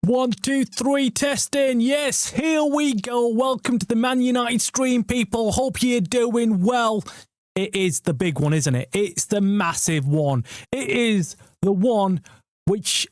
1, 2, 3, testing. Yes, here we go. Welcome to the Man United stream, people. Hope you're doing well. It is the big one, isn't it? It's the massive one. It is the one which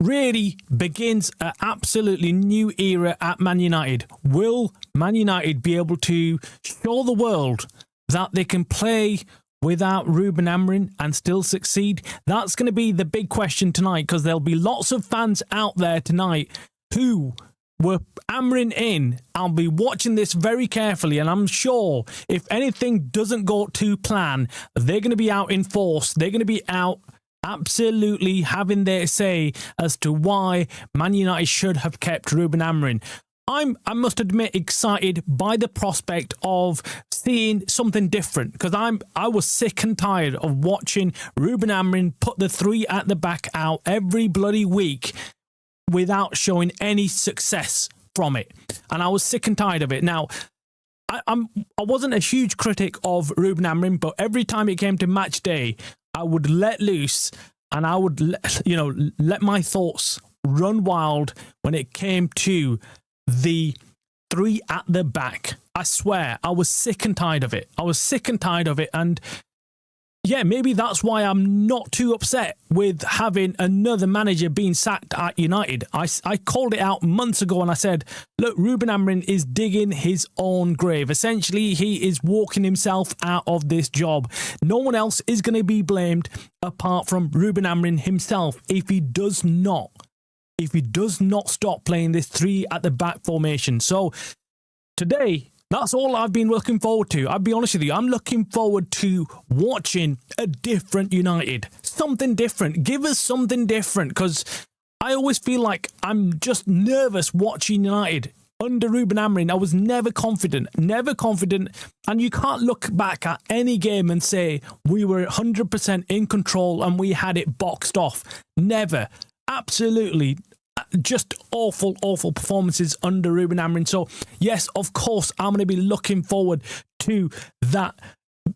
really begins an absolutely new era at Man United. Will Man United be able to show the world that they can play without Ruben Amorim and still succeed? That's going to be the big question tonight, because there'll be lots of fans out there tonight who were Amorim in. I'll be watching this very carefully, and I'm sure if anything doesn't go to plan, they're going to be out in force. They're going to be out absolutely having their say as to why Man United should have kept Ruben Amorim. I must admit, excited by the prospect of seeing something different, because I was sick and tired of watching Ruben Amorim put the three at the back out every bloody week without showing any success from it, and I was sick and tired of it. Now, I wasn't a huge critic of Ruben Amorim, but every time it came to match day, I would let loose and I would let my thoughts run wild when it came to the three at the back. I swear, I was sick and tired of it. And yeah, maybe that's why I'm not too upset with having another manager being sacked at United. I called it out months ago and I said, look, Ruben Amorim is digging his own grave. Essentially, he is walking himself out of this job. No one else is going to be blamed apart from Ruben Amorim himself if he does not stop playing this three at the back formation. So today, that's all I've been looking forward to. I'll be honest with you, I'm looking forward to watching a different United. Something different. Give us something different, because I always feel like I'm just nervous watching United. Under Ruben Amorim, I was never confident. And you can't look back at any game and say we were 100% in control and we had it boxed off. Never. Absolutely just awful performances under Ruben Amorim. So yes, of course, I'm going to be looking forward to that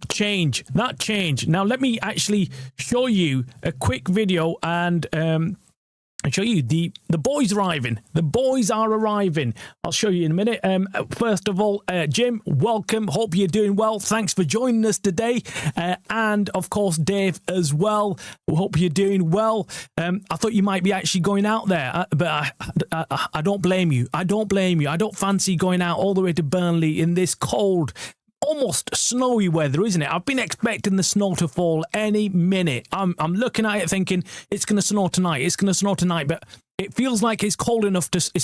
change. Now let me actually show you a quick video and show you the boys arriving. The boys are arriving. I'll show you in a minute. First of all, Jim, welcome. Hope you're doing well. Thanks for joining us today. And of course, Dave as well. Hope you're doing well. I thought you might be actually going out there, but I don't blame you. I don't fancy going out all the way to Burnley in this cold, almost snowy weather, isn't it? I've been expecting the snow to fall any minute. I'm looking at it thinking it's going to snow tonight, but it feels like it's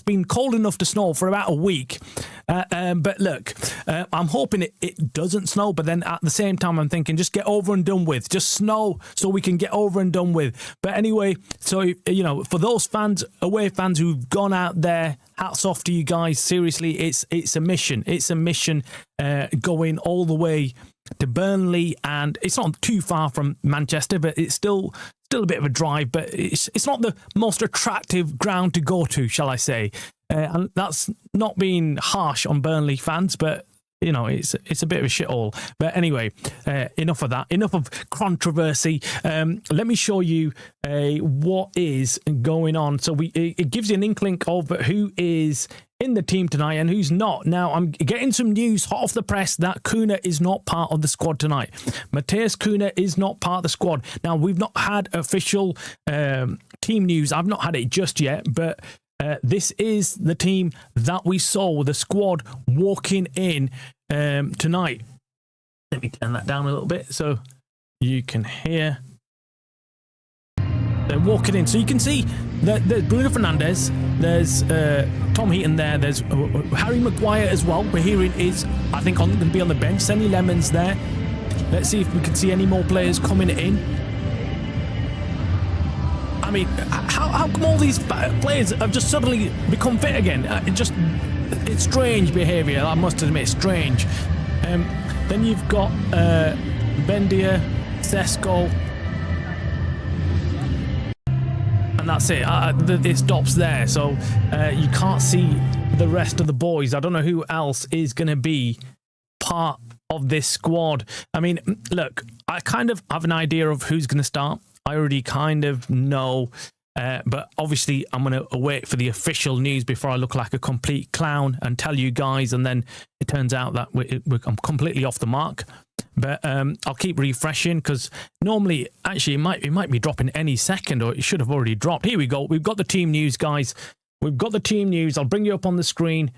been cold enough to snow for about a week. But look, I'm hoping it doesn't snow, but then at the same time, I'm thinking just get over and done with. Just snow so we can get over and done with. But anyway, so, for those away fans who've gone out there, hats off to you guys. Seriously, it's a mission. It's a mission going all the way to Burnley, and it's not too far from Manchester, but it's still a bit of a drive, but it's not the most attractive ground to go to, shall I say. And that's not being harsh on Burnley fans, but it's a bit of a shithole. But anyway, enough of that. Enough of controversy. Let me show you what is going on. So it gives you an inkling of who is in the team tonight and who's not. Now, I'm getting some news hot off the press that Kuna is not part of the squad tonight. Matheus Kuna is not part of the squad. Now, we've not had official team news. I've not had it just yet, but this is the team that we saw, the squad walking in tonight. Let me turn that down a little bit so you can hear. They're walking in. So you can see that there's Bruno Fernandes, there's Tom Heaton there, there's Harry Maguire as well. We're hearing is, I think, going to be on the bench. Senny Lemon's there. Let's see if we can see any more players coming in. I mean, how come all these players have just suddenly become fit again? It's strange behaviour, I must admit, strange. Then you've got Bendia, Sesko, and that's it. It stops there, so you can't see the rest of the boys. I don't know who else is going to be part of this squad. I mean, look, I kind of have an idea of who's going to start. I already kind of know But obviously, I'm going to wait for the official news before I look like a complete clown and tell you guys. And then it turns out that I'm completely off the mark. But I'll keep refreshing because normally, actually, it might be dropping any second, or it should have already dropped. Here we go. We've got the team news, guys. We've got the team news. I'll bring you up on the screen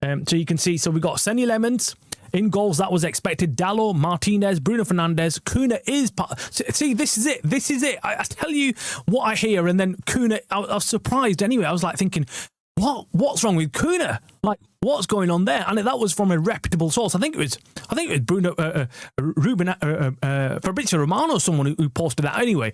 so you can see. So we've got Senny Lemons. In goals, that was expected. Dallo, Martinez, Bruno Fernandes. Kuna is part. See, this is it. This is it. I tell you what I hear, and then Kuna. I was surprised anyway. I was like thinking, what's wrong with Kuna? Like, what's going on there? And that was from a reputable source. I think it was Bruno, Fabrizio Romano, someone who posted that anyway.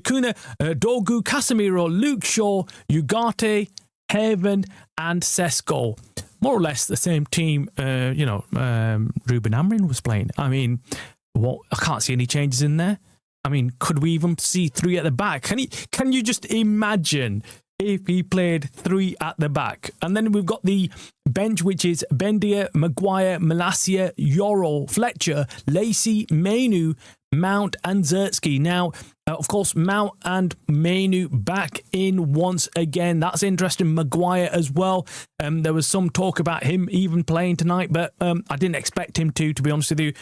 Kuna, Dogu, Casemiro, Luke Shaw, Ugarte, Haven, and Sesko. More or less the same team, Ruben Amorim was playing. I mean, I can't see any changes in there. I mean, could we even see three at the back? Can you just imagine if he played three at the back? And then we've got the bench, which is Bendia, Maguire, Malacia, Yoro, Fletcher, Lacey, Mainu, Mount and Zertsky. Now, of course, Mount and Mainu back in once again. That's interesting. Maguire as well. There was some talk about him even playing tonight, but I didn't expect him to be honest with you.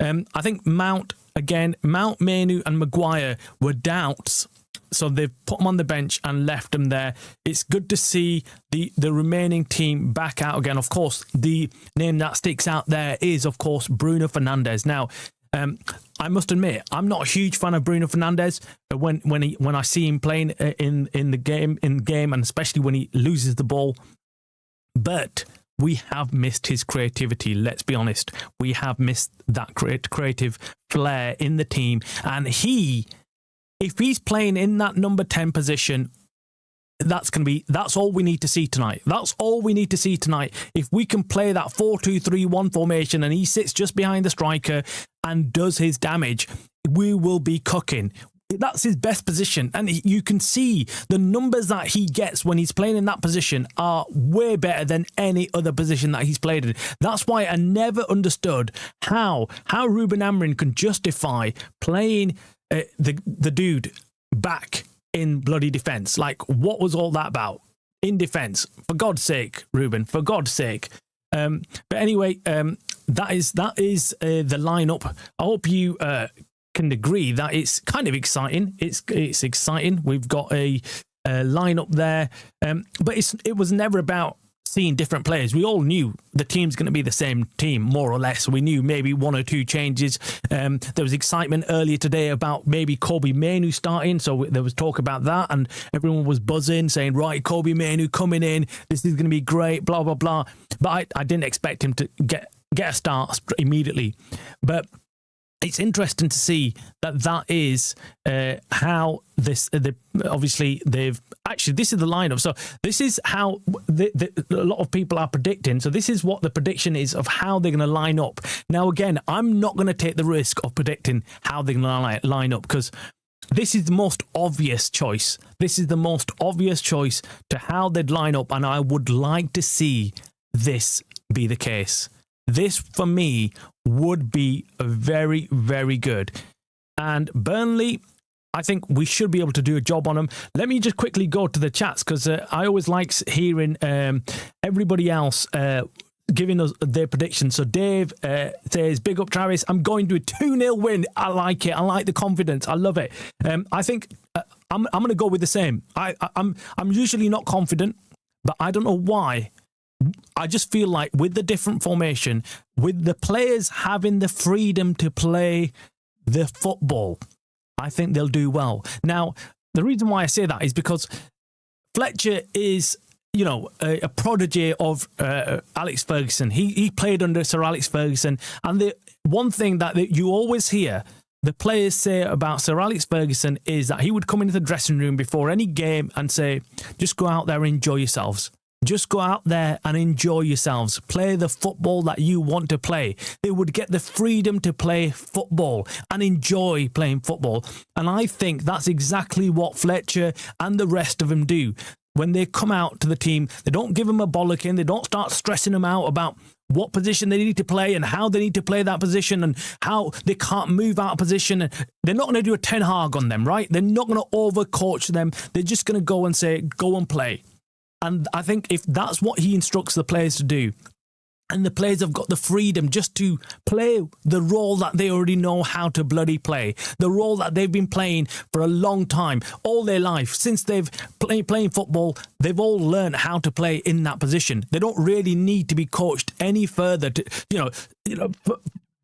I think Mount, Mainu and Maguire were doubts. So they've put them on the bench and left them there. It's good to see the remaining team back out again. Of course, the name that sticks out there is, of course, Bruno Fernandes. Now, I must admit, I'm not a huge fan of Bruno Fernandes. When I see him playing in the game, and especially when he loses the ball. But we have missed his creativity. Let's be honest, we have missed that creative flair in the team, and if he's playing in that number 10 position, that's all we need to see tonight. That's all we need to see tonight. If we can play that 4-2-3-1 formation and he sits just behind the striker and does his damage, we will be cooking. That's his best position. And you can see the numbers that he gets when he's playing in that position are way better than any other position that he's played in. That's why I never understood how Ruben Amorim can justify playing the dude back in bloody defence. Like, what was all that about? In defence, for God's sake, Ruben, for God's sake. But anyway, that is the lineup. I hope you can agree that it's kind of exciting. It's exciting. We've got a lineup there, but it was never about seeing different players. We all knew the team's going to be the same team, more or less. We knew maybe one or two changes. There was excitement earlier today about maybe Kobe Mainu starting, so there was talk about that, and everyone was buzzing, saying, right, Kobe Mainu coming in, this is going to be great, blah, blah, blah. But I didn't expect him to get a start immediately. But it's interesting to see that is how obviously this is the lineup. So this is how a lot of people are predicting. So this is what the prediction is of how they're going to line up. Now, again, I'm not going to take the risk of predicting how they're going to line up because this is the most obvious choice. This is the most obvious choice to how they'd line up, and I would like to see this be the case. This, for me, would be very, very good. And Burnley, I think we should be able to do a job on them. Let me just quickly go to the chats because I always like hearing everybody else giving us their predictions. So Dave says, big up Travis, I'm going to a 2-0 win. I like it. I like the confidence. I love it. I think I'm going to go with the same. I'm usually not confident, but I don't know why. I just feel like with the different formation, with the players having the freedom to play the football, I think they'll do well. Now, the reason why I say that is because Fletcher is, a prodigy of Alex Ferguson. He played under Sir Alex Ferguson. And the one thing that you always hear the players say about Sir Alex Ferguson is that he would come into the dressing room before any game and say, just go out there and enjoy yourselves. Just go out there and enjoy yourselves. Play the football that you want to play. They would get the freedom to play football and enjoy playing football. And I think that's exactly what Fletcher and the rest of them do. When they come out to the team, they don't give them a bollocking. They don't start stressing them out about what position they need to play and how they need to play that position and how they can't move out of position. They're not going to do a Ten Hag on them, right? They're not going to overcoach them. They're just going to go and say, go and play. And I think if that's what he instructs the players to do, and the players have got the freedom just to play the role that they already know how to bloody play, the role that they've been playing for a long time, all their life. Since they've playing football, they've all learned how to play in that position. They don't really need to be coached any further.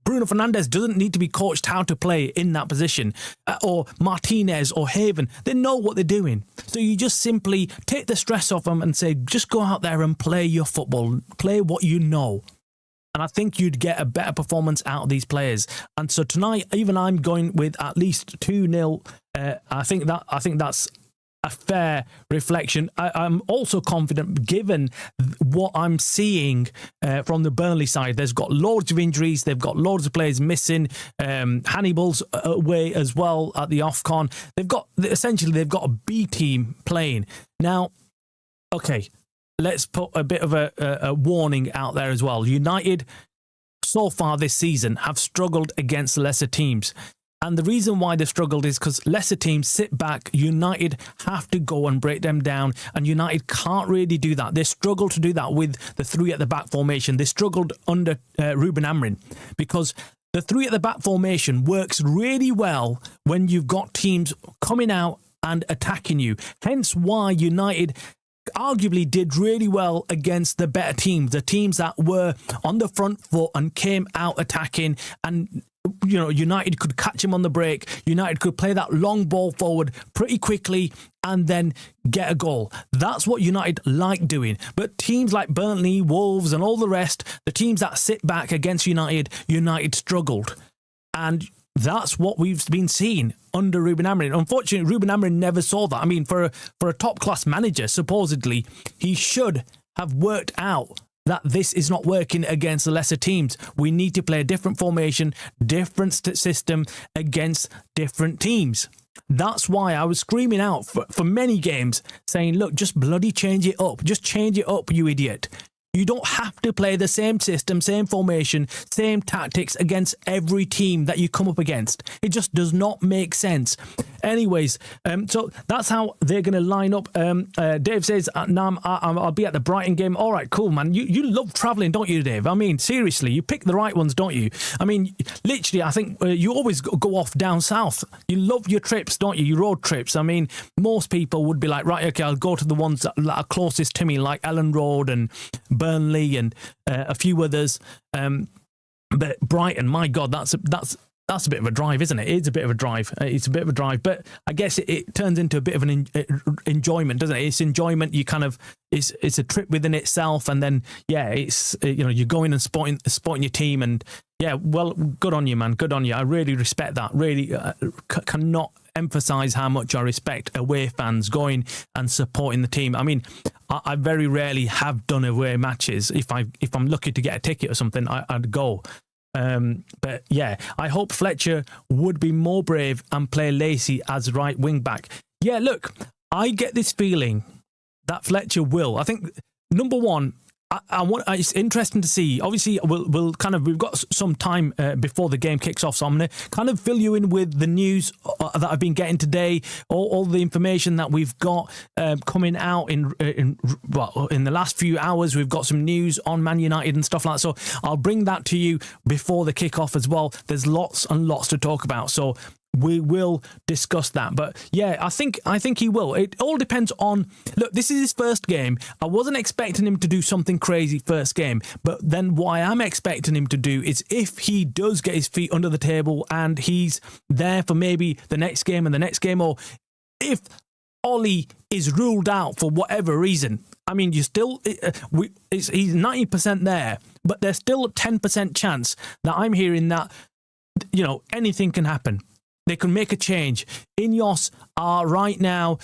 Bruno Fernandes doesn't need to be coached how to play in that position, or Martinez or Haven. They know what they're doing. So you just simply take the stress off them and say, just go out there and play your football, play what you know. And I think you'd get a better performance out of these players. And so tonight, even I'm going with at least 2-0. I think that's a fair reflection. I'm also confident, given what I'm seeing from the Burnley side. There's got loads of injuries. They've got loads of players missing. Hannibal's away as well at the AFCON. They've got a B team playing. Now, okay, let's put a bit of a warning out there as well. United, so far this season, have struggled against lesser teams. And the reason why they've struggled is because lesser teams sit back. United have to go and break them down, and United can't really do that. They struggle to do that with the three at the back formation. They struggled under Ruben Amorim, because the three at the back formation works really well when you've got teams coming out and attacking you. Hence why United arguably did really well against the better teams, the teams that were on the front foot and came out attacking, and United could catch him on the break. United could play that long ball forward pretty quickly and then get a goal. That's what United like doing. But teams like Burnley, Wolves and all the rest, the teams that sit back against United struggled. And that's what we've been seeing under Ruben Amorim. Unfortunately, Ruben Amorim never saw that. I mean, for a top-class manager, supposedly, he should have worked out that this is not working against the lesser teams. We need to play a different formation, different system against different teams. That's why I was screaming out for many games, saying, look, just bloody change it up. Just change it up, you idiot. You don't have to play the same system, same formation, same tactics against every team that you come up against. It just does not make sense. Anyways, so that's how they're going to line up. Dave says, Nam, I'll be at the Brighton game. All right, cool, man. You love travelling, don't you, Dave? I mean, seriously, you pick the right ones, don't you? I mean, literally, I think you always go off down south. You love your trips, don't you? Your road trips. I mean, most people would be like, right, okay, I'll go to the ones that are closest to me, like Ellen Road and Burnley and a few others. But Brighton, my God, that's a bit of a drive, isn't it? It's a bit of a drive. It's a bit of a drive, but I guess it turns into a bit of an enjoyment, doesn't it? It's enjoyment. You kind of it's a trip within itself, and then it's you're going and supporting your team, and well, good on you, man. Good on you. I really respect that. Really cannot emphasize how much I respect away fans going and supporting the team. I mean, I very rarely have done away matches. If I'm lucky to get a ticket or something, I'd go. But yeah, I hope Fletcher would be more brave and play Lacey as right wing back. Yeah, look, I get this feeling that Fletcher will. I think number one, it's interesting to see. Obviously, we've got some time before the game kicks off, so I'm going to kind of fill you in with the news that I've been getting today, all the information that we've got coming out in the last few hours. We've got some news on Man United and stuff like that, so I'll bring that to you before the kickoff as well. There's lots and lots to talk about, so we will discuss that. But yeah, I think he will. It all depends on, look, this is his first game. I wasn't expecting him to do something crazy first game, but then what I am expecting him to do is, if he does get his feet under the table and he's there for maybe the next game and the next game, or if Ollie is ruled out for whatever reason, I mean, he's 90% there, but there's still a 10% chance that I'm hearing that, anything can happen. They can make a change. Ineos are right now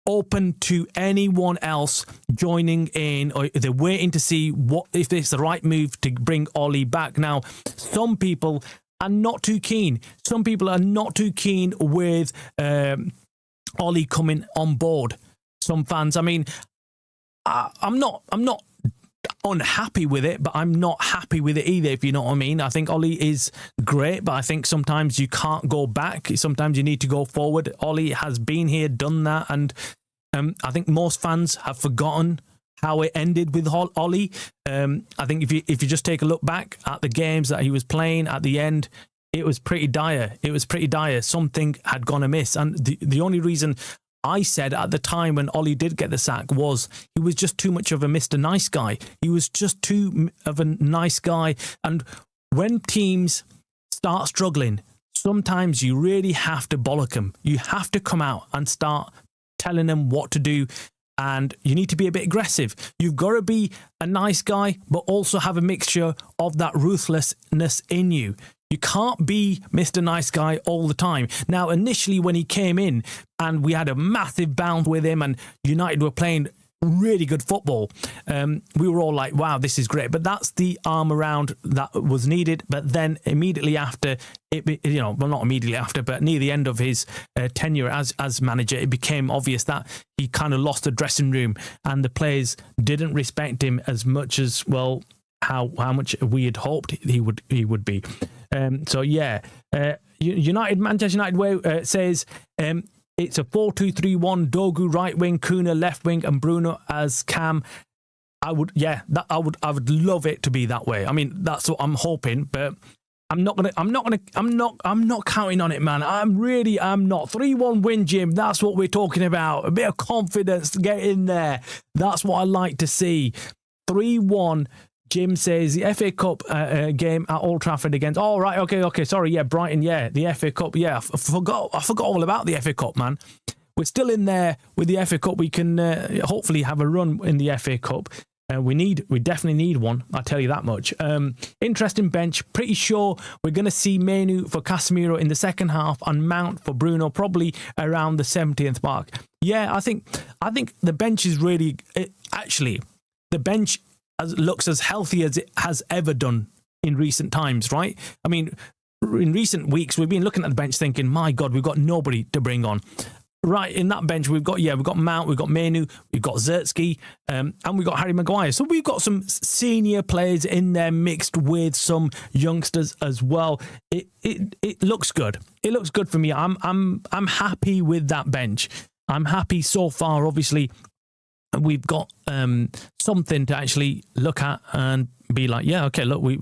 open to anyone else joining in, or they're waiting to see if it's the right move to bring Ollie back. Now, some people are not too keen. Some people are not too keen with Ollie coming on board. Some fans. I mean, I'm not unhappy with it, but I'm not happy with it either, if you know what I mean. I think Ollie is great, but I think sometimes you can't go back. Sometimes you need to go forward. Ollie has been here, done that, and I think most fans have forgotten how it ended with Ollie. I think if you just take a look back at the games that he was playing at the end, it was pretty dire. Something had gone amiss, and the only reason I said at the time when Ollie did get the sack was he was just too much of a Mr. Nice Guy. He was just too of a nice guy. And when teams start struggling, sometimes you really have to bollock them. You have to come out and start telling them what to do. And you need to be a bit aggressive. You've got to be a nice guy, but also have a mixture of that ruthlessness in you. You can't be Mr. Nice Guy all the time. Now, initially when he came in and we had a massive bounce with him and United were playing really good football, we were all like, wow, this is great. But that's the arm around that was needed. But then immediately after, not immediately after, but near the end of his tenure as manager, it became obvious that he kind of lost the dressing room and the players didn't respect him as much as, well, how much we had hoped he would be. Manchester United way says it's a 4-2-3-1. Dogu right wing, Kuna left wing, and Bruno as cam. I would love it to be that way. I mean, that's what I'm hoping, but I'm not counting on it, man. I'm not. 3-1 win, Jim. That's what we're talking about. A bit of confidence to get in there. That's what I like to see. 3-1. Jim says the FA Cup game at Old Trafford against. Oh, right. Okay. Sorry. Yeah. Brighton. Yeah. The FA Cup. Yeah. I forgot all about the FA Cup, man. We're still in there with the FA Cup. We can hopefully have a run in the FA Cup. We definitely need one. I'll tell you that much. Interesting bench. Pretty sure we're going to see Menu for Casemiro in the second half and Mount for Bruno probably around the 70th mark. Yeah, I think the bench is really actually the bench looks as healthy as it has ever done in recent times, right? I mean, in recent weeks, we've been looking at the bench thinking, my God, we've got nobody to bring on. Right, in that bench, we've got Mount, we've got Menu, we've got Zertsky, and we've got Harry Maguire. So we've got some senior players in there mixed with some youngsters as well. It looks good. It looks good for me. I'm happy with that bench. I'm happy so far, obviously. We've got something to actually look at and be like, yeah, okay, look, we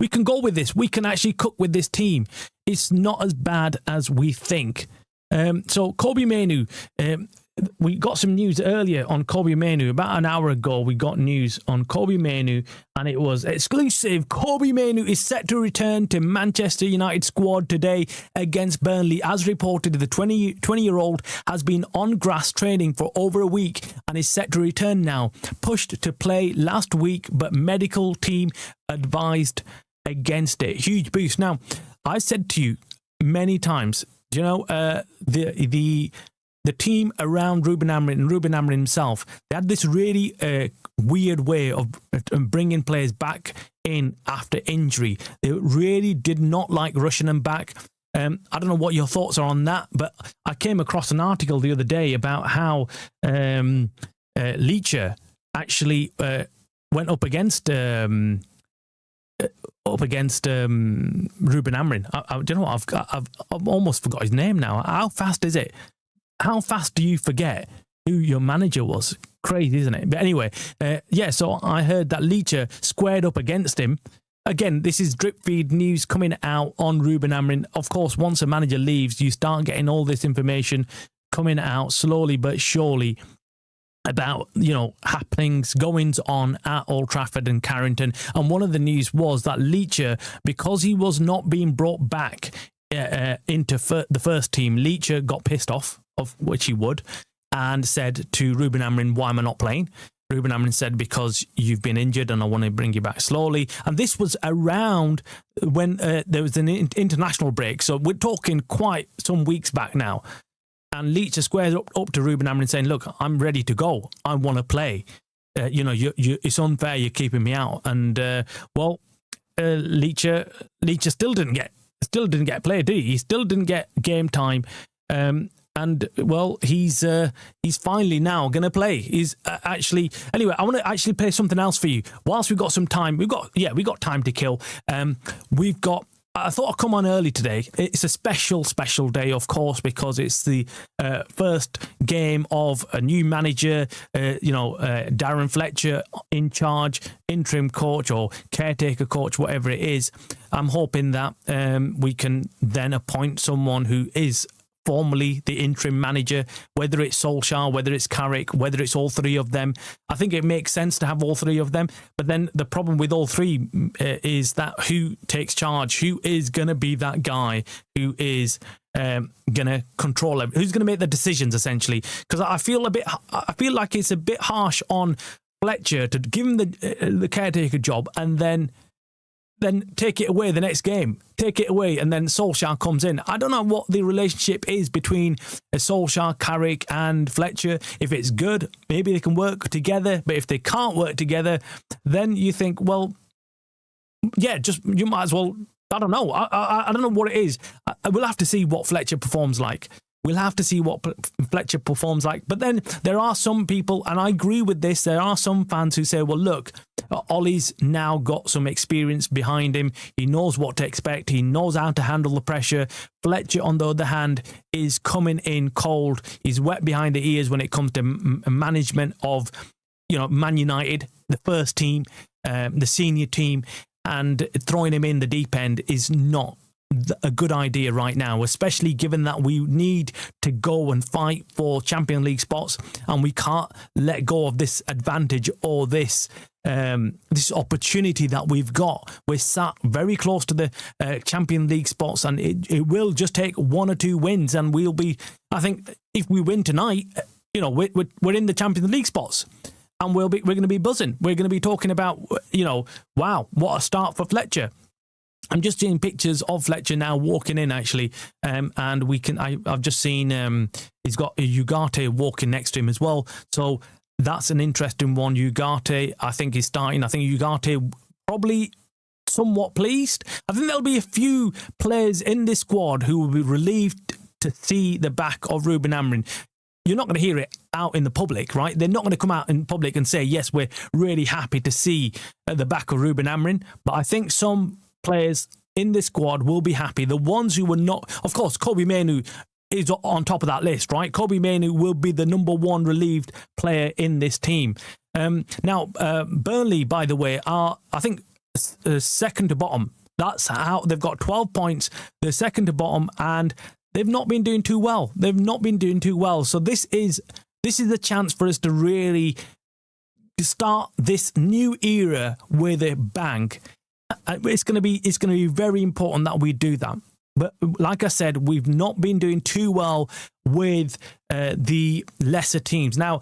can go with this. We can actually cook with this team. It's not as bad as we think. So Kobbie Mainoo, we got some news earlier on Kobbie Mainoo. About an hour ago, we got news on Kobbie Mainoo, and it was exclusive. Kobbie Mainoo is set to return to Manchester United squad today against Burnley. As reported, the 20-year-old has been on grass training for over a week and is set to return now. Pushed to play last week, but medical team advised against it. Huge boost. Now, I said to you many times, you know, the team around Ruben Amorim and Ruben Amorim himself, they had this really weird way of bringing players back in after injury. They really did not like rushing them back. I don't know what your thoughts are on that, but I came across an article the other day about how Leacher actually went up against Ruben Amorim. I don't know what I've almost forgot his name now. How fast is it? How fast do you forget who your manager was? Crazy, isn't it? But anyway, so I heard that Leacher squared up against him. Again, this is drip feed news coming out on Ruben Amorim. Of course, once a manager leaves, you start getting all this information coming out slowly but surely about, you know, happenings, goings on at Old Trafford and Carrington. And one of the news was that Leacher, because he was not being brought back into the first team, Leacher got pissed off, of which he would, and said to Ruben Amorim, why am I not playing? Ruben Amorim said, because you've been injured and I want to bring you back slowly. And this was around when there was an international break. So we're talking quite some weeks back now. And Leacher squares up to Ruben Amorim saying, look, I'm ready to go. I want to play. It's unfair you're keeping me out. And, Leacher still didn't get played, did he? He still didn't get game time. And well, he's finally now going to play. He's actually anyway. I want to actually play something else for you. Whilst we've got some time, we've got time to kill. We've got. I thought I'd come on early today. It's a special day, of course, because it's the first game of a new manager, Darren Fletcher in charge, interim coach or caretaker coach, whatever it is. I'm hoping that we can then appoint someone who is formally the interim manager, whether it's Solskjaer, whether it's Carrick, whether it's all three of them. I think it makes sense to have all three of them. But then the problem with all three is that who takes charge? Who is going to be that guy who is going to control it? Who's going to make the decisions, essentially? Because I feel like it's a bit harsh on Fletcher to give him the caretaker job and then take it away the next game. Take it away, and then Solskjaer comes in. I don't know what the relationship is between Solskjaer, Carrick, and Fletcher. If it's good, maybe they can work together. But if they can't work together, then you think, well, yeah, you might as well. I don't know. I don't know what it is. We'll have to see what Fletcher performs like. We'll have to see what Fletcher performs like. But then there are some people, and I agree with this, there are some fans who say, well, look, Ollie's now got some experience behind him. He knows what to expect. He knows how to handle the pressure. Fletcher, on the other hand, is coming in cold. He's wet behind the ears when it comes to management of, Man United, the first team, the senior team, and throwing him in the deep end is not a good idea right now, especially given that we need to go and fight for Champions League spots, and we can't let go of this advantage or this opportunity that we've got. We're sat very close to the Champions League spots, and it will just take one or two wins, and we'll be. I think if we win tonight, we're in the Champions League spots. And we're going to be buzzing. We're going to be talking about, wow, what a start for Fletcher. I'm just seeing pictures of Fletcher now walking in, actually, and I've just seen he's got Ugarte walking next to him as well. So that's an interesting one. Ugarte, I think, is starting. I think Ugarte probably somewhat pleased. I think there'll be a few players in this squad who will be relieved to see the back of Ruben Amorim. You're not going to hear it out in the public, right? They're not going to come out in public and say, yes, we're really happy to see the back of Ruben Amorim. But I think some players in this squad will be happy. The ones who were not, of course, Kobbie Mainoo is on top of that list, right? Kobbie Mainoo will be the number one relieved player in this team. Now, Burnley, by the way, are, I think, second to bottom. That's how they've got 12 points. They're second to bottom, and they've not been doing too well. So this is a chance for us to really start this new era with a bang. It's going to be very important that we do that. But like I said, we've not been doing too well with the lesser teams. Now,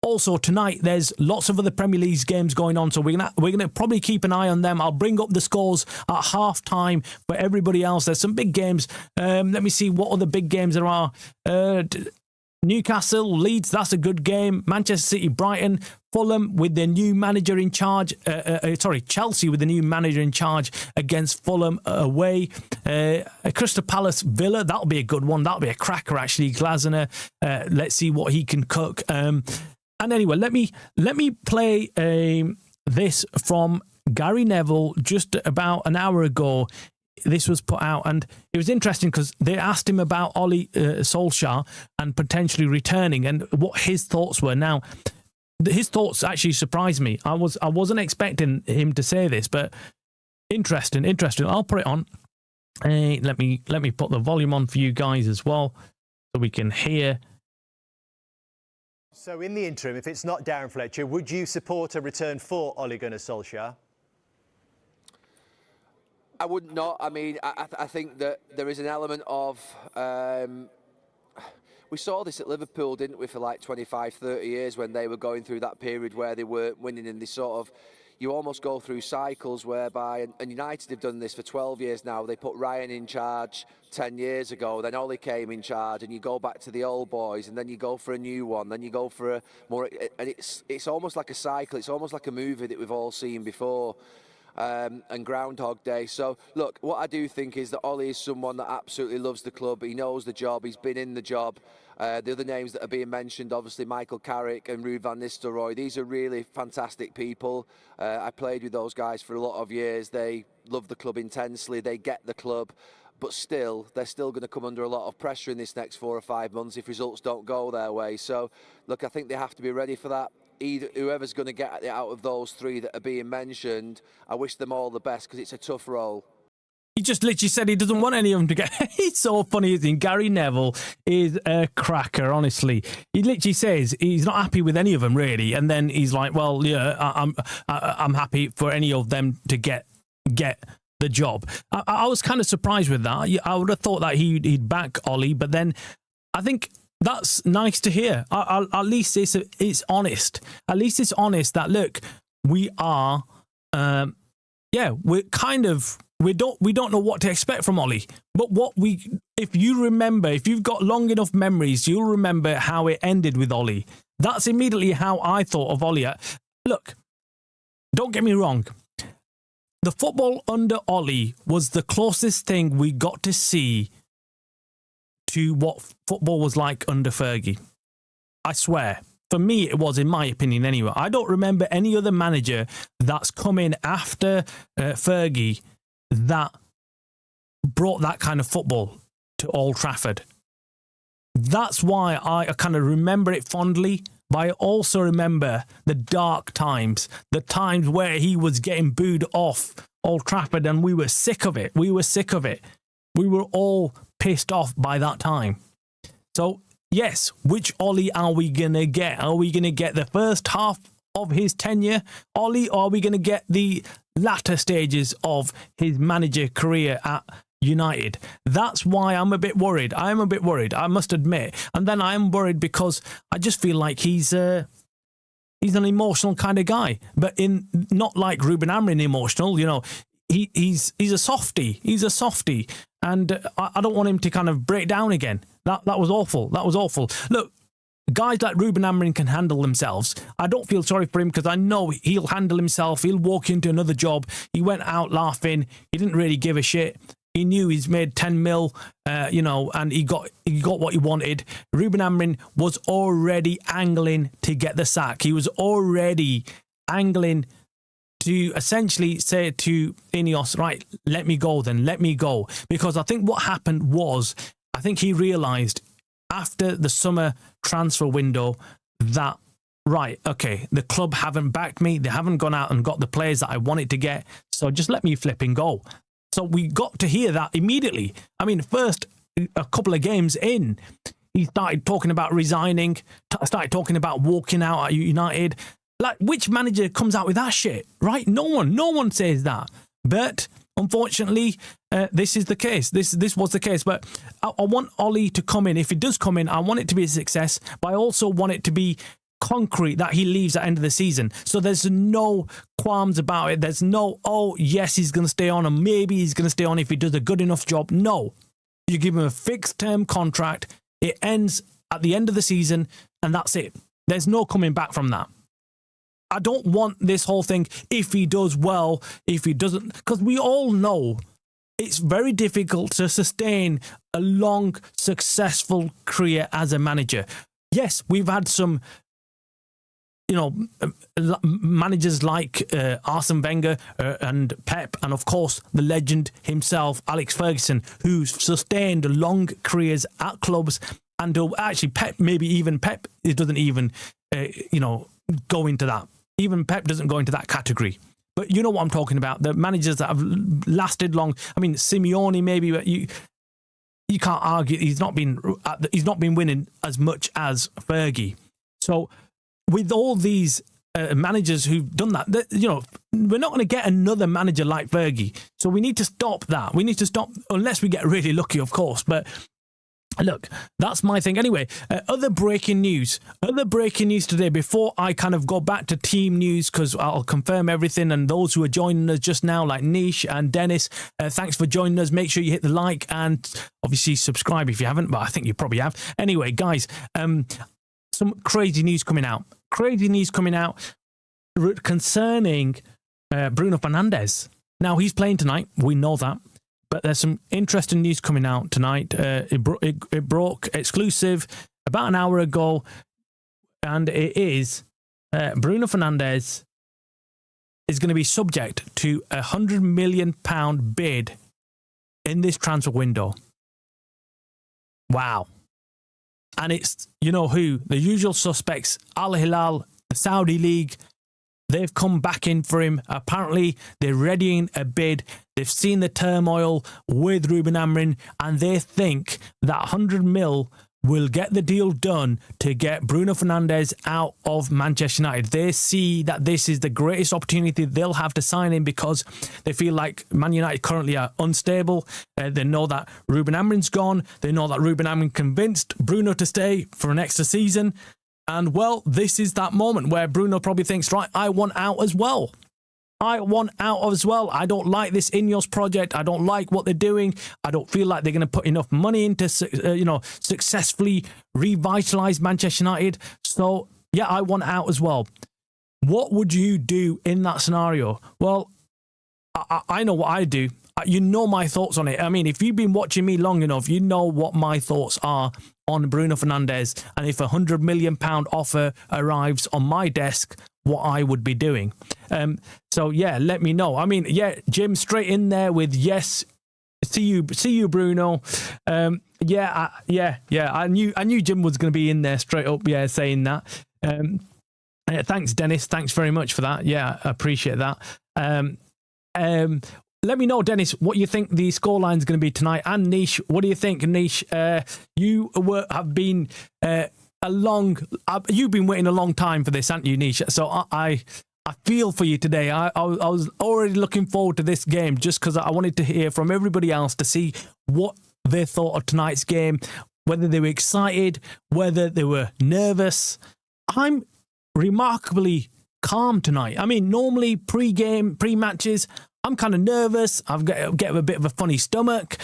also tonight, there's lots of other Premier League games going on, so we're gonna probably keep an eye on them. I'll bring up the scores at half time for everybody else. There's some big games. Let me see what other big games there are. Newcastle, Leeds, that's a good game. Manchester City, Brighton, Fulham with their new manager in charge. Chelsea with the new manager in charge against Fulham away. Crystal Palace, Villa, that'll be a good one. That'll be a cracker, actually. Glasner, let's see what he can cook. And anyway, let me play this from Gary Neville just about an hour ago. This was put out, and it was interesting because they asked him about Ollie Solskjaer and potentially returning and what his thoughts were. Now, his thoughts actually surprised me. I wasn't expecting him to say this, but interesting. I'll put it on. Let me put the volume on for you guys as well, so we can hear. So in the interim, if it's not Darren Fletcher, would you support a return for Ole Gunnar Solskjaer? I would not. I mean, I think that there is an element of... we saw this at Liverpool, didn't we, for like 25, 30 years when they were going through that period where they weren't winning, and they sort of... You almost go through cycles whereby, and United have done this for 12 years now, they put Ryan in charge 10 years ago, then Ollie came in charge, and you go back to the old boys, and then you go for a new one, then you go for a more... And it's almost like a cycle, it's almost like a movie that we've all seen before. and Groundhog Day. So, look, what I do think is that Ollie is someone that absolutely loves the club. He knows the job. He's been in the job. The other names that are being mentioned, obviously Michael Carrick and Ruud van Nistelrooy, these are really fantastic people. I played with those guys for a lot of years. They love the club intensely. They get the club. But still, they're still going to come under a lot of pressure in this next 4 or 5 months if results don't go their way. So, look, I think they have to be ready for that. Either whoever's going to get it out of those three that are being mentioned, I wish them all the best because it's a tough role. He just literally said he doesn't want any of them to get. It's so funny, isn't he? Gary Neville is a cracker, honestly. He literally says he's not happy with any of them, really, and then he's like, "Well, yeah, I'm happy for any of them to get the job." I was kind of surprised with that. I would have thought that he'd back Ollie, but then I think that's nice to hear. At least it's honest. At least it's honest that, look, we are, we're kind of. We don't know what to expect from Ollie, but if you've got long enough memories, you'll remember how it ended with Ollie. That's immediately how I thought of Ollie. Look, don't get me wrong. The football under Ollie was the closest thing we got to see to what football was like under Fergie. I swear. For me, it was, in my opinion, anyway. I don't remember any other manager that's come in after Fergie that brought that kind of football to Old Trafford. That's why I kind of remember it fondly, but I also remember the dark times, the times where he was getting booed off Old Trafford and we were sick of it. We were all pissed off by that time. So, yes, which Ollie are we going to get? Are we going to get the first half of his tenure, Ollie, or are we going to get the latter stages of his manager career at United? That's why I'm a bit worried. I'm a bit worried, I must admit. And then I'm worried because I just feel like he's an emotional kind of guy, but not like Ruben Amorim emotional. You know, he's a softie. He's a softie, and I don't want him to kind of break down again. That was awful. That was awful. Look, guys like Ruben Amorim can handle themselves. I don't feel sorry for him because I know he'll handle himself. He'll walk into another job. He went out laughing. He didn't really give a shit. He knew he's made 10 mil, and he got what he wanted. Ruben Amorim was already angling to get the sack. He was already angling to essentially say to Ineos, right, let me go then, let me go. Because I think what happened was, I think he realised after the summer transfer window that, right, okay, the club haven't backed me. They haven't gone out and got the players that I wanted to get. So just let me flip and go. So we got to hear that immediately. I mean, first, a couple of games in, he started talking about resigning, started talking about walking out at United. Like, which manager comes out with that shit, right? No one says that. But unfortunately, this is the case. This was the case. But I want Ollie to come in. If he does come in, I want it to be a success. But I also want it to be concrete that he leaves at the end of the season. So there's no qualms about it. There's no, oh, yes, he's going to stay on, and maybe he's going to stay on if he does a good enough job. No. You give him a fixed-term contract. It ends at the end of the season, and that's it. There's no coming back from that. I don't want this whole thing, if he does well, if he doesn't, because we all know it's very difficult to sustain a long, successful career as a manager. Yes, we've had some, managers like Arsene Wenger and Pep, and of course the legend himself, Alex Ferguson, who's sustained long careers at clubs. And actually, Pep, it doesn't even, go into that. Even Pep doesn't go into that category. But you know what I'm talking about. The managers that have lasted long. I mean, Simeone maybe, but you can't argue he's not been winning as much as Fergie. So with all these managers who've done that, we're not going to get another manager like Fergie. So we need to stop that. We need to stop, unless we get really lucky, of course. But look, that's my thing. Anyway, other breaking news today, before I kind of go back to team news, because I'll confirm everything, and those who are joining us just now, like Nish and Dennis, thanks for joining us. Make sure you hit the like and obviously subscribe if you haven't, but I think you probably have. Anyway, guys, some crazy news coming out concerning Bruno Fernandes. Now, he's playing tonight. We know that. But there's some interesting news coming out tonight. It broke exclusive about an hour ago. And it is Bruno Fernandes is going to be subject to a £100 million bid in this transfer window. Wow. And it's, you know who? The usual suspects, Al Hilal, the Saudi League. They've come back in for him. Apparently, they're readying a bid. They've seen the turmoil with Ruben Amorim, and they think that 100 mil will get the deal done to get Bruno Fernandes out of Manchester United. They see that this is the greatest opportunity they'll have to sign him because they feel like Man United currently are unstable. They know that Ruben Amorim's gone. They know that Ruben Amorim convinced Bruno to stay for an extra season. And, well, this is that moment where Bruno probably thinks, right, I want out as well. I want out as well. I don't like this Ineos project. I don't like what they're doing. I don't feel like they're going to put enough money into, successfully revitalise Manchester United. So, yeah, I want out as well. What would you do in that scenario? Well, I know what I do. You know my thoughts on it. I mean, if you've been watching me long enough, you know what my thoughts are on Bruno Fernandes. And if a £100 million offer arrives on my desk, what I would be doing. So, yeah, let me know. I mean, yeah, Jim, straight in there with yes. See you, Bruno. I knew Jim was going to be in there straight up, yeah, saying that. Thanks, Dennis. Thanks very much for that. Yeah, I appreciate that. Let me know, Dennis, what you think the scoreline is going to be tonight. And Nish, what do you think, Nish? You've been waiting a long time for this, haven't you, Nish? So I feel for you today. I was already looking forward to this game just because I wanted to hear from everybody else to see what they thought of tonight's game, whether they were excited, whether they were nervous. I'm remarkably calm tonight. I mean, normally pre-matches, I'm kind of nervous. I've get a bit of a funny stomach.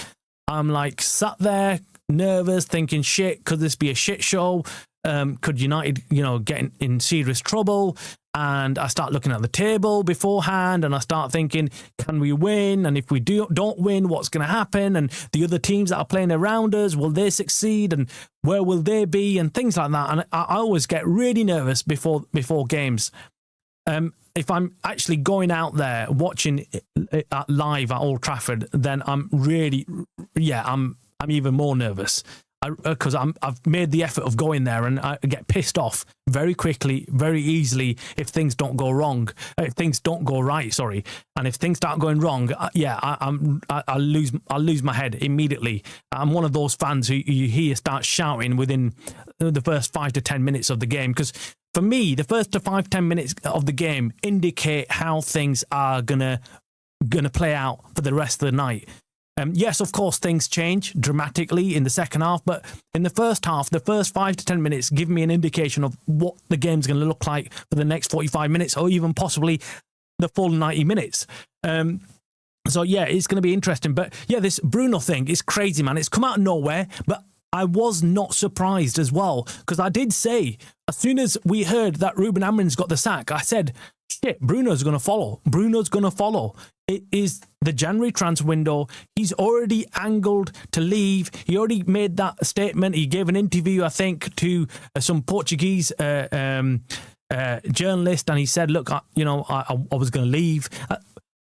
I'm like sat there nervous, thinking, shit, could this be a shit show? Could United, get in serious trouble? And I start looking at the table beforehand and I start thinking, can we win? And if we don't win, what's going to happen? And the other teams that are playing around us, will they succeed? And where will they be? And things like that. And I always get really nervous before games. If I'm actually going out there watching it live at Old Trafford, then I'm really, I'm even more nervous because I've made the effort of going there and I get pissed off very quickly, very easily if things don't go wrong, if things don't go right, sorry. And if things start going wrong, I'll lose my head immediately. I'm one of those fans who you hear start shouting within the first 5 to 10 minutes of the game because for me, the first 5-10 minutes of the game indicate how things are gonna play out for the rest of the night. Yes, of course, things change dramatically in the second half, but in the first half, the first 5 to 10 minutes give me an indication of what the game's going to look like for the next 45 minutes or even possibly the full 90 minutes. So, yeah, it's going to be interesting. But, yeah, this Bruno thing is crazy, man. It's come out of nowhere, but I was not surprised as well because I did say, as soon as we heard that Ruben Amorim's got the sack, I said, shit, Bruno's going to follow. Bruno's going to follow. It is the January transfer window. He's already angled to leave. He already made that statement. He gave an interview, I think, to some Portuguese journalist, and he said, look, I was going to leave.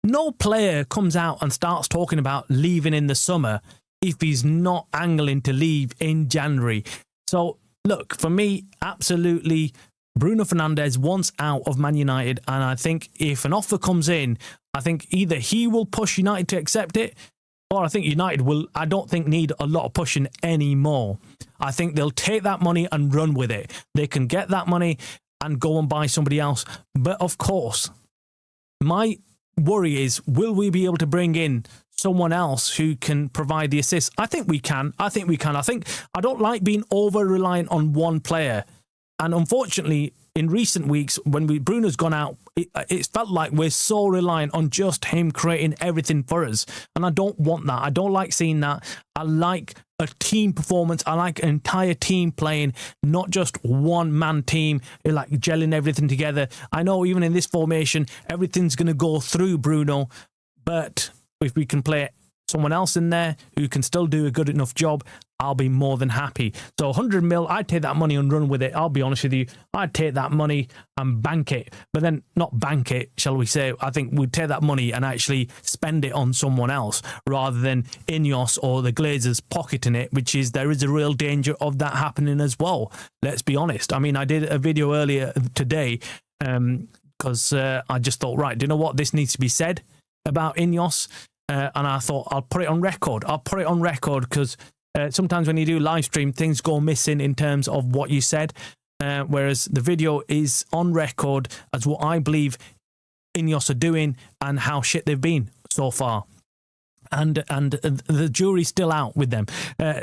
No player comes out and starts talking about leaving in the summer if he's not angling to leave in January. So, look, for me, absolutely, Bruno Fernandes wants out of Man United, and I think if an offer comes in, I think either he will push United to accept it, or I think United will, I don't think, need a lot of pushing anymore. I think they'll take that money and run with it. They can get that money and go and buy somebody else. But, of course, my worry is, will we be able to bring in someone else who can provide the assist? I think we can. I don't like being over-reliant on one player. And unfortunately, in recent weeks, when Bruno's gone out, it's felt like we're so reliant on just him creating everything for us. And I don't want that. I don't like seeing that. I like a team performance. I like an entire team playing, not just one-man team, like gelling everything together. I know even in this formation, everything's going to go through Bruno, but if we can play someone else in there who can still do a good enough job, I'll be more than happy. So 100 mil, I'd take that money and run with it. I'll be honest with you. I'd take that money and bank it. But then not bank it, shall we say. I think we'd take that money and actually spend it on someone else rather than Ineos or the Glazers pocketing it, which is, there is a real danger of that happening as well. Let's be honest. I mean, I did a video earlier today because I just thought, right, do you know what? This needs to be said about Ineos. And I thought, I'll put it on record. I'll put it on record because sometimes when you do live stream, things go missing in terms of what you said. Whereas the video is on record as what I believe Ineos are doing and how shit they've been so far. And the jury's still out with them.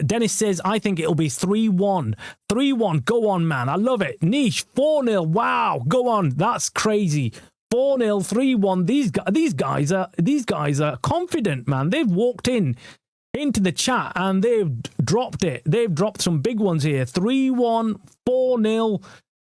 Dennis says, I think it'll be 3-1. 3-1. Go on, man. I love it. Niche, 4-0. Wow. Go on. That's crazy. 4-0, 3-1. These guys are confident, man. They've walked into the chat and they've dropped it. They've dropped some big ones here. 3-1, 4-0.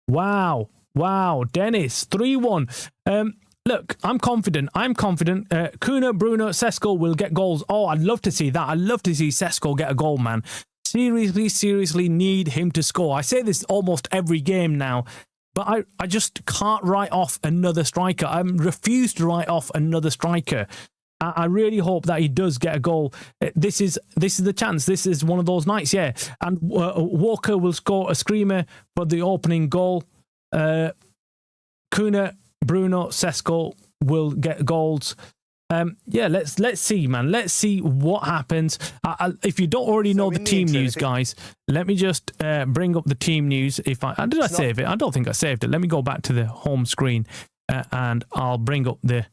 Wow, Dennis, 3-1. Look, I'm confident. Kuna, Bruno, Sesko will get goals. Oh, I'd love to see that. I'd love to see Sesko get a goal, man. Seriously need him to score. I say this almost every game now. But I just can't write off another striker. I refuse to write off another striker. I really hope that he does get a goal. This is the chance. This is one of those nights, yeah. And Walker will score a screamer for the opening goal. Kuna, Bruno, Sesko will get goals. Yeah, let's see, man. Let's see what happens. If you don't already know the team news, guys, let me just bring up the team news. Did I save it? I don't think I saved it. Let me go back to the home screen and I'll bring up the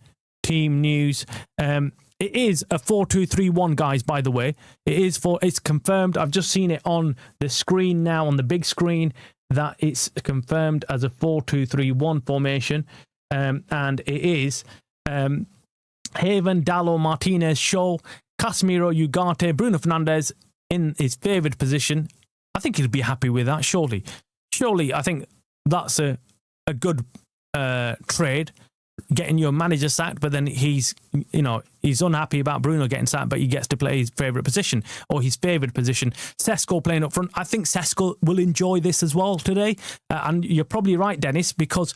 team news. It is a 4-2-3-1, guys, by the way. It's confirmed. I've just seen it on the screen now, on the big screen, that it's confirmed as a 4-2-3-1 formation. And it is Haven, Dallo, Martinez, Shaw, Casemiro, Ugarte, Bruno Fernandes in his favoured position. I think he'd be happy with that, surely. I think that's a good trade, getting your manager sacked, but then he's unhappy about Bruno getting sacked, but he gets to play his favourite position or his favoured position. Sesko playing up front. I think Sesko will enjoy this as well today. And you're probably right, Dennis, because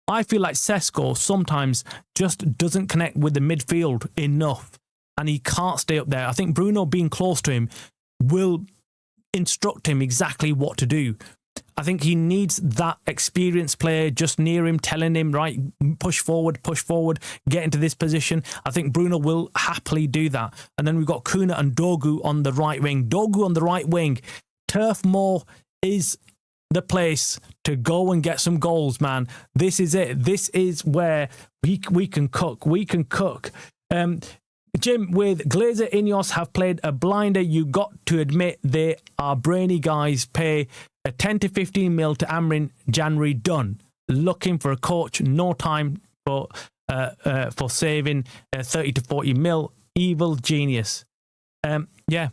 I feel like Sesko sometimes just doesn't connect with the midfield enough and he can't stay up there. I think Bruno being close to him will instruct him exactly what to do. I think he needs that experienced player just near him, telling him, right, push forward, get into this position. I think Bruno will happily do that. And then we've got Kuna and Dogu on the right wing. Turf Moor is the place to go and get some goals, man. This is it. This is where we can cook. Jim, with Glazer, Ineos have played a blinder. You got to admit they are brainy guys. Pay a 10 to 15 mil to Amrin, January, done. Looking for a coach, no time for saving 30 to 40 mil. Evil genius. Yeah.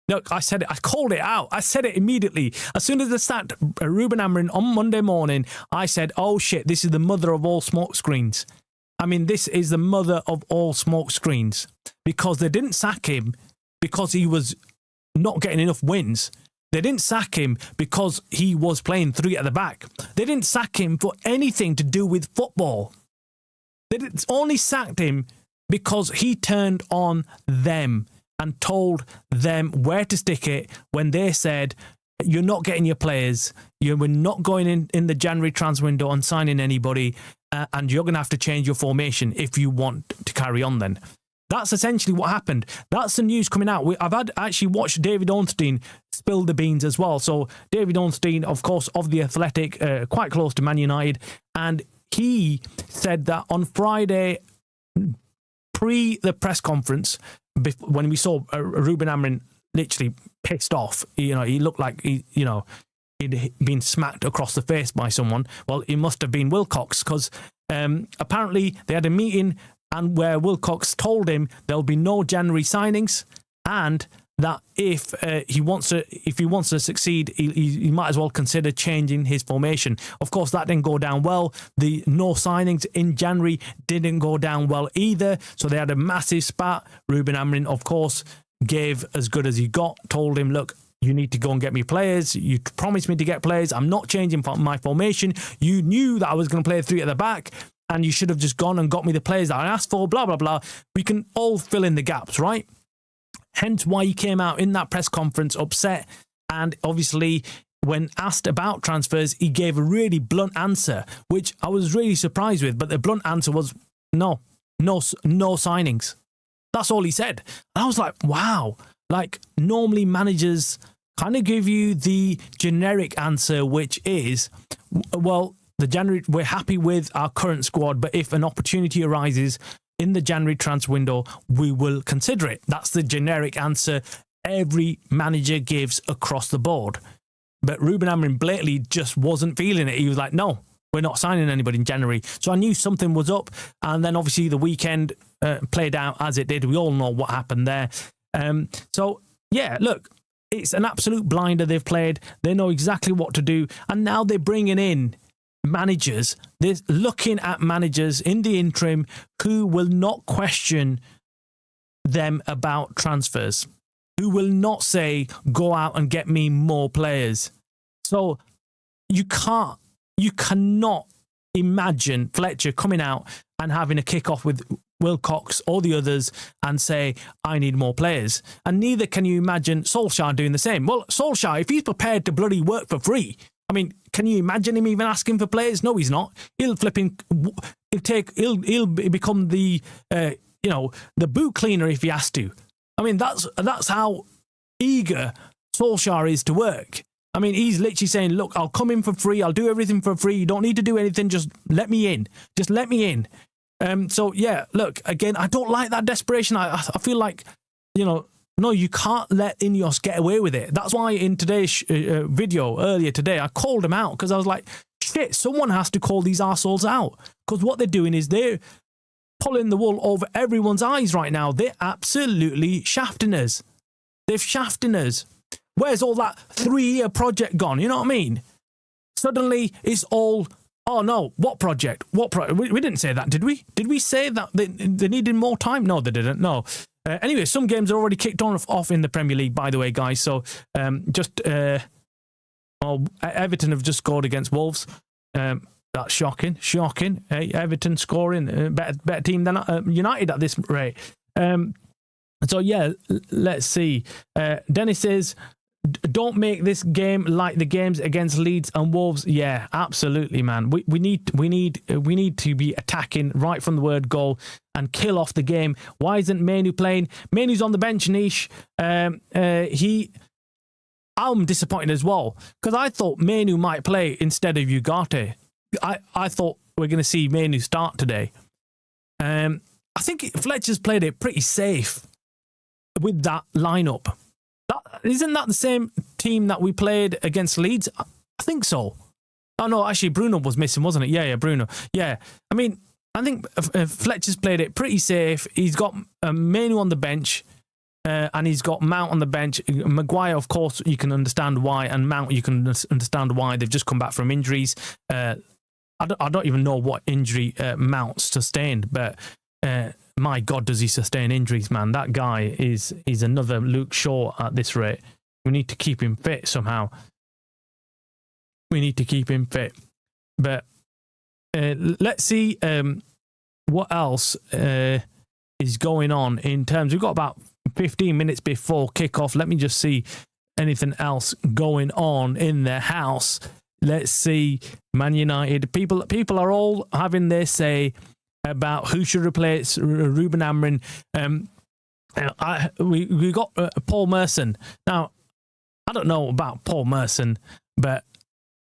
Look, I said it. I called it out. I said it immediately. As soon as they sacked Ruben Amorim on Monday morning, I said, oh shit, this is the mother of all smoke screens. I mean, this is the mother of all smoke screens. Because they didn't sack him because he was not getting enough wins. They didn't sack him because he was playing three at the back. They didn't sack him for anything to do with football. They only sacked him because he turned on them and told them where to stick it when they said, you're not getting your players, we're not going in the January transfer window and signing anybody, and you're going to have to change your formation if you want to carry on then. That's essentially what happened. That's the news coming out. I've actually watched David Ornstein spill the beans as well. So David Ornstein, of course, of The Athletic, quite close to Man United, and he said that on Friday, pre the press conference, when we saw Ruben Amorim literally pissed off, he looked like he'd been smacked across the face by someone. Well, it must have been Wilcox, because apparently they had a meeting and where Wilcox told him there'll be no January signings and that if he wants to succeed, he might as well consider changing his formation. Of course, that didn't go down well. The no signings in January didn't go down well either. So they had a massive spat. Ruben Amorim, of course, gave as good as he got. Told him, look, you need to go and get me players. You promised me to get players. I'm not changing my formation. You knew that I was going to play 3 at the back, and you should have just gone and got me the players that I asked for. Blah blah blah. We can all fill in the gaps, right? Hence why he came out in that press conference upset. And obviously, when asked about transfers, he gave a really blunt answer, which I was really surprised with. But the blunt answer was no signings. That's all he said. And I was like, wow. Like, normally managers kind of give you the generic answer, which is, well, we're happy with our current squad, but if an opportunity arises in the January transfer window, we will consider it. That's the generic answer every manager gives across the board. But Ruben Amorim blatantly just wasn't feeling it. He was like, no, we're not signing anybody in January. So I knew something was up. And then obviously the weekend played out as it did. We all know what happened there. So, yeah, look, it's an absolute blinder they've played. They know exactly what to do. And now they're bringing in managers. They're looking at managers in the interim who will not question them about transfers, who will not say, go out and get me more players. So you cannot imagine Fletcher coming out and having a kick-off with Wilcox or the others and say, I need more players. And neither can you imagine Solskjaer doing the same. Well, Solskjaer, if he's prepared to bloody work for free, I mean, can you imagine him even asking for players? No, he's not. He'll become the the boot cleaner if he has to. I mean, that's how eager Solskjaer is to work. I mean, he's literally saying, look, I'll come in for free. I'll do everything for free. You don't need to do anything. Just let me in. Just let me in. So, yeah, look, again, I don't like that desperation. I feel like, no, you can't let Ineos get away with it. That's why in today's video earlier today, I called him out because I was like, shit, someone has to call these arseholes out. Because what they're doing is they're pulling the wool over everyone's eyes right now. They're absolutely shafting us. They're shafting us. Where's all that 3-year project gone? You know what I mean? Suddenly it's all, oh no, what project? We didn't say that, did we? Did we say that they needed more time? No, they didn't. No. Anyway, some games are already kicked off in the Premier League, by the way, guys. So Everton have just scored against Wolves. That's shocking. Hey, Everton scoring, better team than United at this rate. So yeah, let's see. Dennis says, don't make this game like the games against Leeds and Wolves. Yeah, absolutely, man. We need to be attacking right from the word goal and kill off the game. Why isn't Manu playing? Manu's on the bench, Niche. I'm disappointed as well because I thought Manu might play instead of Ugarte. I thought we're going to see Manu start today. I think Fletcher's played it pretty safe with that lineup. Isn't that the same team that we played against Leeds? I think so. Oh, no, actually, Bruno was missing, wasn't it? Yeah, Bruno. Yeah. I mean, I think Fletcher's played it pretty safe. He's got Manu on the bench, and he's got Mount on the bench. Maguire, of course, you can understand why, and Mount, you can understand why. They've just come back from injuries. I don't even know what injury Mount sustained, but my God, does he sustain injuries, man. That guy is another Luke Shaw at this rate. We need to keep him fit somehow. We need to keep him fit. But let's see what else is going on in terms. We've got about 15 minutes before kickoff. Let me just see anything else going on in the house. Let's see. Man United. People are all having their say about who should replace Ruben Amorim. We got Paul Merson. Now, I don't know about Paul Merson, but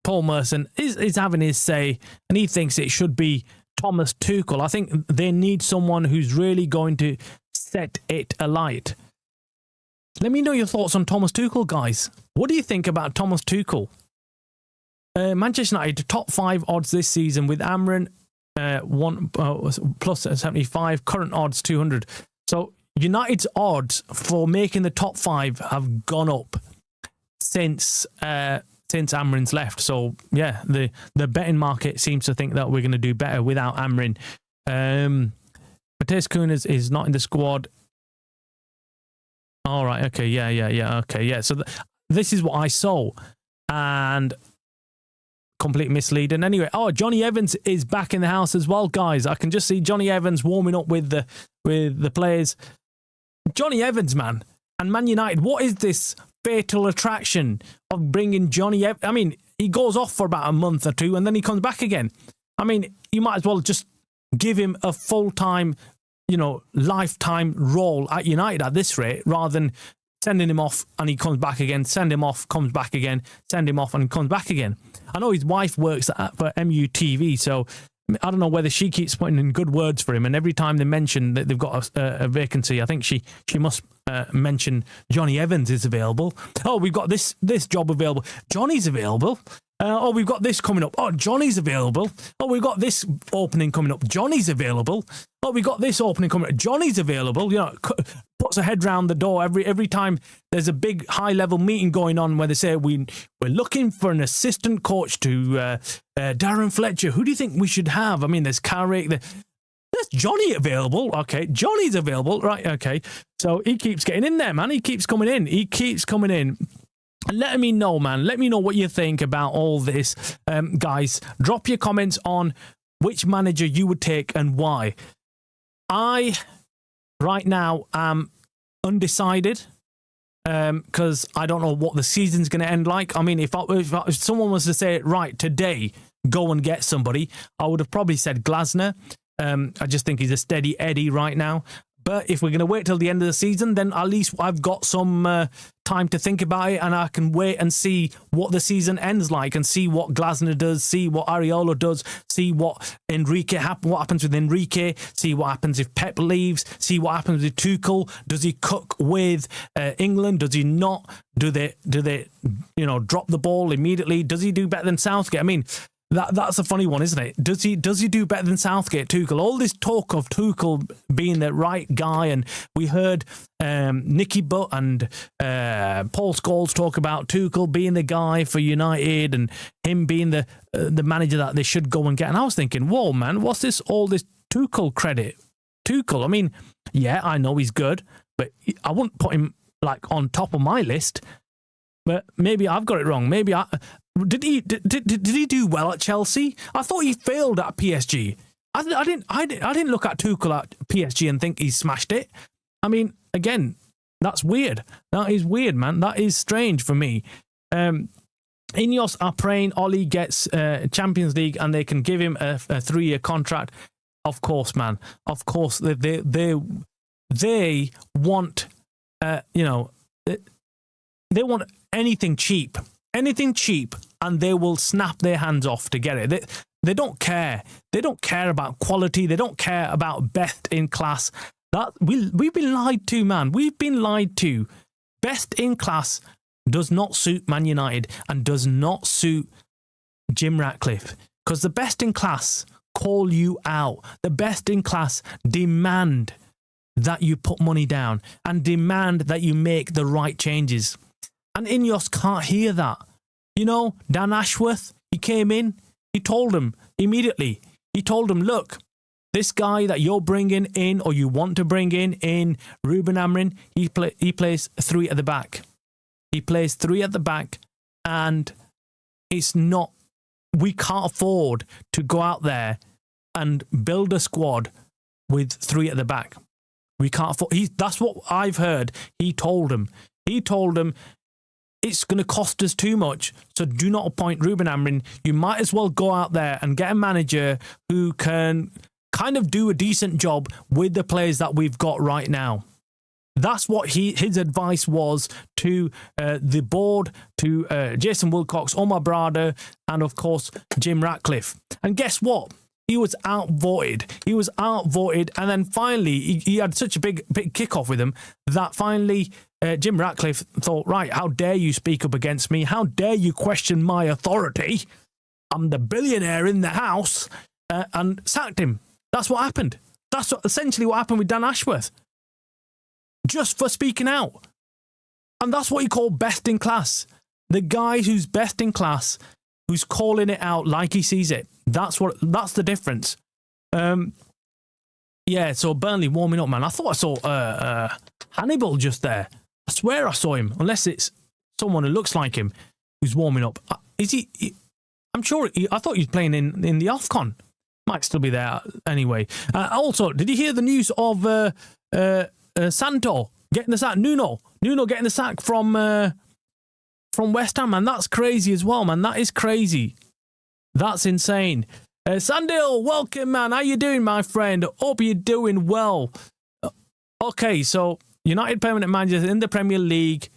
Paul Merson is having his say, and he thinks it should be Thomas Tuchel. I think they need someone who's really going to set it alight. Let me know your thoughts on Thomas Tuchel, guys. What do you think about Thomas Tuchel? Manchester United, top 5 odds this season with Amorim, plus 75, current odds 200. So United's odds for making the top 5 have gone up since Amrin's left. So yeah, the betting market seems to think that we're going to do better without Amrin. Mateus Cunha is not in the squad. All right. Okay. Yeah. Okay. Yeah. So this is what I saw, and complete misleading. Anyway, Johnny Evans is back in the house as well, guys. I can just see Johnny Evans warming up with the players. Johnny Evans, man, and Man United. What is this fatal attraction of bringing Johnny Evans? I mean, he goes off for about a month or two, and then he comes back again. I mean, you might as well just give him a full-time, lifetime role at United at this rate, rather than sending him off and he comes back again, send him off, comes back again, send him off and he comes back again. I know his wife works for MUTV, so I don't know whether she keeps putting in good words for him, and every time they mention that they've got a vacancy, I think she must mention Johnny Evans is available. Oh, we've got this job available. Johnny's available. We've got this coming up. Oh, Johnny's available. Oh, we've got this opening coming up. Johnny's available. Oh, we've got this opening coming up. Johnny's available. Puts a head round the door every time there's a big high-level meeting going on where they say, we're looking for an assistant coach to Darren Fletcher. Who do you think we should have? I mean, there's Carrick. There's Johnny available. Okay, Johnny's available. Right, okay. So he keeps getting in there, man. He keeps coming in. And let me know, man. Let me know what you think about all this. Guys, drop your comments on which manager you would take and why. I, right now, am undecided because I don't know what the season's going to end like. I mean, if someone was to say, right, today, go and get somebody, I would have probably said Glasner. I just think he's a steady Eddie right now. But if we're going to wait till the end of the season, then at least I've got some time to think about it, and I can wait and see what the season ends like, and see what Glasner does, see what Areola does, see what happens with Enrique, see what happens if Pep leaves, see what happens with Tuchel. Does he cook with England? Does he not? Do they drop the ball immediately? Does he do better than Southgate? I mean, that's a funny one, isn't it? Does he do better than Southgate, Tuchel? All this talk of Tuchel being the right guy, and we heard Nicky Butt and Paul Scholes talk about Tuchel being the guy for United and him being the manager that they should go and get. And I was thinking, whoa, man, what's all this Tuchel credit? Tuchel, I mean, yeah, I know he's good, but I wouldn't put him on top of my list. But maybe I've got it wrong. Maybe did he do well at Chelsea? I thought he failed at PSG. I didn't look at Tuchel at PSG and think he smashed it. I mean, again, that's weird. That is weird, man. That is strange for me. Ineos are praying Oli gets Champions League and they can give him a 3-year contract. Of course, man. Of course, they want they want anything cheap, and they will snap their hands off to get it. They don't care. They don't care about quality. They don't care about best in class. We've been lied to, man. We've been lied to. Best in class does not suit Man United and does not suit Jim Ratcliffe, because the best in class call you out. The best in class demand that you put money down and demand that you make the right changes. And Ineos can't hear that. Dan Ashworth, he came in, he told him immediately, look, this guy that you're bringing in or you want to bring in Ruben Amorim, he plays 3 at the back. He plays 3 at the back, and we can't afford to go out there and build a squad with 3 at the back. We can't afford. That's what I've heard. He told him, it's going to cost us too much, so do not appoint Ruben Amorim. You might as well go out there and get a manager who can kind of do a decent job with the players that we've got right now. That's what his advice was to the board, to Jason Wilcox, Omar Brada, and of course Jim Ratcliffe. And guess what? He was outvoted. And then finally, he had such a big kickoff with him that finally Jim Ratcliffe thought, right, how dare you speak up against me? How dare you question my authority? I'm the billionaire in the house, and sacked him. That's what happened. That's essentially what happened with Dan Ashworth. just for speaking out. And that's what you call best in class. The guy who's best in class, who's calling it out like he sees it. That's the difference. Yeah, so Burnley warming up, man. I thought I saw Hannibal just there. I swear I saw him, unless it's someone who looks like him who's warming up. Is he I'm sure. I thought he was playing in the AFCON. Might still be there anyway. Also, did you hear the news of Santo getting the sack? Nuno getting the sack from West Ham, man. That's crazy as well, man. That is crazy. That's insane. Sandil, welcome, man. How you doing, my friend? Hope you're doing well. Okay, so United permanent manager in the Premier League,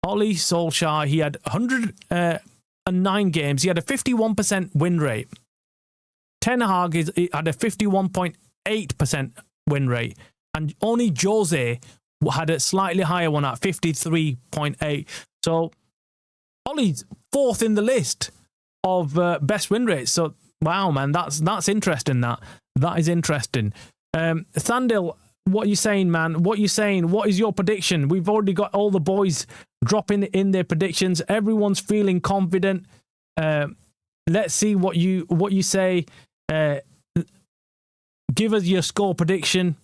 Ole Solskjaer. He had 109 games. He had a 51% win rate. Ten Hag had a 51.8% win rate. And only Jose had a slightly higher one at 53.8. So Ole's fourth in the list of best win rates. So wow, man, that's interesting. That is interesting. Thandil, what are you saying, man? What are you saying? What is your prediction? We've already got all the boys dropping in their predictions. Everyone's feeling confident. Let's see what you say. Give us your score prediction.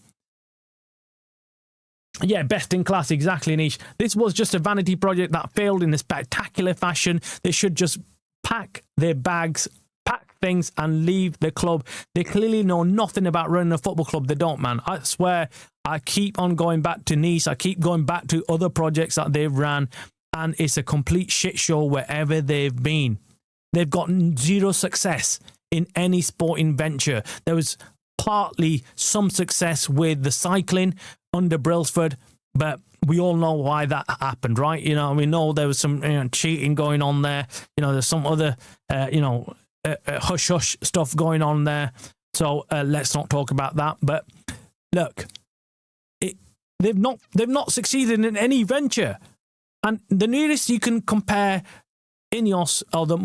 Yeah, best in class, exactly, Nish. This was just a vanity project that failed in a spectacular fashion. They should just pack their bags, pack things and leave the club. They clearly know nothing about running a football club. They don't, man. I swear, I keep on going back to Nice. I keep going back to other projects that they've ran, and it's a complete shit show wherever they've been. They've gotten zero success in any sporting venture. There was partly some success with the cycling under Brailsford, but we all know why that happened, right? You know, we know there was some cheating going on there. You know, there's some other, hush-hush stuff going on there. So let's not talk about that. But look, they've not succeeded in any venture. And the nearest you can compare Ineos, or the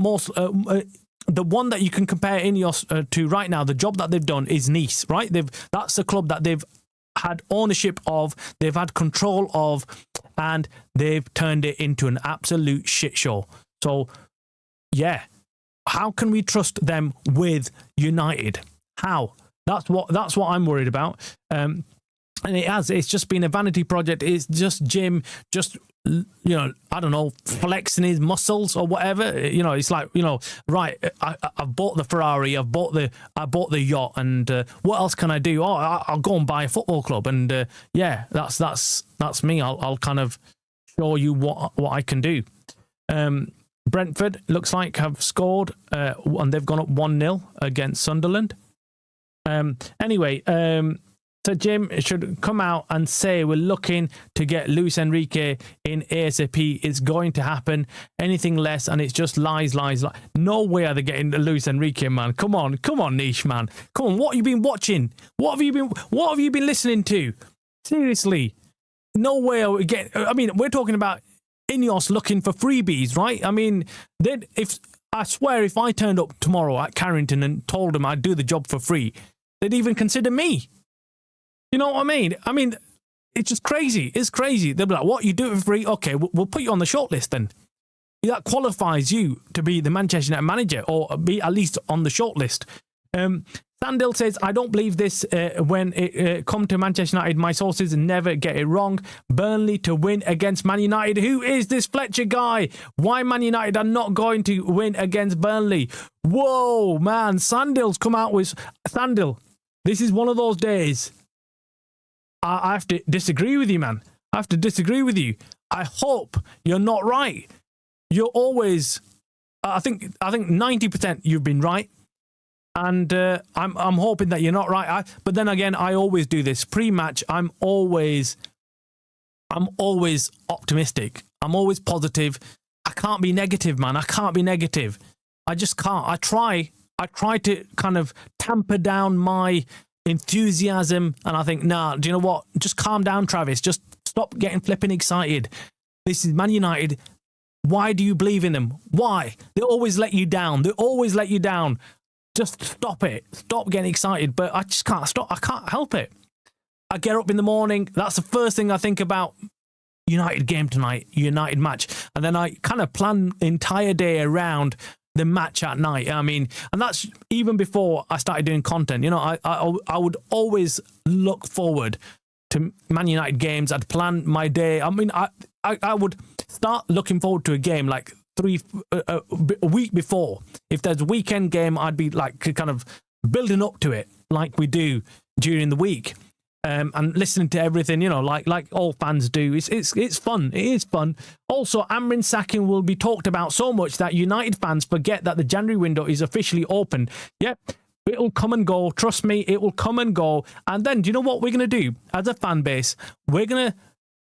one that you can compare Ineos to right now, the job that they've done is Nice, right? That's the club that they've had ownership of, they've had control of, and they've turned it into an absolute shit show. So, yeah, how can we trust them with United? How? That's what I'm worried about. And it's just been a vanity project. It's just Jim, I don't know, flexing his muscles or whatever. It's like, right, I've bought the Ferrari, I've bought the yacht, and what else can I do? Oh, I'll go and buy a football club, and that's me. I'll kind of show you what I can do. Brentford looks like have scored, and they've gone up 1-0 against Sunderland. So Jim should come out and say we're looking to get Luis Enrique in ASAP. It's going to happen. Anything less, and it's just lies. No way are they getting Luis Enrique, man. Come on, Niche, man. Come on, what have you been watching? What have you been listening to? Seriously, no way are we getting. I mean, we're talking about Ineos looking for freebies, right? I mean, I swear if I turned up tomorrow at Carrington and told them I'd do the job for free, they'd even consider me. You know what I mean? I mean, it's just crazy. It's crazy. They'll be like, what, you do it for free? Okay, we'll put you on the shortlist then. That qualifies you to be the Manchester United manager, or be at least on the shortlist. Sandil says, I don't believe this when it come to Manchester United. My sources never get it wrong. Burnley to win against Man United. Who is this Fletcher guy? Why Man United are not going to win against Burnley? Whoa, man. Sandil's come out with... Sandil, this is one of those days... I have to disagree with you, man. I have to disagree with you. I hope you're not right. You're always, I think 90% you've been right, and I'm hoping that you're not right. But then again, I always do this pre-match. I'm always optimistic. I'm always positive. I can't be negative, man. I can't be negative. I just can't. I try to kind of tamper down my enthusiasm, and I think, nah, do you know what? Just calm down, Travis. Just stop getting flipping excited. This is Man United. Why do you believe in them? Why? They always let you down. Just stop it. Stop getting excited. But I just can't stop. I can't help it. I get up in the morning. That's the first thing I think about. United game tonight, United match. And then I kind of plan the entire day around the match at night. I mean, and that's even before I started doing content. You know, I would always look forward to Man United games. I'd plan my day. I mean, I would start looking forward to a game like a week before. If there's a weekend game, I'd be like kind of building up to it like we do during the week. And listening to everything, you know, like all fans do. It's fun. It is fun. Also, Amrin sacking will be talked about so much that United fans forget that the January window is officially open. Yep, it'll come and go. Trust me, it will come and go. And then, do you know what we're going to do as a fan base? We're going to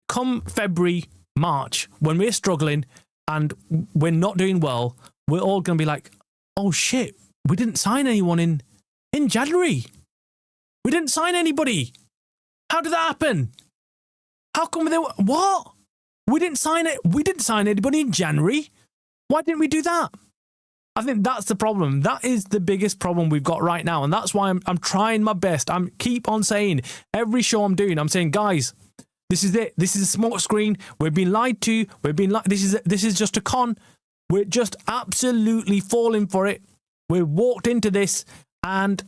come February, March, when we're struggling and we're not doing well, we're all going to be like, oh shit, we didn't sign anyone in January. We didn't sign anybody. How did that happen? How come they were... What? We didn't sign it. We didn't sign anybody in January. Why didn't we do that? I think that's the problem. That is the biggest problem we've got right now. And that's why I'm trying my best. I'm keep on saying, every show I'm doing, I'm saying, guys, this is it. This is a smoke screen. We've been lied to. This is just a con. We're just absolutely falling for it. We've walked into this and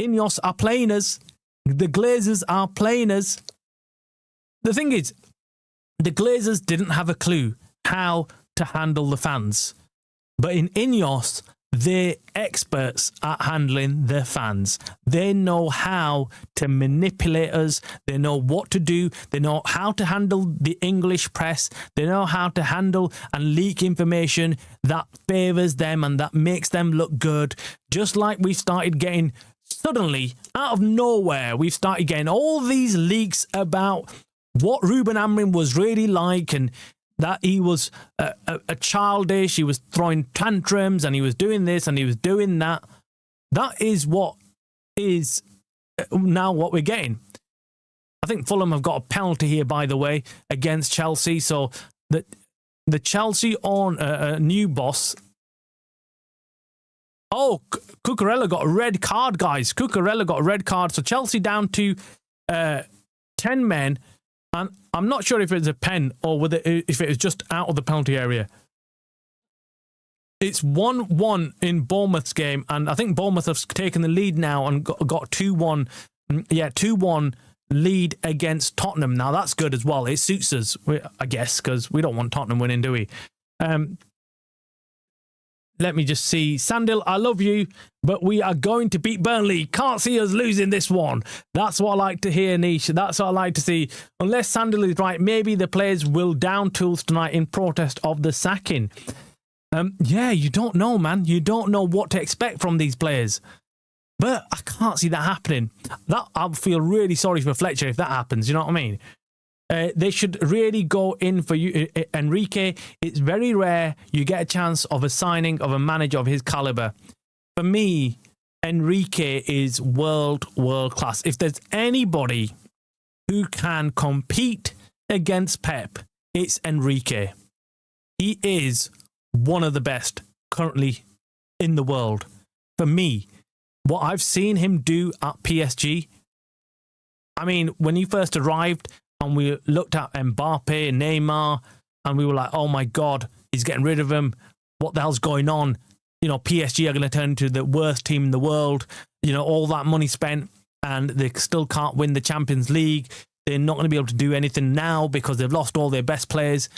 Ineos are playing us. The Glazers are playing us. The thing is, the Glazers didn't have a clue how to handle the fans. But in Ineos, they're experts at handling their fans. They know how to manipulate us. They know what to do. They know how to handle the English press. They know how to handle and leak information that favours them and that makes them look good. Just like we started getting... Suddenly, out of nowhere, we've started getting all these leaks about what Ruben Amorim was really like and that he was a childish, he was throwing tantrums and he was doing this and he was doing that. That is what is now what we're getting. I think Fulham have got a penalty here, by the way, against Chelsea. So the Chelsea on a new boss... Oh, Cucurella got a red card, guys. Cucurella got a red card. So Chelsea down to 10 men. And I'm not sure if it's a pen or whether if it was just out of the penalty area. It's 1-1 in Bournemouth's game. And I think Bournemouth have taken the lead now and got 2-1. Yeah, 2-1 lead against Tottenham. Now, that's good as well. It suits us, I guess, because we don't want Tottenham winning, do we? Let me just see. Sandil, I love you, but we are going to beat Burnley. Can't see us losing this one. That's what I like to hear, Nish. That's what I like to see. Unless Sandil is right, maybe the players will down tools tonight in protest of the sacking. Yeah, you don't know, man. You don't know what to expect from these players. But I can't see that happening. I'll feel really sorry for Fletcher if that happens. You know what I mean? They should really go in for you, Enrique. It's very rare you get a chance of a signing of a manager of his caliber. For me, Enrique is world class. If there's anybody who can compete against Pep, it's Enrique. He is one of the best currently in the world. For me, what I've seen him do at PSG, I mean, when he first arrived, and we looked at Mbappe and Neymar, and we were like, oh my God, he's getting rid of him. What the hell's going on? You know, PSG are going to turn into the worst team in the world. You know, all that money spent, and they still can't win the Champions League. They're not going to be able to do anything now because they've lost all their best players.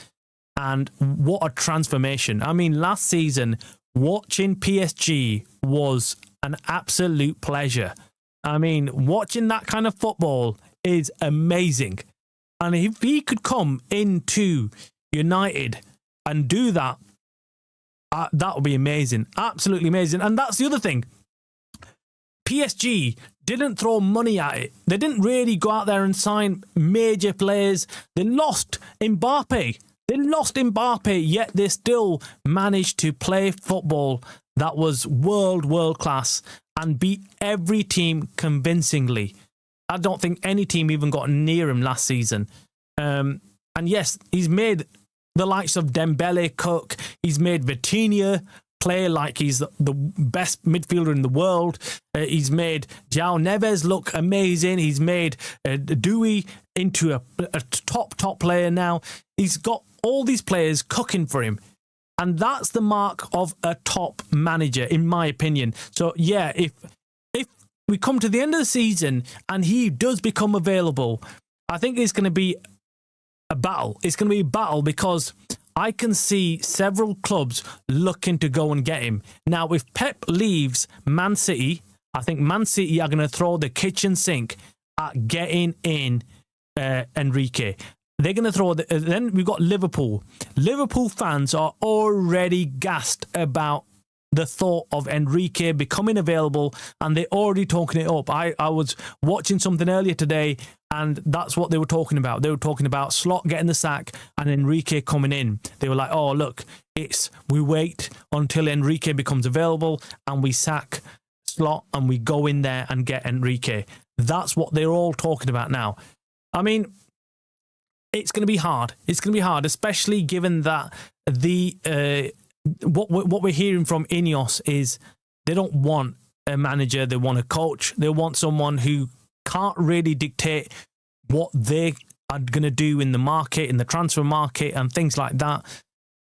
And what a transformation. I mean, last season, watching PSG was an absolute pleasure. I mean, watching that kind of football is amazing. And if he could come into United and do that, that would be amazing. Absolutely amazing. And that's the other thing. PSG didn't throw money at it. They didn't really go out there and sign major players. They lost Mbappe. Yet they still managed to play football that was world class and beat every team convincingly. I don't think any team even got near him last season. And yes, he's made the likes of Dembele cook. He's made Vitinha play like he's the best midfielder in the world. He's made João Neves look amazing. He's made Dewey into a top player now. He's got all these players cooking for him. And that's the mark of a top manager, in my opinion. So, yeah, if we come to the end of the season and he does become available, I think it's going to be a battle. It's going to be a battle because I can see several clubs looking to go and get him. Now, if Pep leaves Man City, I think Man City are going to throw the kitchen sink at getting in Enrique. They're going to throw... then we've got Liverpool. Liverpool fans are already gassed about the thought of Enrique becoming available, and they're already talking it up. I was watching something earlier today, and that's what they were talking about. They were talking about Slot getting the sack and Enrique coming in. They were like, oh, look, we wait until Enrique becomes available and we sack Slot and we go in there and get Enrique. That's what they're all talking about now. I mean, it's going to be hard. It's going to be hard, especially given that what we're hearing from Ineos is they don't want a manager, they want a coach. They want someone who can't really dictate what they are going to do in the market, in the transfer market and things like that.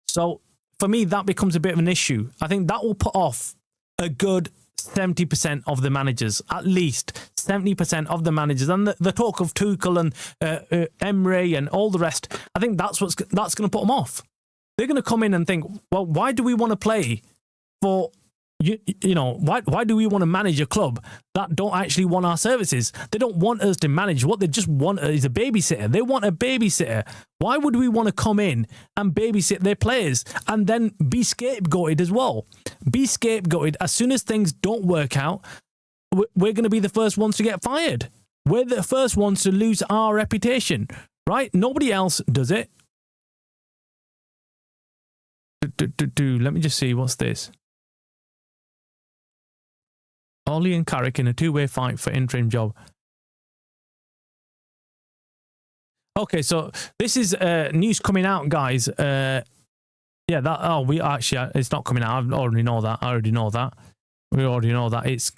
So for me, that becomes a bit of an issue. I think that will put off a good 70% of the managers, at least 70% of the managers. And the talk of Tuchel and Emery and all the rest, I think that's going to put them off. They're going to come in and think, well, why do we want to play for, why do we want to manage a club that don't actually want our services? They don't want us to manage. What they just want is a babysitter. They want a babysitter. Why would we want to come in and babysit their players and then be scapegoated as well? Be scapegoated. As soon as things don't work out, we're going to be the first ones to get fired. We're the first ones to lose our reputation, right? Nobody else does it. Let me just see, what's this? Ollie and Carrick in a two-way fight for interim job. Okay, so this is news coming out, guys. It's not coming out. I already know that. We already know that. It's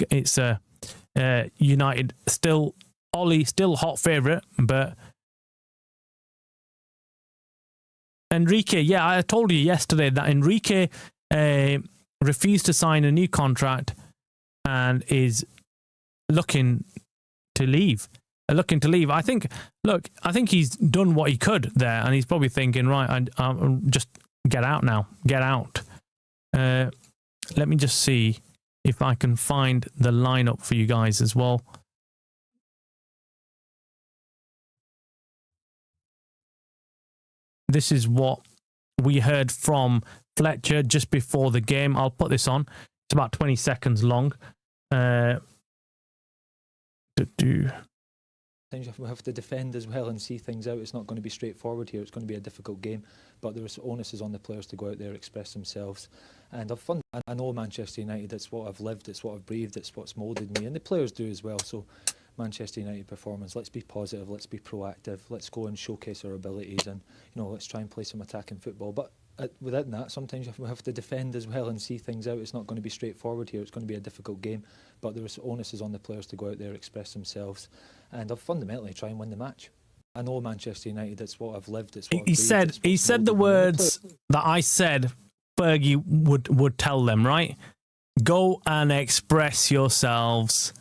United still, Ollie still hot favourite, but Enrique, yeah, I told you yesterday that Enrique refused to sign a new contract and is looking to leave. I think he's done what he could there, and he's probably thinking, right, I'm just get out now. Get out. Let me just see if I can find the lineup for you guys as well. This is what we heard from Fletcher just before the game. I'll put this on. It's about 20 seconds long. Sometimes we have to defend as well and see things out. It's not going to be straightforward here. It's going to be a difficult game, but the onus is on the players to go out there, express themselves. And I know Manchester United, it's what I've lived, it's what I've breathed, it's what's moulded me, and the players do as well. So Manchester United performance, let's be positive, let's be proactive, let's go and showcase our abilities, and let's try and play some attacking football. But within that, sometimes we have to defend as well and see things out. It's not going to be straightforward here. It's going to be a difficult game, but the onus is on the players to go out there, express themselves, and fundamentally try and win the match. I know Manchester United, it's what I've lived, it's what he said the words that I said Fergie would tell them, right? Go and express yourselves.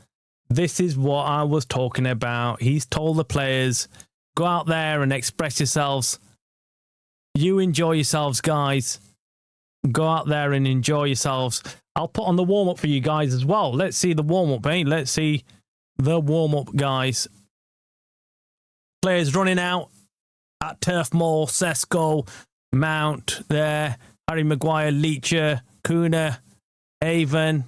This is what I was talking about. He's told the players, go out there and express yourselves. You enjoy yourselves, guys. Go out there and enjoy yourselves. I'll put on the warm-up for you guys as well. Let's see the warm-up, eh? Let's see the warm-up, guys. Players running out at Turf Moor, Sesko, Mount there, Harry Maguire, Leacher, Kuna, Avon,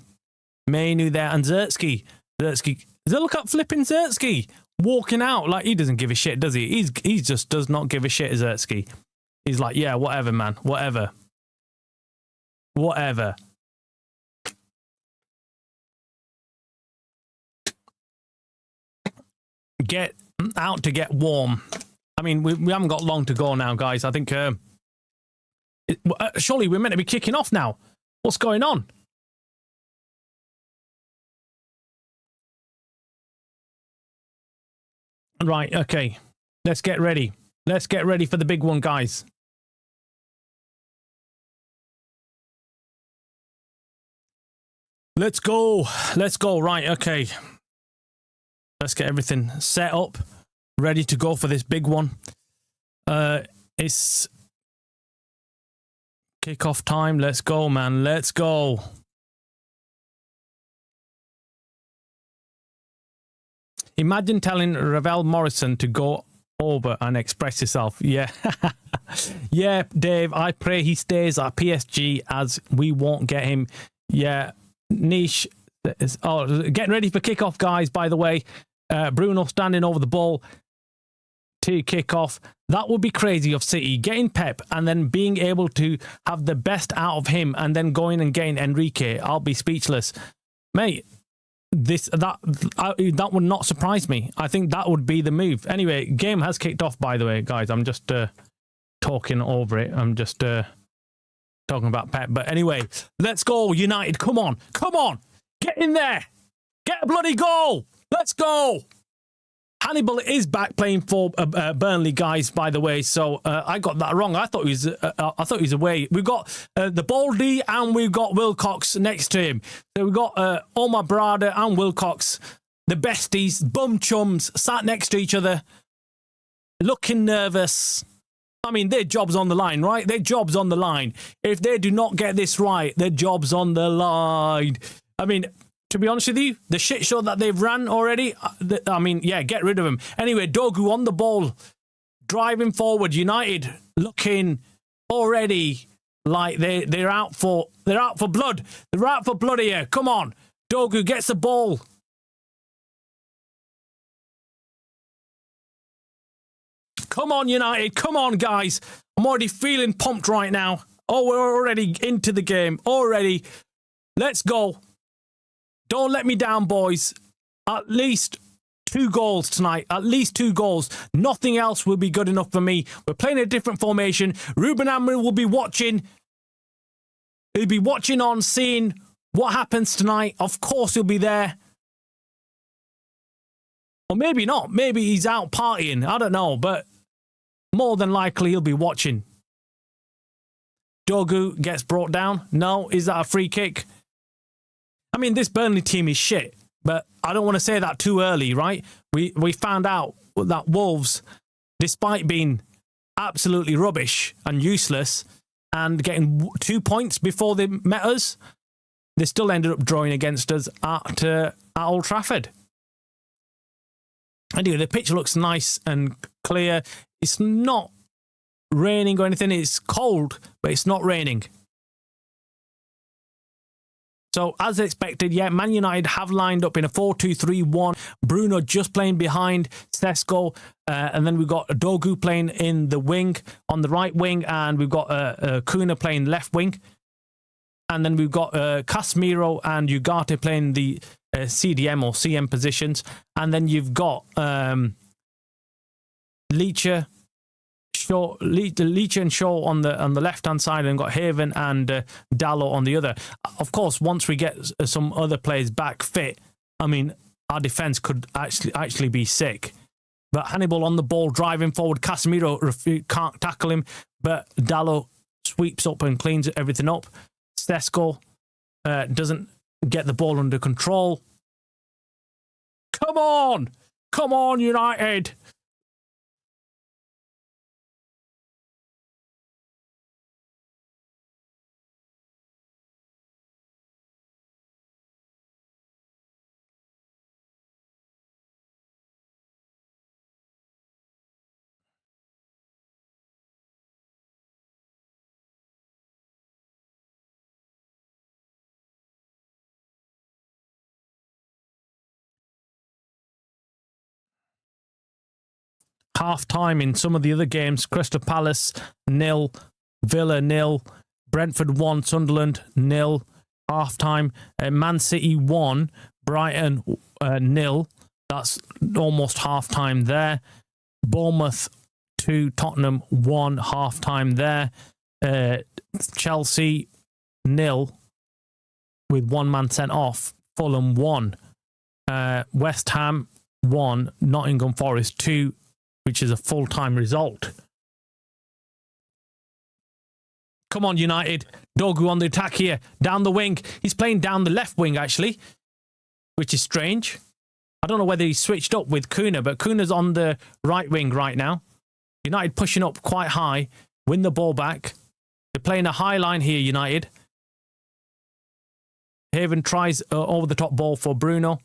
Mainu there, and Zertsky. Look at flipping Zertsky walking out like he doesn't give a shit, does he? He just does not give a shit, Zertsky. He's like, yeah, whatever, man, whatever. Get out to get warm. I mean, we haven't got long to go now, guys. I think surely we're meant to be kicking off now. What's going on? Right, okay. Let's get ready. Let's get ready for the big one, guys. Let's go. Let's go. Right, okay. Let's get everything set up, ready to go for this big one. It's kickoff time. Let's go, man. Let's go. Imagine telling Ravel Morrison to go over and express himself. Yeah. Yeah, Dave, I pray he stays at PSG as we won't get him. Yeah. Niche. Getting ready for kickoff, guys, by the way. Bruno standing over the ball to kick off. That would be crazy of City. Getting Pep and then being able to have the best out of him and then going and getting Enrique. I'll be speechless. Mate, that would not surprise me. I think that would be the move. Anyway, game has kicked off, by the way, guys. I'm just talking over it. I'm just talking about Pep. But anyway, let's go, United. Come on. Come on. Get in there. Get a bloody goal. Let's go. Hannibal is back playing for Burnley, guys, by the way. So I got that wrong. I thought he was away. We've got the Baldy and we've got Wilcox next to him. So we've got Omar Brada and Wilcox, the besties, bum chums, sat next to each other, looking nervous. I mean, their job's on the line, right? Their job's on the line. If they do not get this right, their job's on the line. I mean, to be honest with you, the shit show that they've ran already, I mean, yeah, get rid of him. Anyway, Dogu on the ball, driving forward. United looking already like they're out for blood. They're out for blood here. Come on, Dogu gets the ball. Come on, United. Come on, guys. I'm already feeling pumped right now. Oh, we're already into the game. Already. Let's go. Don't let me down, boys. At least 2 goals tonight. At least 2 goals. Nothing else will be good enough for me. We're playing a different formation. Ruben Amorim will be watching. He'll be watching on, seeing what happens tonight. Of course he'll be there. Or maybe not. Maybe he's out partying. I don't know. But more than likely he'll be watching. Dogu gets brought down. No. Is that a free kick? I mean, this Burnley team is shit, but I don't want to say that too early, right? We found out that Wolves, despite being absolutely rubbish and useless and getting 2 points before they met us, they still ended up drawing against us at Old Trafford. Anyway, the pitch looks nice and clear. It's not raining or anything. It's cold, but it's not raining. So, as expected, yeah, Man United have lined up in a 4-2-3-1. Bruno just playing behind Sesko. And then we've got Dogu playing in the wing, on the right wing. And we've got Kuna playing left wing. And then we've got Casemiro and Ugarte playing the CDM or CM positions. And then you've got Leach and Shaw on the left hand side, and got Haven and Dallo on the other. Of course, once we get some other players back fit, I mean, our defense could actually be sick. But Hannibal on the ball, driving forward. Casemiro can't tackle him, but Dallo sweeps up and cleans everything up. Sesko doesn't get the ball under control. Come on, United. Half time in some of the other games. Crystal Palace 0, Villa 0, Brentford 1, Sunderland 0. Half time. Man City 1, Brighton 0. That's almost half time there. Bournemouth 2, Tottenham 1. Half time there. Chelsea 0, with one man sent off. Fulham 1. West Ham 1. Nottingham Forest 2, which is a full-time result. Come on, United. Dogu on the attack here. Down the wing. He's playing down the left wing, actually, which is strange. I don't know whether he switched up with Kuna, but Kuna's on the right wing right now. United pushing up quite high. Win the ball back. They're playing a high line here, United. Haven tries over the top ball for Bruno.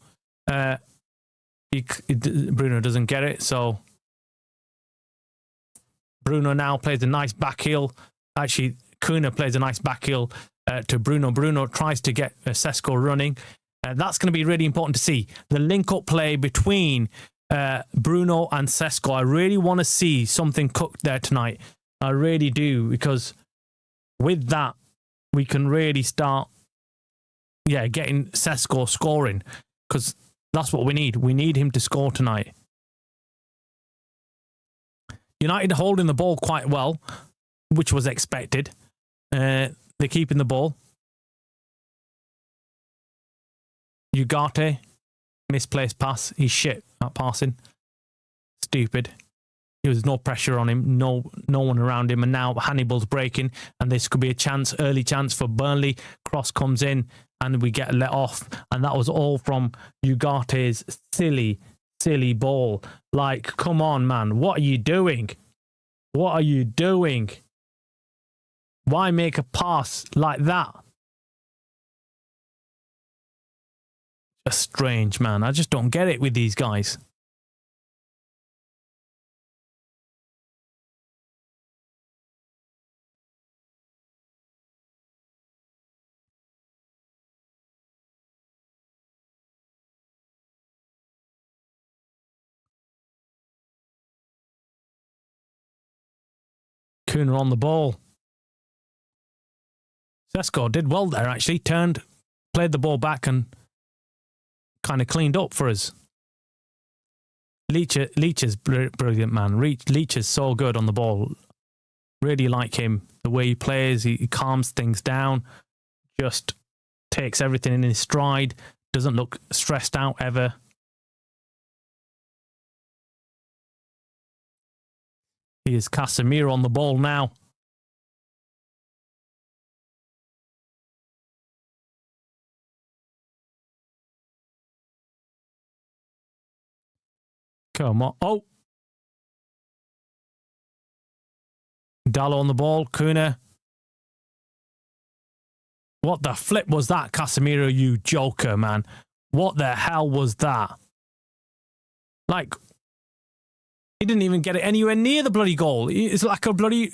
Bruno doesn't get it, so Bruno now plays a nice back heel. Actually, Kuna plays a nice back heel to Bruno. Bruno tries to get Sesko running. That's going to be really important to see. The link-up play between Bruno and Sesko. I really want to see something cooked there tonight. I really do, because with that, we can really start getting Sesko scoring, because that's what we need. We need him to score tonight. United holding the ball quite well, which was expected. They're keeping the ball. Ugarte, misplaced pass. He's shit at passing. Stupid. There was no pressure on him, no one around him, and now Hannibal's breaking, and this could be a early chance for Burnley. Cross comes in, and we get let off, and that was all from Ugarte's silly ball. Like, come on, man, what are you doing? What are you doing? Why make a pass like that? Just strange, man. I just don't get it with these guys. Kuna on the ball. Sesko did well there, actually. Played the ball back and kind of cleaned up for us. Leach is brilliant, man. Leach is so good on the ball. Really like him. The way he plays, he calms things down. Just takes everything in his stride. Doesn't look stressed out ever. Here's Casemiro on the ball now. Come on. Oh. Dallo on the ball. Kuna. What the flip was that, Casemiro, you joker, man? What the hell was that? Like, he didn't even get it anywhere near the bloody goal. It's like a bloody...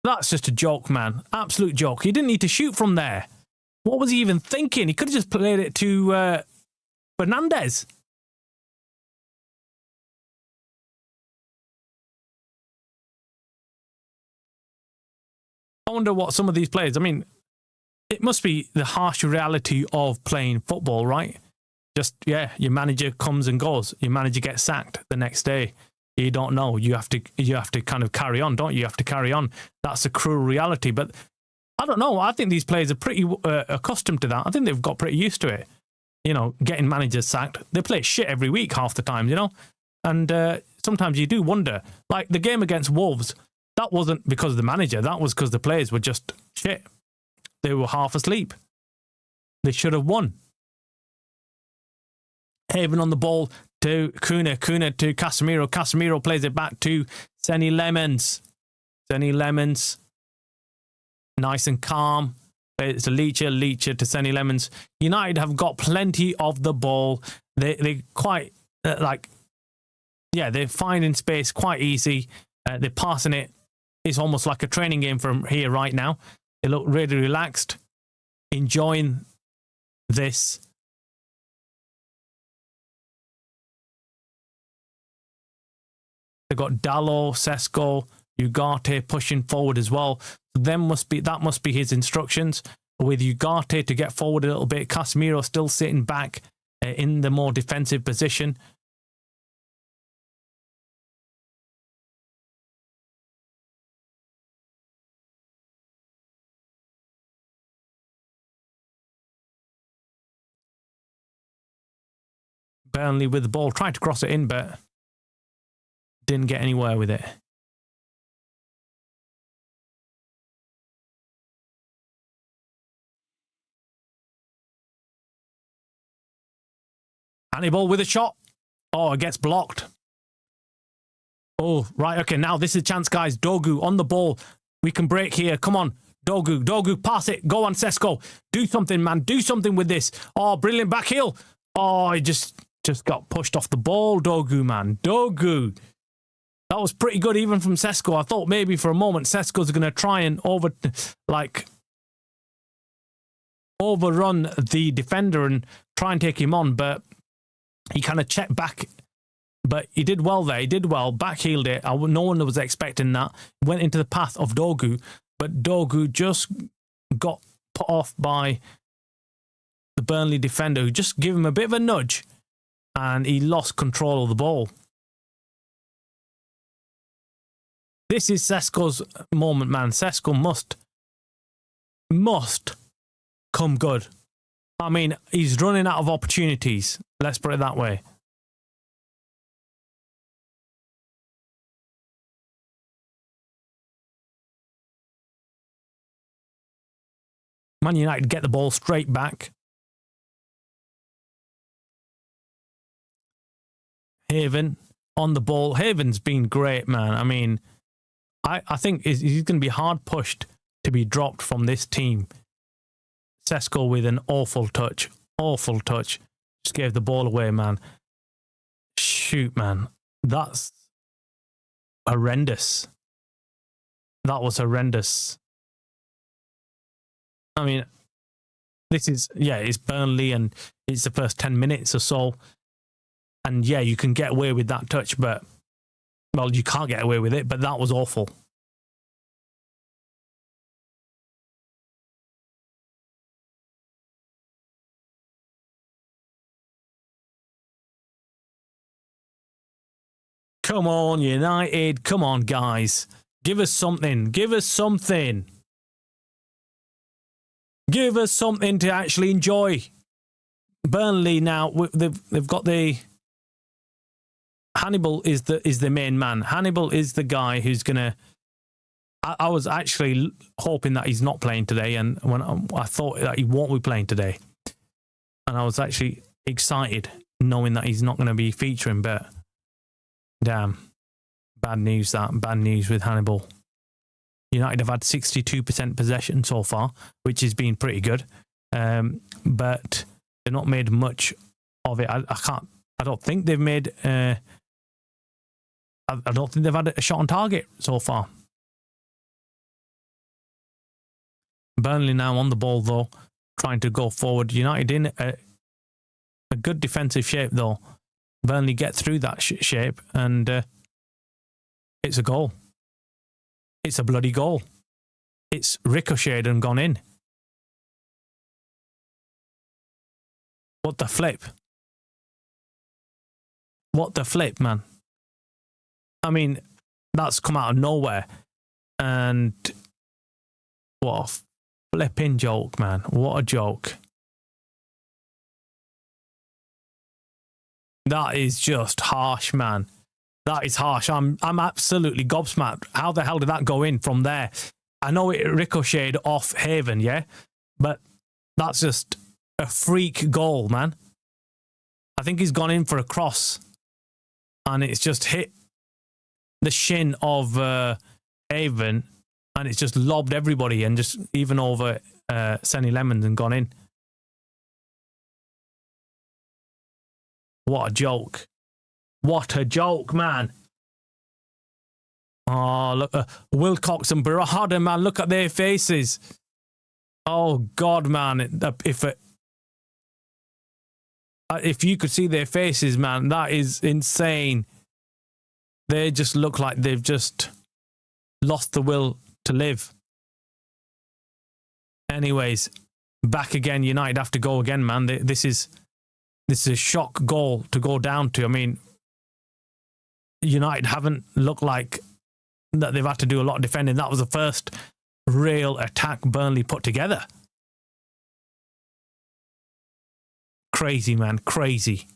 That's just a joke, man. Absolute joke. He didn't need to shoot from there. What was he even thinking? He could have just played it to Fernandez. I wonder what some of these players... I mean, it must be the harsh reality of playing football, right? Just, your manager comes and goes. Your manager gets sacked the next day. You don't know. You have to kind of carry on, don't you? You have to carry on. That's a cruel reality. But I don't know. I think these players are pretty accustomed to that. I think they've got pretty used to it. You know, getting managers sacked. They play shit every week half the time, you know? And sometimes you do wonder. Like the game against Wolves, that wasn't because of the manager. That was because the players were just shit. They were half asleep. They should have won. Haven on the ball to Kuna to Casemiro. Casemiro plays it back to Senny Lemons. Senny Lemons, nice and calm. It's a Leacher to Senny Lemons. United have got plenty of the ball. They quite, they're finding space quite easy. They're passing it. It's almost like a training game from here right now. They look really relaxed, enjoying this. They've got Dallo, Sesko, Ugarte pushing forward as well. That must be his instructions. With Ugarte to get forward a little bit, Casemiro still sitting back in the more defensive position. Burnley with the ball, trying to cross it in, but didn't get anywhere with it. Hannibal with a shot. Oh, it gets blocked. Oh, right. Okay, now this is a chance, guys. Dogu on the ball. We can break here. Come on. Dogu, pass it. Go on, Sesko. Do something, man. Do something with this. Oh, brilliant back heel. Oh, he just got pushed off the ball, Dogu, man. Dogu. That was pretty good even from Sesko. I thought maybe for a moment Sesko's going to try and overrun the defender and try and take him on, but he kind of checked back. But he did well there. He did well. Backheeled it. No one was expecting that. Went into the path of Dogu, but Dogu just got put off by the Burnley defender, who just gave him a bit of a nudge, and he lost control of the ball. This is Sesko's moment, man. Sesko must come good. I mean, he's running out of opportunities. Let's put it that way. Man United get the ball straight back. Haven on the ball. Haven's been great, man. I mean, I think he's going to be hard pushed to be dropped from this team. Sesko with an awful touch. Awful touch. Just gave the ball away, man. Shoot, man. That's horrendous. That was horrendous. I mean, this is, it's Burnley and it's the first 10 minutes or so. And yeah, you can get away with that touch, but, well, you can't get away with it, but that was awful. Come on, United. Come on, guys. Give us something. Give us something. Give us something to actually enjoy. Burnley now, they've got the... Hannibal is the main man. Hannibal is the guy who's going to... I was actually hoping that he's not playing today, and when I thought that he won't be playing today. And I was actually excited knowing that he's not going to be featuring, but damn. Bad news that. Bad news with Hannibal. United have had 62% possession so far, which has been pretty good. But they've not made much of it. I don't think they've made... I don't think they've had a shot on target so far. Burnley now on the ball, though, trying to go forward. United in a good defensive shape, though. Burnley get through that shape, and it's a goal. It's a bloody goal. It's ricocheted and gone in. What the flip? What the flip, man? I mean, that's come out of nowhere. And what a flipping joke, man. What a joke. That is just harsh, man. That is harsh. I'm absolutely gobsmacked. How the hell did that go in from there? I know it ricocheted off Haven, yeah? But that's just a freak goal, man. I think he's gone in for a cross. And it's just hit the shin of Haven. And it's just lobbed everybody and just even over Senny Lemons and gone in. What a joke. What a joke, man. Oh, look. Wilcox and Barada, man. Look at their faces. Oh, God, man. If you could see their faces, man, that is insane. They just look like they've just lost the will to live. Anyways, back again. United have to go again, man. This is a shock goal to go down to. I mean, United haven't looked like that they've had to do a lot of defending. That was the first real attack Burnley put together. Crazy, man. Crazy.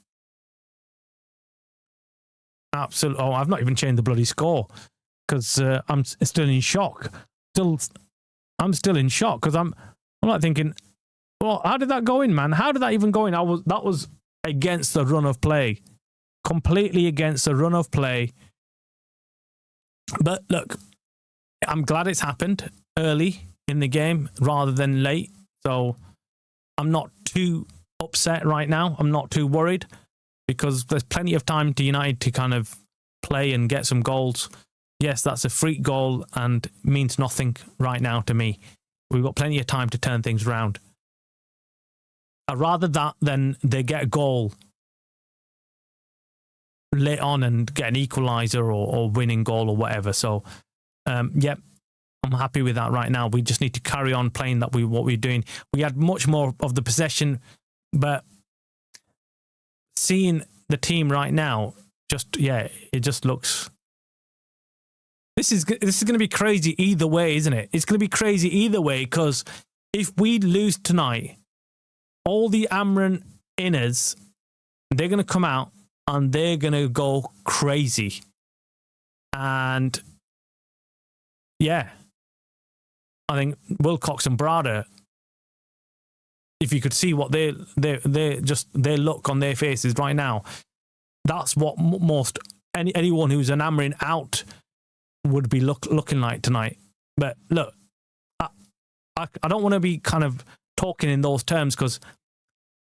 absolutely. Oh, I've not even changed the bloody score because I'm still in shock. I'm still in shock because I'm like thinking, well, how did that go in, man? How did that even go in? That was against the run of play, completely against the run of play. But look, I'm glad it's happened early in the game rather than late. So I'm not too upset right now. I'm not too worried because there's plenty of time to United to kind of play and get some goals. Yes, that's a freak goal and means nothing right now to me. We've got plenty of time to turn things around. I'd rather that than they get a goal late on and get an equaliser or winning goal or whatever. So, yep, I'm happy with that right now. We just need to carry on playing what we're doing. We had much more of the possession, but seeing the team right now, it just looks. This is going to be crazy either way, isn't it? It's going to be crazy either way because if we lose tonight, all the Amran inners, they're going to come out and they're going to go crazy. And yeah, I think Wilcox and Brada, if you could see what they their look on their faces right now, that's what most anyone who's an Amran out would be looking like tonight. But look, I don't want to be kind of talking in those terms because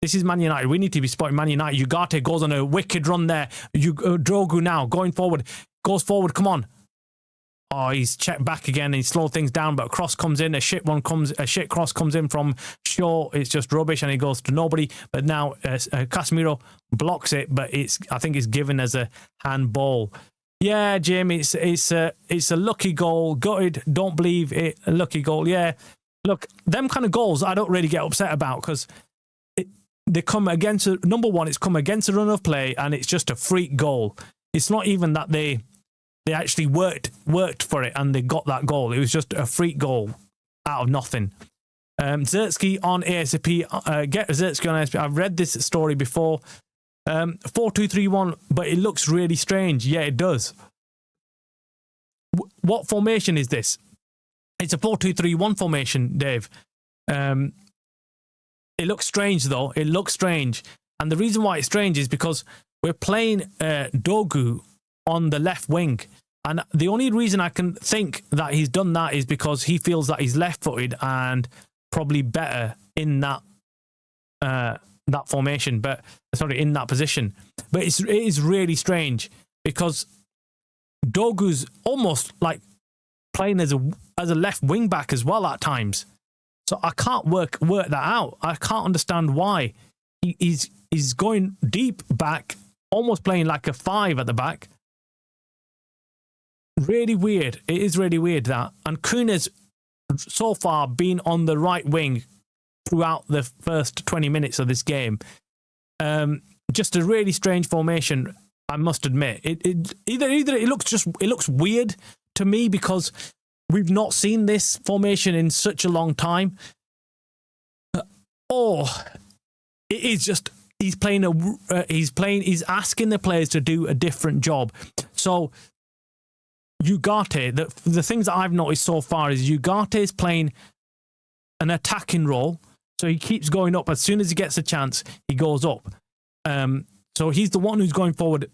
this is Man United. We need to be supporting Man United. Ugarte goes on a wicked run there. Drogu now goes forward. Come on. Oh, he's checked back again and he slowed things down, but a cross comes in, a shit cross comes in from Shaw. It's just rubbish and he goes to nobody. But now Casemiro blocks it, but I think it's given as a handball. Yeah, Jim, it's a lucky goal. Gutted, don't believe it. A lucky goal. Yeah, look, them kind of goals I don't really get upset about because they come against number one. It's come against a run of play and it's just a freak goal. It's not even that they actually worked for it and they got that goal. It was just a freak goal out of nothing. Zertsky on ASAP. Get Zertsky on ASAP. I've read this story before. 4-2-3-1, but it looks really strange. Yeah, it does. What formation is this? It's a 4-2-3-1 formation, Dave. It looks strange, though. It looks strange. And the reason why it's strange is because we're playing Dogu on the left wing. And the only reason I can think that he's done that is because he feels that he's left-footed and probably better in that formation, in that position. But it is really strange because Dogu's almost like playing as a left wing back as well at times. So I can't work that out. I can't understand why he's going deep back, almost playing like a 5 at the back. Really weird. It is really weird that. And Kuna's so far been on the right wing throughout the first 20 minutes of this game. Just a really strange formation, I must admit. It looks weird to me because we've not seen this formation in such a long time. Or it is just he's asking the players to do a different job. So Ugarte, the things that I've noticed so far is Ugarte is playing an attacking role. So he keeps going up. As soon as he gets a chance, he goes up. So he's the one who's going forward.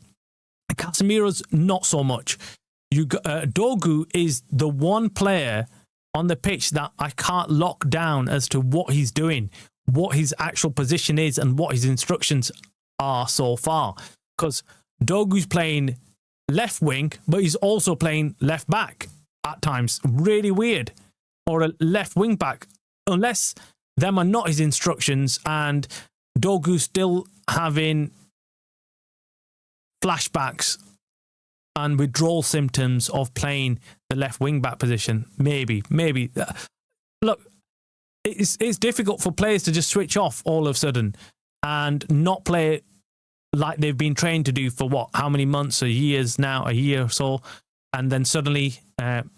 Casemiro's not so much. Dogu is the one player on the pitch that I can't lock down as to what he's doing, what his actual position is, and what his instructions are so far. Because Dogu's playing left wing, but he's also playing left back at times. Really weird. Or a left wing back. Unless them are not his instructions and Dogu's still having flashbacks and withdrawal symptoms of playing the left wing back position. Maybe. Look, it's difficult for players to just switch off all of a sudden and not play like they've been trained to do for how many months or years now, a year or so, and then suddenly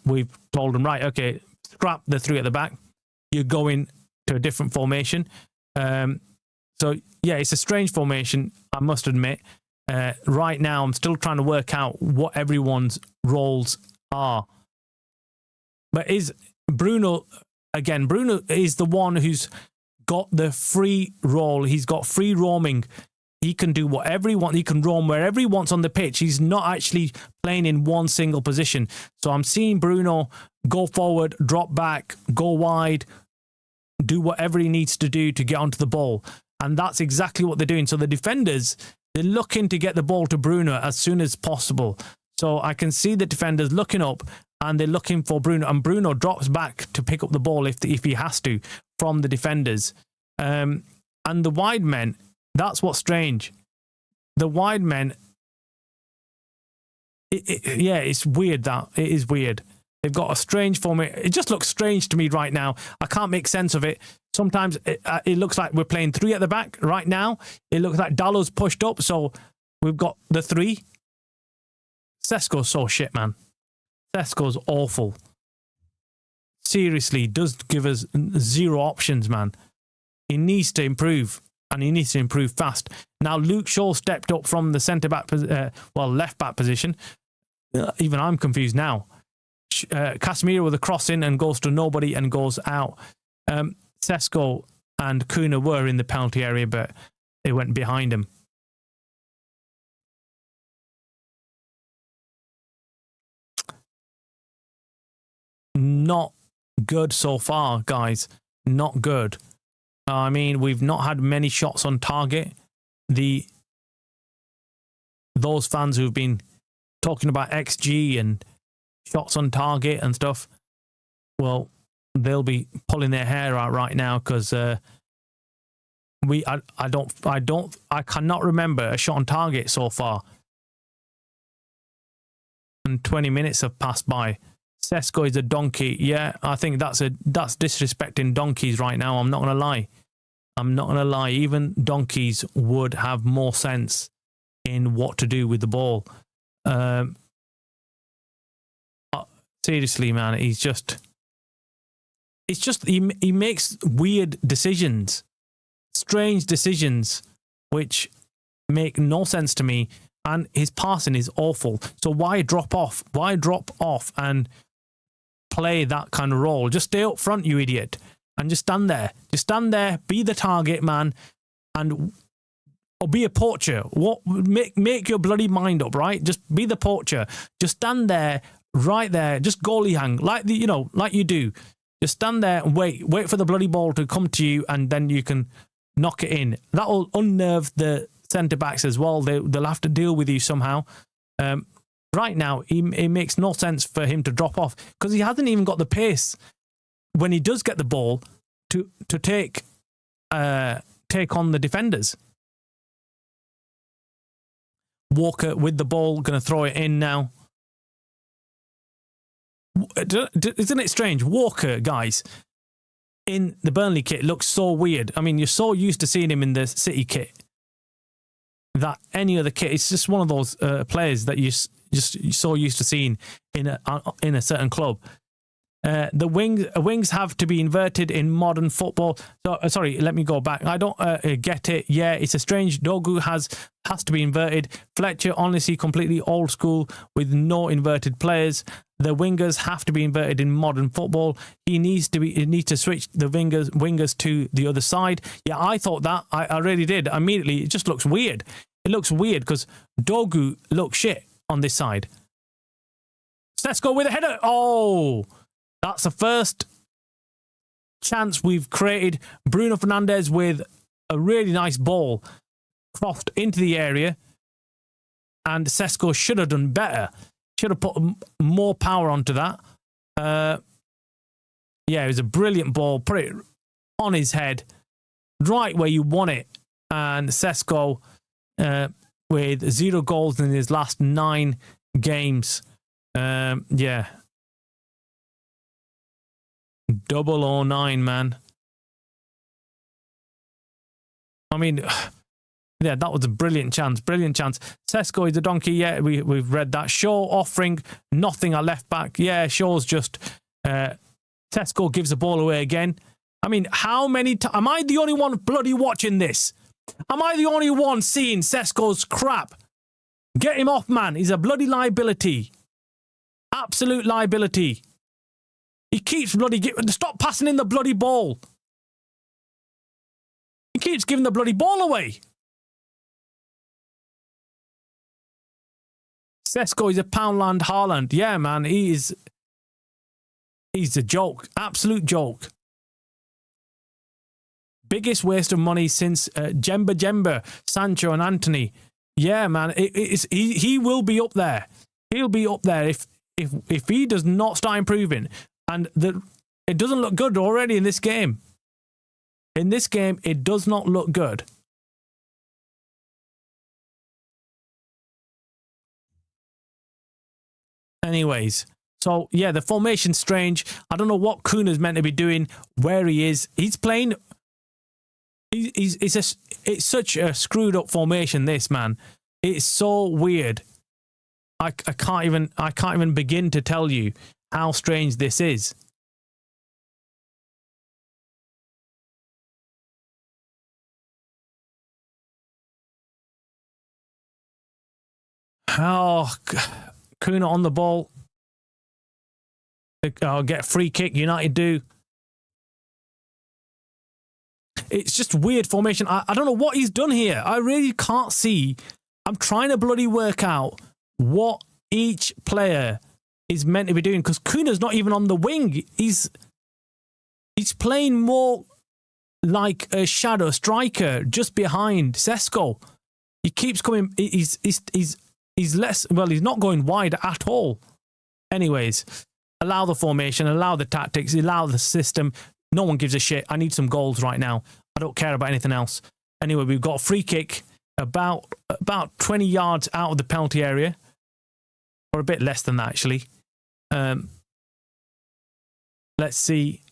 we've told them, right, okay, scrap the 3 at the back, you're going to a different formation. So yeah, it's a strange formation, I must admit. Right now, I'm still trying to work out what everyone's roles are. But is Bruno, again, Bruno is the one who's got the free role. He's got free roaming. He can do whatever he wants. He can roam wherever he wants on the pitch. He's not actually playing in one single position. So I'm seeing Bruno go forward, drop back, go wide, do whatever he needs to do to get onto the ball. And that's exactly what they're doing. So the defenders, they're looking to get the ball to Bruno as soon as possible. So I can see the defenders looking up and they're looking for Bruno. And Bruno drops back to pick up the ball if he has to from the defenders. And the wide men, that's what's strange. The wide men, it's weird that. It is weird. They've got a strange formation. It just looks strange to me right now. I can't make sense of it. Sometimes it looks like we're playing 3 at the back. Right now, it looks like Dallow's pushed up, so we've got the 3. Sesko's so shit, man. Sesko's awful. Seriously, does give us 0 options, man. He needs to improve, and he needs to improve fast. Now, Luke Shaw stepped up from the centre-back, left-back position. Even I'm confused now. Casemiro with a cross in and goes to nobody and goes out. Sesko and Kuna were in the penalty area, but it went behind him. Not good so far, guys. Not good. I mean, we've not had many shots on target. Those fans who've been talking about XG and shots on target and stuff, well, they'll be pulling their hair out right now because I cannot remember a shot on target so far. And 20 minutes have passed by. Sesko is a donkey. Yeah, I think that's disrespecting donkeys right now. I'm not gonna lie. Even donkeys would have more sense in what to do with the ball. Seriously, man, he makes weird decisions, strange decisions, which make no sense to me. And his passing is awful. So why drop off? Why drop off and play that kind of role? Just stay up front, you idiot, and just stand there. Just stand there, be the target man, or be a poacher. What? Make your bloody mind up, right? Just be the poacher. Just stand there, right there. Just goalie hang, like you do. Just stand there and wait for the bloody ball to come to you, and then you can knock it in. That will unnerve the centre backs as well. They'll have to deal with you somehow. Right now, it makes no sense for him to drop off because he hasn't even got the pace when he does get the ball to take on the defenders. Walker with the ball, going to throw it in now. Isn't it strange? Walker, guys, in the Burnley kit looks so weird. I mean, you're so used to seeing him in the City kit that any other kit, it's just one of those players that you're so used to seeing in a certain club. The wings have to be inverted in modern football. So sorry, let me go back. I don't get it. Yeah, it's a strange. Dogu has to be inverted. Fletcher, honestly, completely old school with no inverted players. The wingers have to be inverted in modern football. He needs to switch the wingers to the other side. Yeah, I thought that. I really did. Immediately, it just looks weird. It looks weird because Dogu looks shit on this side. Sesko with a header. Oh, that's the first chance we've created. Bruno Fernandes with a really nice ball crossed into the area. And Sesko should have done better. Should have put more power onto that. Yeah, it was a brilliant ball. Put it on his head. Right where you want it. And Sesko with 0 goals in his last 9 games. Yeah. 009, man. I mean, yeah, that was a brilliant chance. Brilliant chance. Sesko is a donkey. Yeah, we've read that. Shaw offering nothing at left back. Yeah, Shaw's just... Sesko gives the ball away again. I mean, how many times... Am I the only one bloody watching this? Am I the only one seeing Sesko's crap Get him off, man. He's a bloody liability. Absolute liability. He keeps bloody... Stop passing in the bloody ball. He keeps giving the bloody ball away. Sesko is a Poundland Haaland. Yeah, man. He's a joke. Absolute joke. Biggest waste of money since Jemba, Sancho and Anthony. Yeah, man. He will be up there. He'll be up there if he does not start improving. And it doesn't look good already in this game. In this game, it does not look good. Anyways, so yeah, the formation's strange. I don't know what Kuna's meant to be doing, where he is. He's playing. It's such a screwed up formation. This, man, it's so weird. I can't even begin to tell you how strange this is. Oh, Kuna on the ball. Oh, get a free kick. United do. It's just weird formation. I don't know what he's done here. I really can't see. I'm trying to bloody work out what each player is meant to be doing, because Kuna's not even on the wing. He's playing more like a shadow striker just behind Sesko. He keeps coming. He's less. Well, he's not going wide at all. Anyways, allow the formation, allow the tactics, allow the system. No one gives a shit. I need some goals right now. I don't care about anything else. Anyway, we've got a free kick about 20 yards out of the penalty area, or a bit less than that actually. Let's see.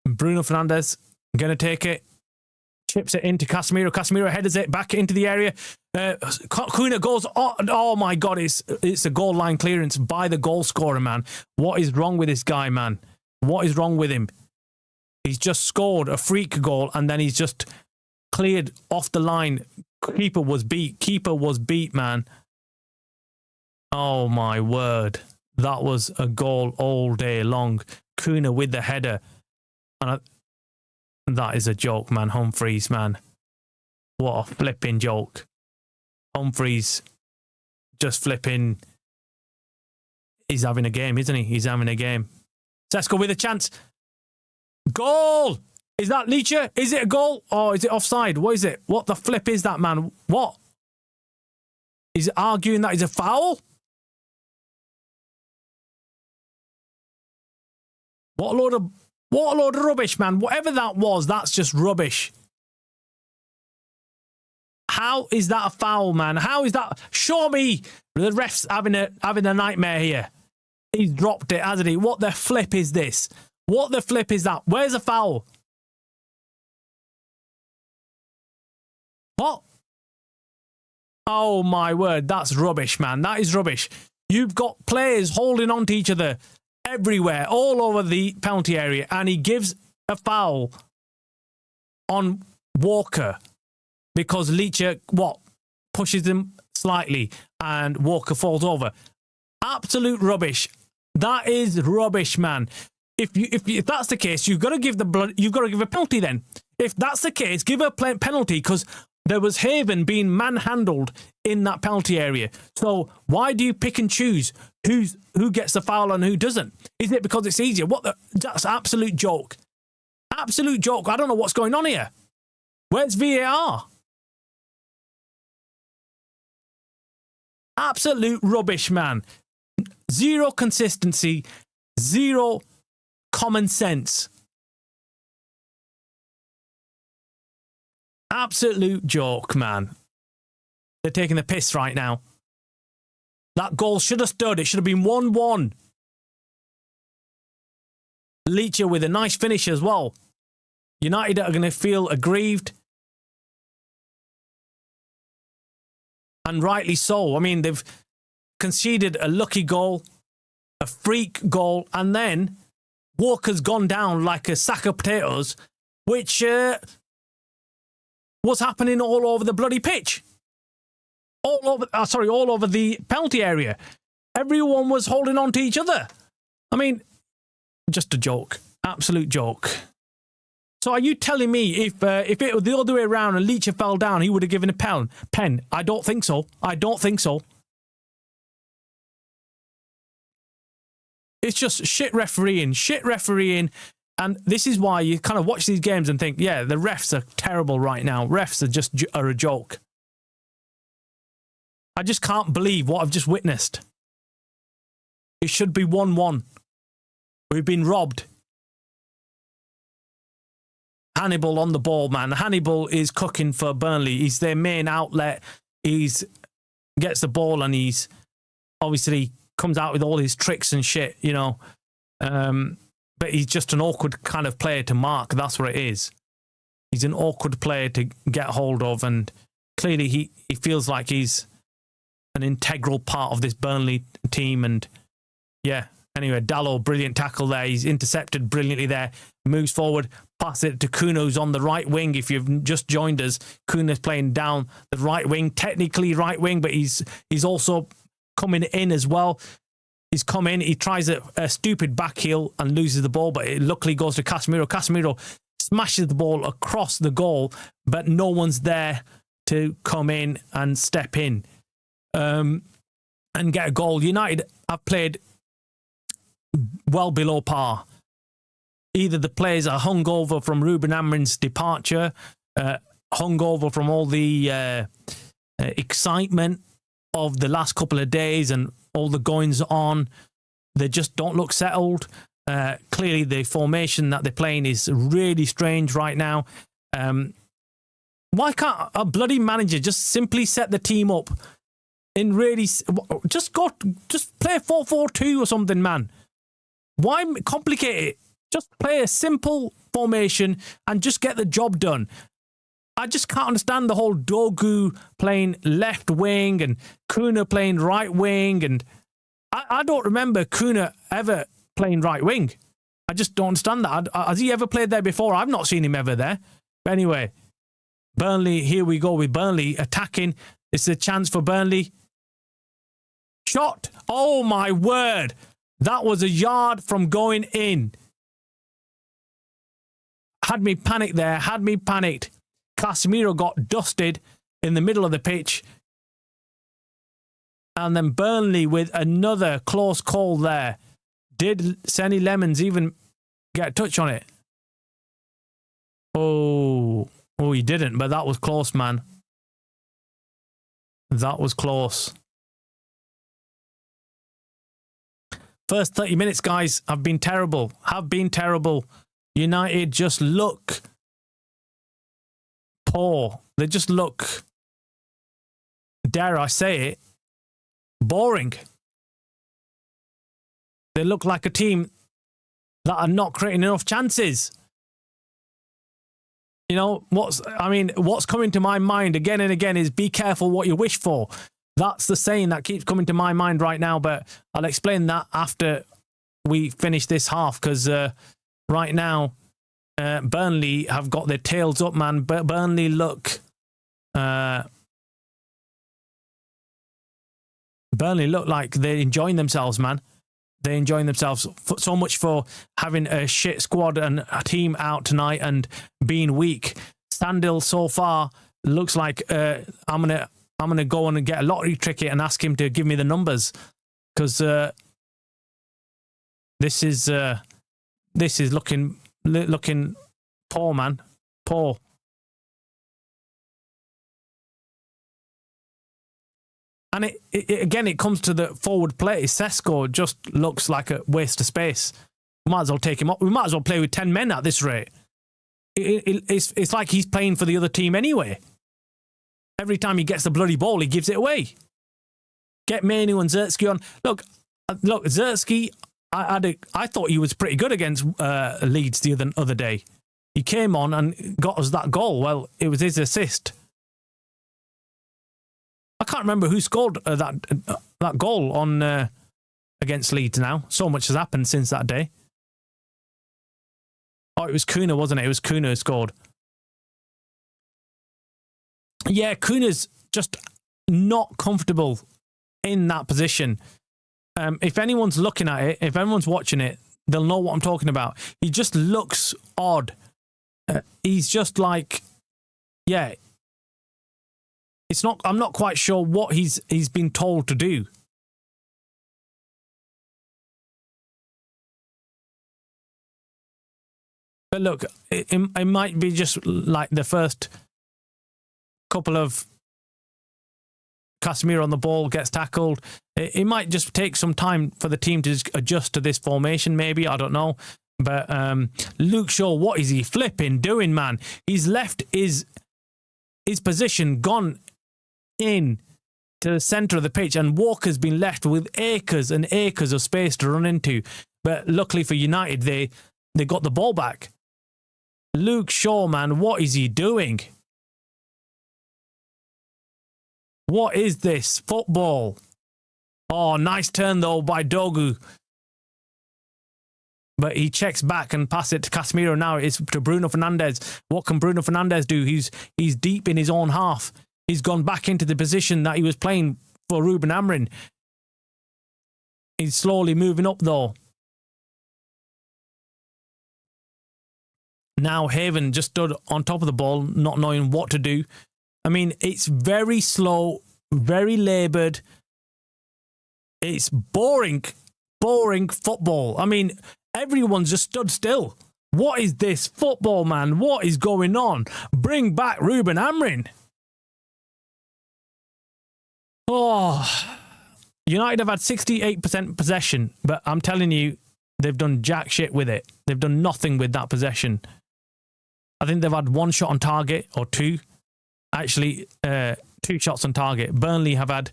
Bruno Fernandes going to take it. Chips it into Casemiro. Casemiro headers it back into the area. Kuna goes, oh my God, it's a goal line clearance by the goal scorer, man. What is wrong with this guy, man? What is wrong with him? He's just scored a freak goal and then he's just cleared off the line. Keeper was beat, man. Oh my word. That was a goal all day long. Kuna with the header. And that is a joke, man. Humphreys, man. What a flipping joke. Humphreys just flipping. He's having a game, isn't he? He's having a game. Sesko with a chance. Goal! Is that Leacher? Is it a goal? Or is it offside? What is it? What the flip is that, man? What? Is it arguing that is a foul? What a load of rubbish, man. Whatever that was, that's just rubbish. How is that a foul, man? How is that? Show me. The ref's having a nightmare here. He's dropped it, hasn't he? What the flip is this? What the flip is that? Where's the foul? What? Oh, my word. That's rubbish, man. That is rubbish. You've got players holding on to each other everywhere, all over the penalty area, and he gives a foul on Walker because Leacher, pushes him slightly and Walker falls over. Absolute rubbish. That is rubbish, man. If that's the case, you've got to give a penalty then. If that's the case, give a penalty, because there was Haven being manhandled in that penalty area. So why do you pick and choose who gets the foul and who doesn't? Is it because it's easier? That's absolute joke. Absolute joke. I don't know what's going on here. Where's VAR? Absolute rubbish, man. Zero consistency, zero common sense. Absolute joke, man. They're taking the piss right now. That goal should have stood. It should have been 1-1. Leacher with a nice finish as well. United are going to feel aggrieved. And rightly so. I mean, they've conceded a lucky goal, a freak goal, and then Walker's gone down like a sack of potatoes which was happening all over the bloody pitch. All over the penalty area. Everyone was holding on to each other. I mean, just a joke. Absolute joke. So are you telling me if it was the other way around and Leach fell down, he would have given a pen? I don't think so. I don't think so. It's just shit refereeing. And this is why you kind of watch these games and think, yeah, the refs are terrible right now. Refs are a joke. I just can't believe what I've just witnessed. It should be 1-1. We've been robbed. Hannibal on the ball, man. Hannibal is cooking for Burnley. He's their main outlet. He's gets the ball and he's obviously comes out with all his tricks and shit, you know. But he's just an awkward kind of player to mark. That's what it is. He's an awkward player to get hold of, and clearly he feels like he's an integral part of this Burnley team. And yeah, anyway, Dalot, brilliant tackle there. He's intercepted brilliantly there. Moves forward, pass it to Kuno, who's on the right wing. If you've just joined us, Kuno's playing down the right wing, technically right wing, but he's also coming in as well. He's come in, he tries a stupid back heel and loses the ball, but it luckily goes to Casemiro. Casemiro smashes the ball across the goal, but no one's there to come in and step in and get a goal. United have played well below par. Either the players are hungover from Ruben Amorim's departure, hungover from all the excitement of the last couple of days and all the goings on. They just don't look settled. Clearly, the formation that they're playing is really strange right now. Why can't a bloody manager just simply set the team up in really... Just play 4-4-2 or something, man. Why complicate it? Just play a simple formation and just get the job done. I just can't understand the whole Dogu playing left wing and Kuna playing right wing. And I don't remember Kuna ever playing right wing. I just don't understand that. Has he ever played there before? I've not seen him ever there. But anyway, Burnley, here we go with Burnley attacking. It's a chance for Burnley. Shot. Oh, my word. That was a yard from going in. Had me panicked there. Had me panicked. Casemiro got dusted in the middle of the pitch. And then Burnley with another close call there. Did Senny Lemons even get a touch on it? Oh, he didn't, but that was close, man. That was close. First 30 minutes, guys, have been terrible. United just look poor. They just look, dare I say it, boring. They look like a team that are not creating enough chances. You know, what's coming to my mind again and again is be careful what you wish for. That's the saying that keeps coming to my mind right now, but I'll explain that after we finish this half, because right now, Burnley have got their tails up, man. But Burnley look like they're enjoying themselves, man. They're enjoying themselves so much for having a shit squad and a team out tonight and being weak. Sandil so far looks like I'm gonna go and get a lottery ticket and ask him to give me the numbers, because this is looking poor, man. Poor. And it comes to the forward play. Sesko just looks like a waste of space. We might as well take him up. We might as well play with 10 men at this rate. It's like he's playing for the other team anyway. Every time he gets the bloody ball, he gives it away. Get Manu and Zertsky on. Look, Zertsky, I thought he was pretty good against Leeds the other day. He came on and got us that goal. Well, it was his assist. I can't remember who scored that goal on against Leeds now. So much has happened since that day. Oh, it was Kuna, wasn't it? It was Kuna who scored. Yeah, Kuna's just not comfortable in that position. If anyone's looking at it, if anyone's watching it, they'll know what I'm talking about. He just looks odd. He's just like, yeah. It's not. I'm not quite sure what he's been told to do. But look, it might be just like the first couple of Casemiro on the ball gets tackled. It might just take some time for the team to adjust to this formation, maybe. I don't know. But Luke Shaw, what is he flipping doing, man? He's left his position, gone in to the centre of the pitch, and Walker's been left with acres and acres of space to run into. But luckily for United, they got the ball back. Luke Shaw, man, what is he doing? What is this football? Oh, nice turn though by Dogu. But he checks back and passes it to Casemiro. Now it's to Bruno Fernandes. What can Bruno Fernandes do? He's deep in his own half. He's gone back into the position that he was playing for Ruben Amorim. He's slowly moving up though. Now Haven just stood on top of the ball, not knowing what to do. I mean, it's very slow, very laboured. It's boring football. I mean, everyone's just stood still. What is this football, man? What is going on? Bring back Ruben Amorim. Oh, United have had 68% possession, but I'm telling you, they've done jack shit with it. They've done nothing with that possession. I think they've had one shot on target or two. Actually, 2 shots on target. Burnley have had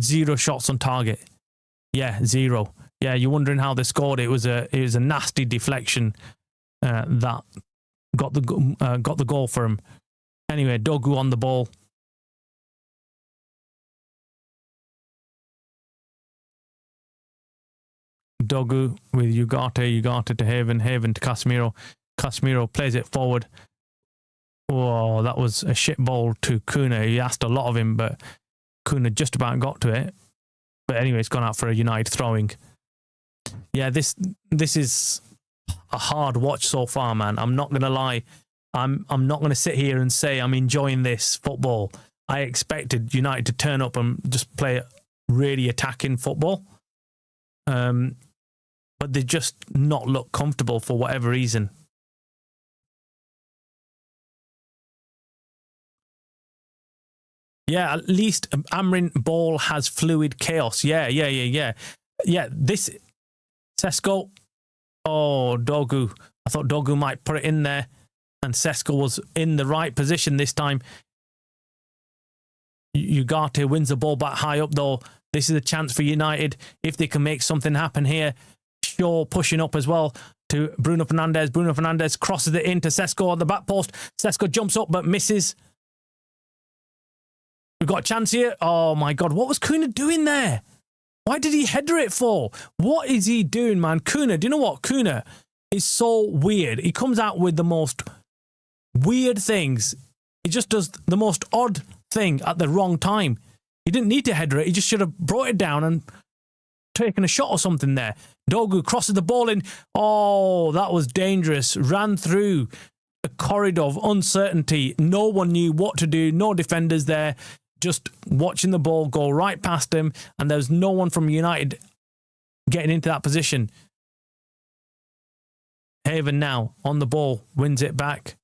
0 shots on target. Yeah, 0. Yeah, you're wondering how they scored. It was a nasty deflection that got the goal for him. Anyway, Dogu on the ball. Dogu with Ugarte to Haven to Casemiro. Casemiro plays it forward. Oh, that was a shit ball to Kuna. He asked a lot of him, but Kuna just about got to it. But anyway, it's gone out for a United throwing. Yeah, this is a hard watch so far, man. I'm not going to lie. I'm not going to sit here and say I'm enjoying this football. I expected United to turn up and just play really attacking football. But they just not look comfortable for whatever reason. Yeah, at least Amorim ball has fluid chaos. Yeah. Yeah, this Sesko. Oh, Dogu. I thought Dogu might put it in there, and Sesko was in the right position this time. Ugarte wins the ball back high up though. This is a chance for United if they can make something happen here. Shaw pushing up as well to Bruno Fernandes. Bruno Fernandes crosses it into Sesko on the back post. Sesko jumps up but misses. We've got a chance here. Oh my God, what was Kuna doing there? Why did he header it for? What is he doing, man? Kuna, do you know what? Kuna is so weird. He comes out with the most weird things. He just does the most odd thing at the wrong time. He didn't need to header it. He just should have brought it down and taken a shot or something there. Dogu crosses the ball in. Oh, that was dangerous. Ran through a corridor of uncertainty. No one knew what to do. No defenders there. Just watching the ball go right past him, and there's no one from United getting into that position. Haven now on the ball, wins it back.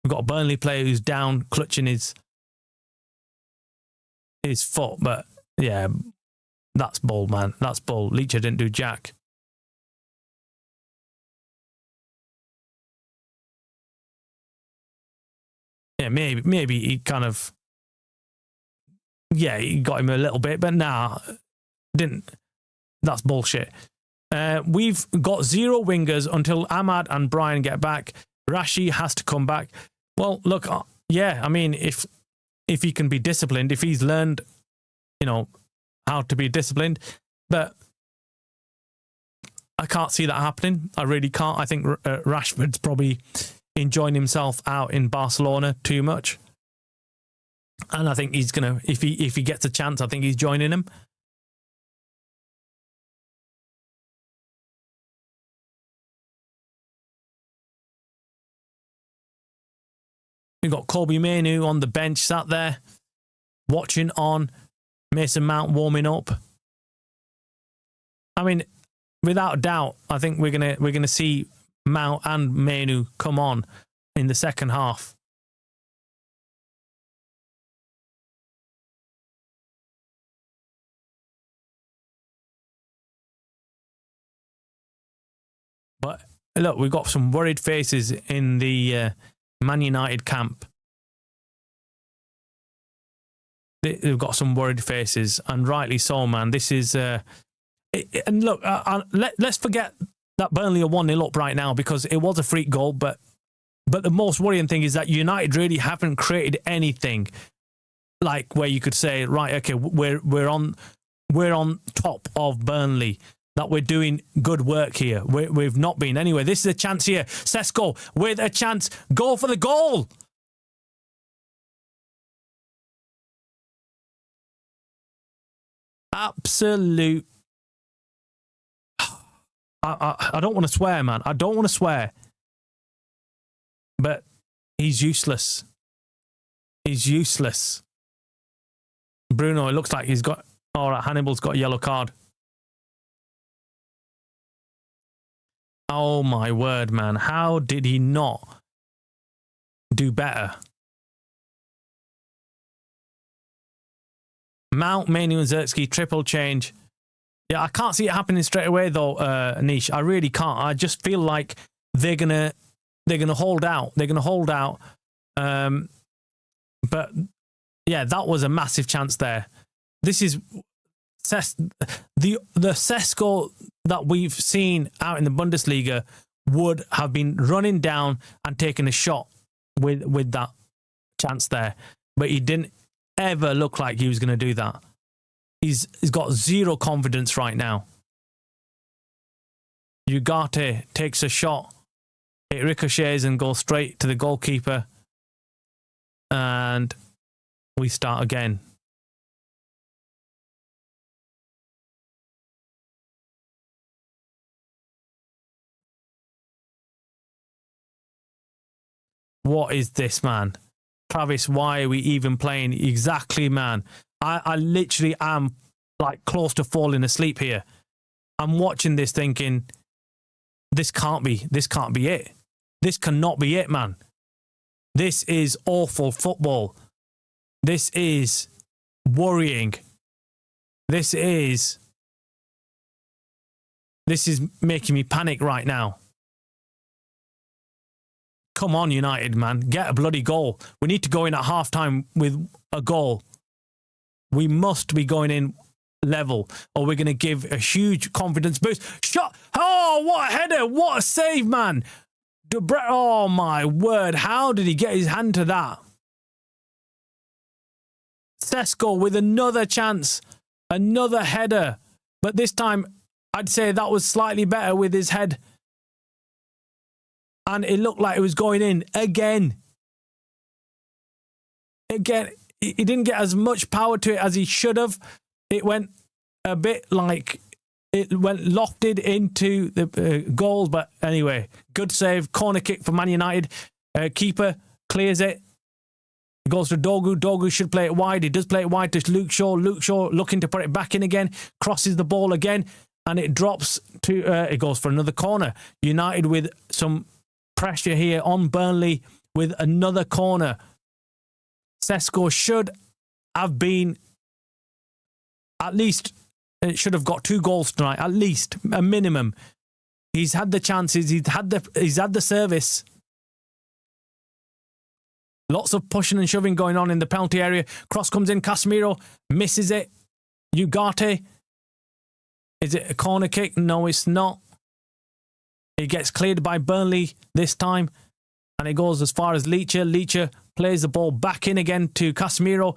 We've got a Burnley player who's down, clutching his foot, but yeah, that's bull, man. That's bull. Leacher didn't do jack. Yeah, maybe he kind of, yeah, he got him a little bit, but nah, didn't. That's bullshit. We've got 0 wingers until Ahmad and Brian get back. Rashi has to come back. Well, look, yeah, I mean, if he can be disciplined, if he's learned, how to be disciplined, but I can't see that happening. I really can't. I think Rashford's probably enjoying himself out in Barcelona too much. And I think he's going to, if he gets a chance, I think he's joining him. We've got Kobe Mainoo on the bench, sat there, watching on. Mason Mount warming up. I mean, without doubt, I think we're gonna see Mount and Mainoo come on in the second half. But look, we've got some worried faces in the Man United camp. They've got some worried faces, and rightly so, man. This is... and look, let's forget that Burnley are 1-0 up right now because it was a freak goal, but the most worrying thing is that United really haven't created anything like where you could say, right, okay, we're on top of Burnley, that we're doing good work here. We've not been. Anyway, this is a chance here. Sesko with a chance. Go for the goal. Absolute. I don't want to swear, man. I don't want to swear. But he's useless. He's useless. Bruno, it looks like he's got... All right, Hannibal's got a yellow card. Oh, my word, man. How did he not do better? Mount, Mainoo and Zertsky, triple change. Yeah, I can't see it happening straight away, though, Anish. I really can't. I just feel like they're gonna hold out. They're gonna hold out. But yeah, that was a massive chance there. This is the Sesko that we've seen out in the Bundesliga would have been running down and taking a shot with that chance there, but he didn't ever look like he was going to do that. He's got zero confidence right now. Ugarte takes a shot. It ricochets and goes straight to the goalkeeper. And we start again. What is this, man? Travis, why are we even playing? Exactly, man. I literally am like close to falling asleep here. I'm watching this thinking, this can't be it. This cannot be it, man. This is awful football. This is worrying. This is making me panic right now. Come on, United, man. Get a bloody goal. We need to go in at halftime with a goal. We must be going in level, or we're going to give a huge confidence boost. Shot! Oh, what a header! What a save, man! Oh, my word. How did he get his hand to that? Sesko with another chance. Another header. But this time, I'd say that was slightly better with his head. And it looked like it was going in again. Again, he didn't get as much power to it as he should have. It went a bit like it went lofted into the goal. But anyway, good save. Corner kick for Man United. Keeper clears it. It goes to Dogu. Dogu should play it wide. He does play it wide to Luke Shaw. Luke Shaw looking to put it back in again. Crosses the ball again. And it drops to... it goes for another corner. United with some pressure here on Burnley with another corner. Sesko should have been at least, it should have got 2 goals tonight, at least a minimum. He's had the chances, he's had the service. Lots of pushing and shoving going on in the penalty area. Cross comes in, Casemiro misses it. Ugarte, is it a corner kick? No, it's not. It gets cleared by Burnley this time, and it goes as far as Leacher. Leacher plays the ball back in again to Casemiro.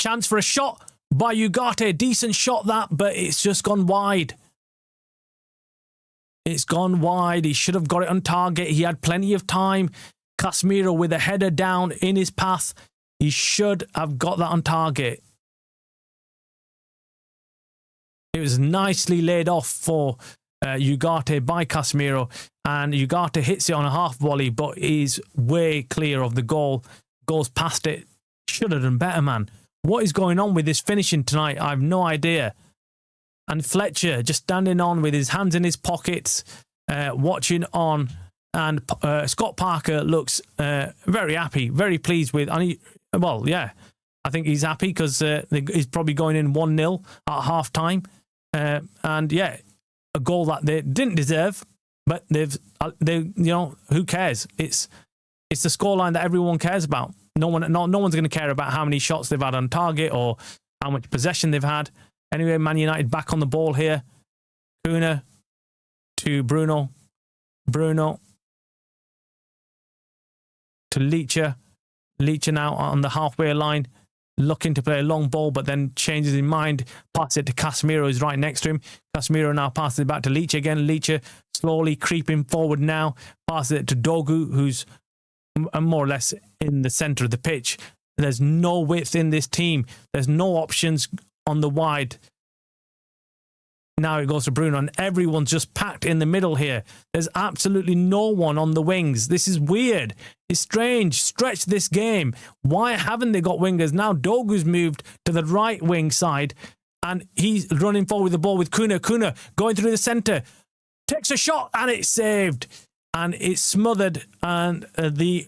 Chance for a shot by Ugarte. Decent shot that, but it's just gone wide. It's gone wide. He should have got it on target. He had plenty of time. Casemiro with a header down in his path. He should have got that on target. It was nicely laid off for Ugarte by Casemiro, and Ugarte hits it on a half volley, but is way clear of the goal. Goes past it. Should have done better, man. What is going on with this finishing tonight? I have no idea. And Fletcher just standing on with his hands in his pockets, watching on. And Scott Parker looks very happy, very pleased with. And I think he's happy because he's probably going in 1-0 at half time. And yeah, a goal that they didn't deserve, but they who cares? It's the scoreline that everyone cares about. No one's going to care about how many shots they've had on target or how much possession they've had. Anyway, Man United back on the ball here. Kuna to Bruno to Leacher now on the halfway line, looking to play a long ball, but then changes his mind, passes it to Casemiro, who's right next to him. Casemiro now passes it back to Leacher again. Leacher slowly creeping forward now, passes it to Dogu, who's more or less in the centre of the pitch. There's no width in this team. There's no options on the wide. Now it goes to Bruno, and everyone's just packed in the middle here. There's absolutely no one on the wings. This is weird. It's strange. Stretch this game. Why haven't they got wingers? Now Dogu's moved to the right wing side, and he's running forward with the ball with Kuna. Kuna going through the centre. Takes a shot, and it's saved. And it's smothered, and the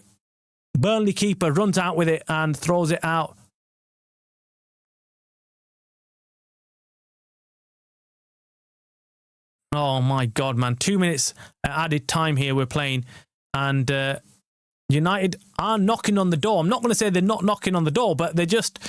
Burnley keeper runs out with it and throws it out. Oh my God, man. 2 minutes added time here we're playing. And United are knocking on the door. I'm not going to say they're not knocking on the door, but they're just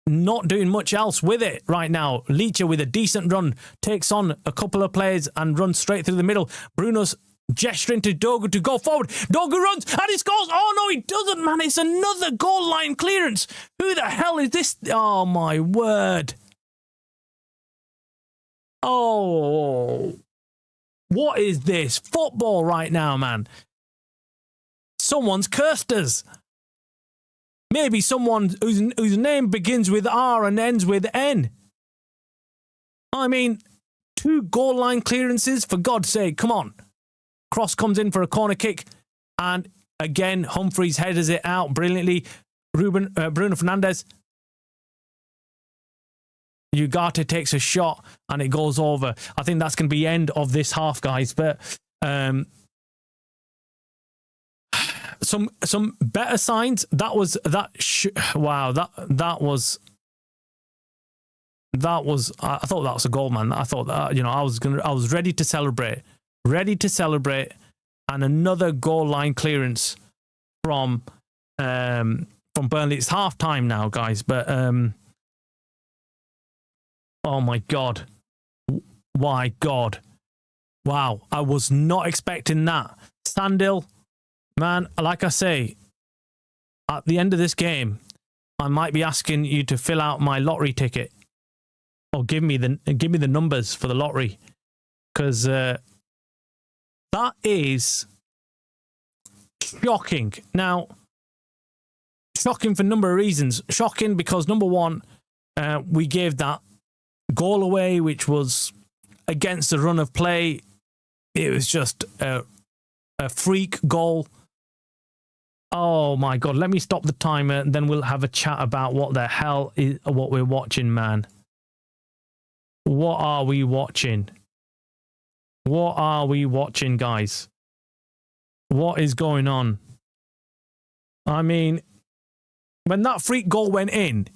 not doing much else with it right now. Leacher with a decent run takes on a couple of players and runs straight through the middle. Bruno's gesturing to Dogu to go forward. Dogu runs and he scores. Oh no, he doesn't, man. It's another goal line clearance. Who the hell is this? Oh my word. Oh, what is this football right now, man? Someone's cursed us. Maybe someone whose name begins with R and ends with N. I mean, 2 goal line clearances, for God's sake, come on. Cross comes in for a corner kick, and again, Humphreys headers it out brilliantly. Bruno Fernandes. Ugarte takes a shot and it goes over. I think that's going to be the end of this half, guys. But some better signs. That was wow. That was. I thought that was a goal, man. I thought that I was ready to celebrate, and another goal line clearance from Burnley. It's half time now, guys, but oh my God. Why God. Wow. I was not expecting that. Sandil, man, like I say, at the end of this game, I might be asking you to fill out my lottery ticket or give me the numbers for the lottery, because that is shocking. Now, shocking for a number of reasons. Shocking because, number one, we gave that goal away, which was against the run of play. It was just a freak goal. Oh my God, let me stop the timer and then we'll have a chat about what the hell is what we're watching, man. What are we watching? What are we watching, guys? What is going on? I mean, when that freak goal went in,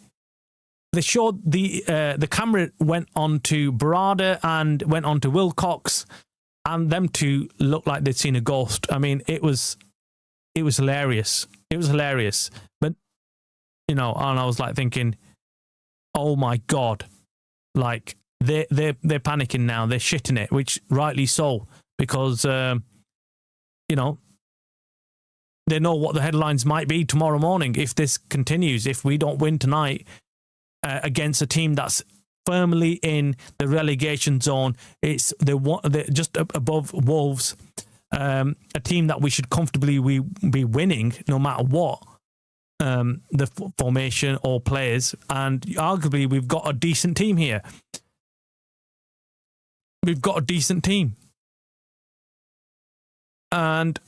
they showed the camera went on to Barada and went on to Wilcox, and them two looked like they'd seen a ghost. I mean, it was hilarious. It was hilarious. But and I was like thinking, oh my God, like they're panicking now. They're shitting it, which rightly so, because they know what the headlines might be tomorrow morning if this continues. If we don't win tonight against a team that's firmly in the relegation zone. It's they're just above Wolves, a team that we should comfortably be winning no matter what the formation or players. And arguably, we've got a decent team here. We've got a decent team. And,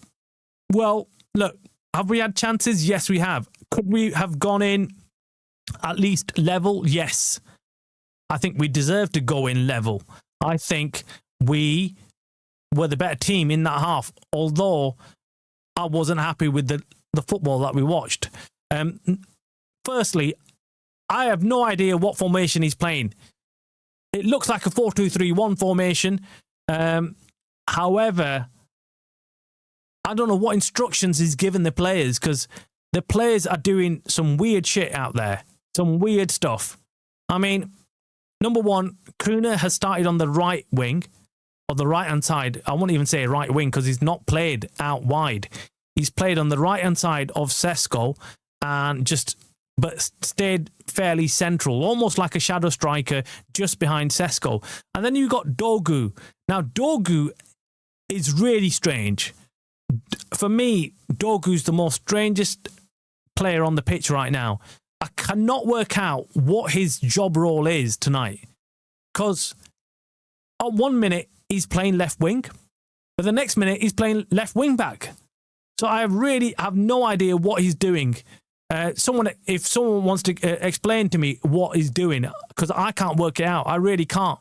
well, look, have we had chances? Yes, we have. Could we have gone in at least level? Yes. I think we deserve to go in level. I think we were the better team in that half, although I wasn't happy with the football that we watched. Firstly, I have no idea what formation he's playing. It looks like a 4-2-3-1 formation. However, I don't know what instructions he's given the players, because the players are doing some weird shit out there. Some weird stuff. I mean, number one, Kuna has started on the right wing, or the right-hand side. I won't even say right wing because he's not played out wide. He's played on the right-hand side of Sesko but stayed fairly central, almost like a shadow striker just behind Sesko. And then you got Dogu. Now, Dogu is really strange. For me, Dogu's the most strangest player on the pitch right now. I cannot work out what his job role is tonight. Because on 1 minute, he's playing left wing, but the next minute, he's playing left wing back. So I really have no idea what he's doing. If someone wants to explain to me what he's doing, because I can't work it out. I really can't.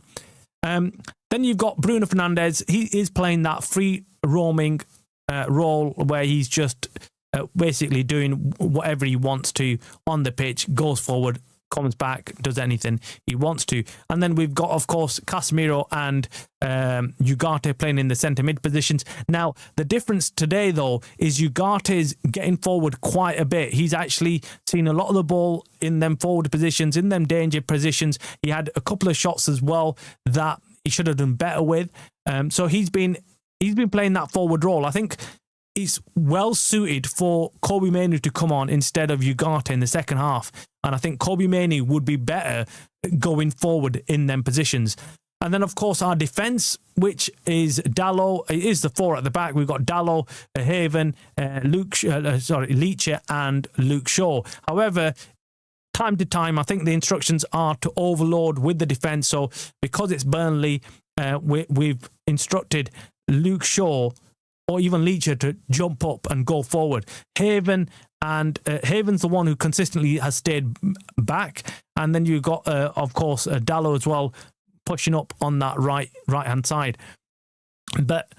Then you've got Bruno Fernandes. He is playing that free roaming role where he's just basically doing whatever he wants to on the pitch, goes forward, comes back, does anything he wants to. And then we've got, of course, Casemiro and Ugarte playing in the centre mid positions. Now, the difference today, though, is Ugarte is getting forward quite a bit. He's actually seen a lot of the ball in them forward positions, in them danger positions. He had a couple of shots as well that he should have done better with. So he's been playing that forward role. I think it's well suited for Kobe Mainoo to come on instead of Ugarte in the second half. And I think Kobe Mainoo would be better going forward in them positions. And then, of course, our defence, which is Dalot, is the four at the back. We've got Dalot, Haven, Leacher and Luke Shaw. However, time to time, I think the instructions are to overload with the defence. So because it's Burnley, we've instructed Luke Shaw or even Leacher to jump up and go forward. Haven's the one who consistently has stayed back. And then you've got, of course, Dalot as well, pushing up on that right-hand side. But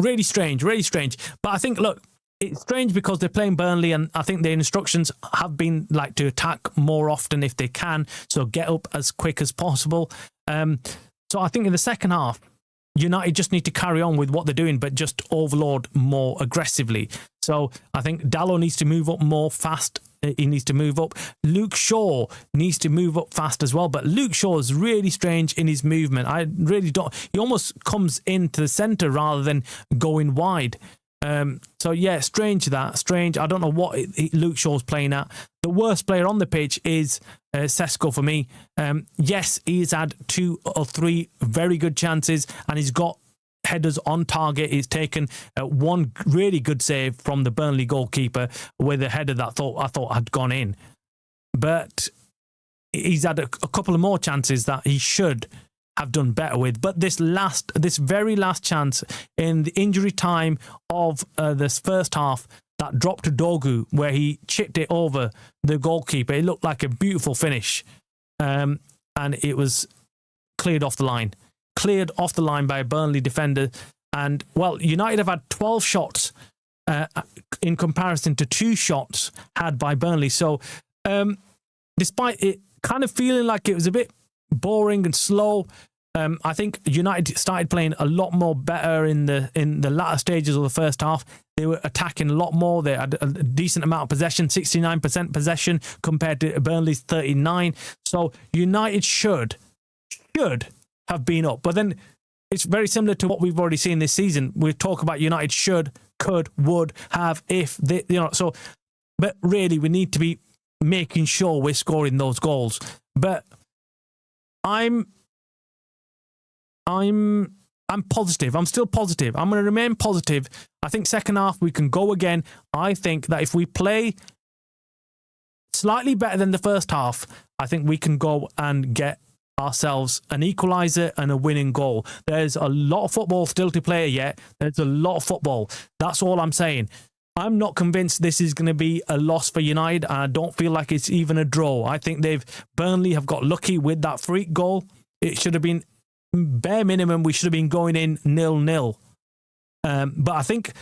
really strange. But I think, look, it's strange because they're playing Burnley, and I think the instructions have been like to attack more often if they can, so get up as quick as possible. So I think in the second half, United just need to carry on with what they're doing, but just overload more aggressively. So I think Dalot needs to move up more fast. He needs to move up. Luke Shaw needs to move up fast as well. But Luke Shaw is really strange in his movement. I really don't. He almost comes into the centre rather than going wide. So yeah, strange. I don't know what Luke Shaw's playing at. The worst player on the pitch is Sesko for me. Yes, he's had 2 or 3 very good chances, and he's got headers on target. He's taken one really good save from the Burnley goalkeeper with a header that I thought had gone in. But he's had a couple of more chances that he should have done better with. But this very last chance in the injury time of this first half, that drop to Dogu where he chipped it over the goalkeeper, it looked like a beautiful finish. And it was cleared off the line by a Burnley defender. And, well, United have had 12 shots in comparison to 2 shots had by Burnley. So despite it kind of feeling like it was a bit boring and slow, I think United started playing a lot more better in the latter stages of the first half. They were attacking a lot more. They had a decent amount of possession, 69% possession compared to Burnley's 39%. So United should have been up. But then it's very similar to what we've already seen this season. We talk about United should, could, would, have, if, they, so, but really we need to be making sure we're scoring those goals. But I'm positive. I'm still positive. I'm going to remain positive. I think second half we can go again. I think that if we play slightly better than the first half, I think we can go and get ourselves an equaliser and a winning goal. There's a lot of football still to play yet. There's a lot of football. That's all I'm saying. I'm not convinced this is going to be a loss for United. I don't feel like it's even a draw. I think Burnley have got lucky with that freak goal. It should have been bare minimum. We should have been going in 0-0. But I think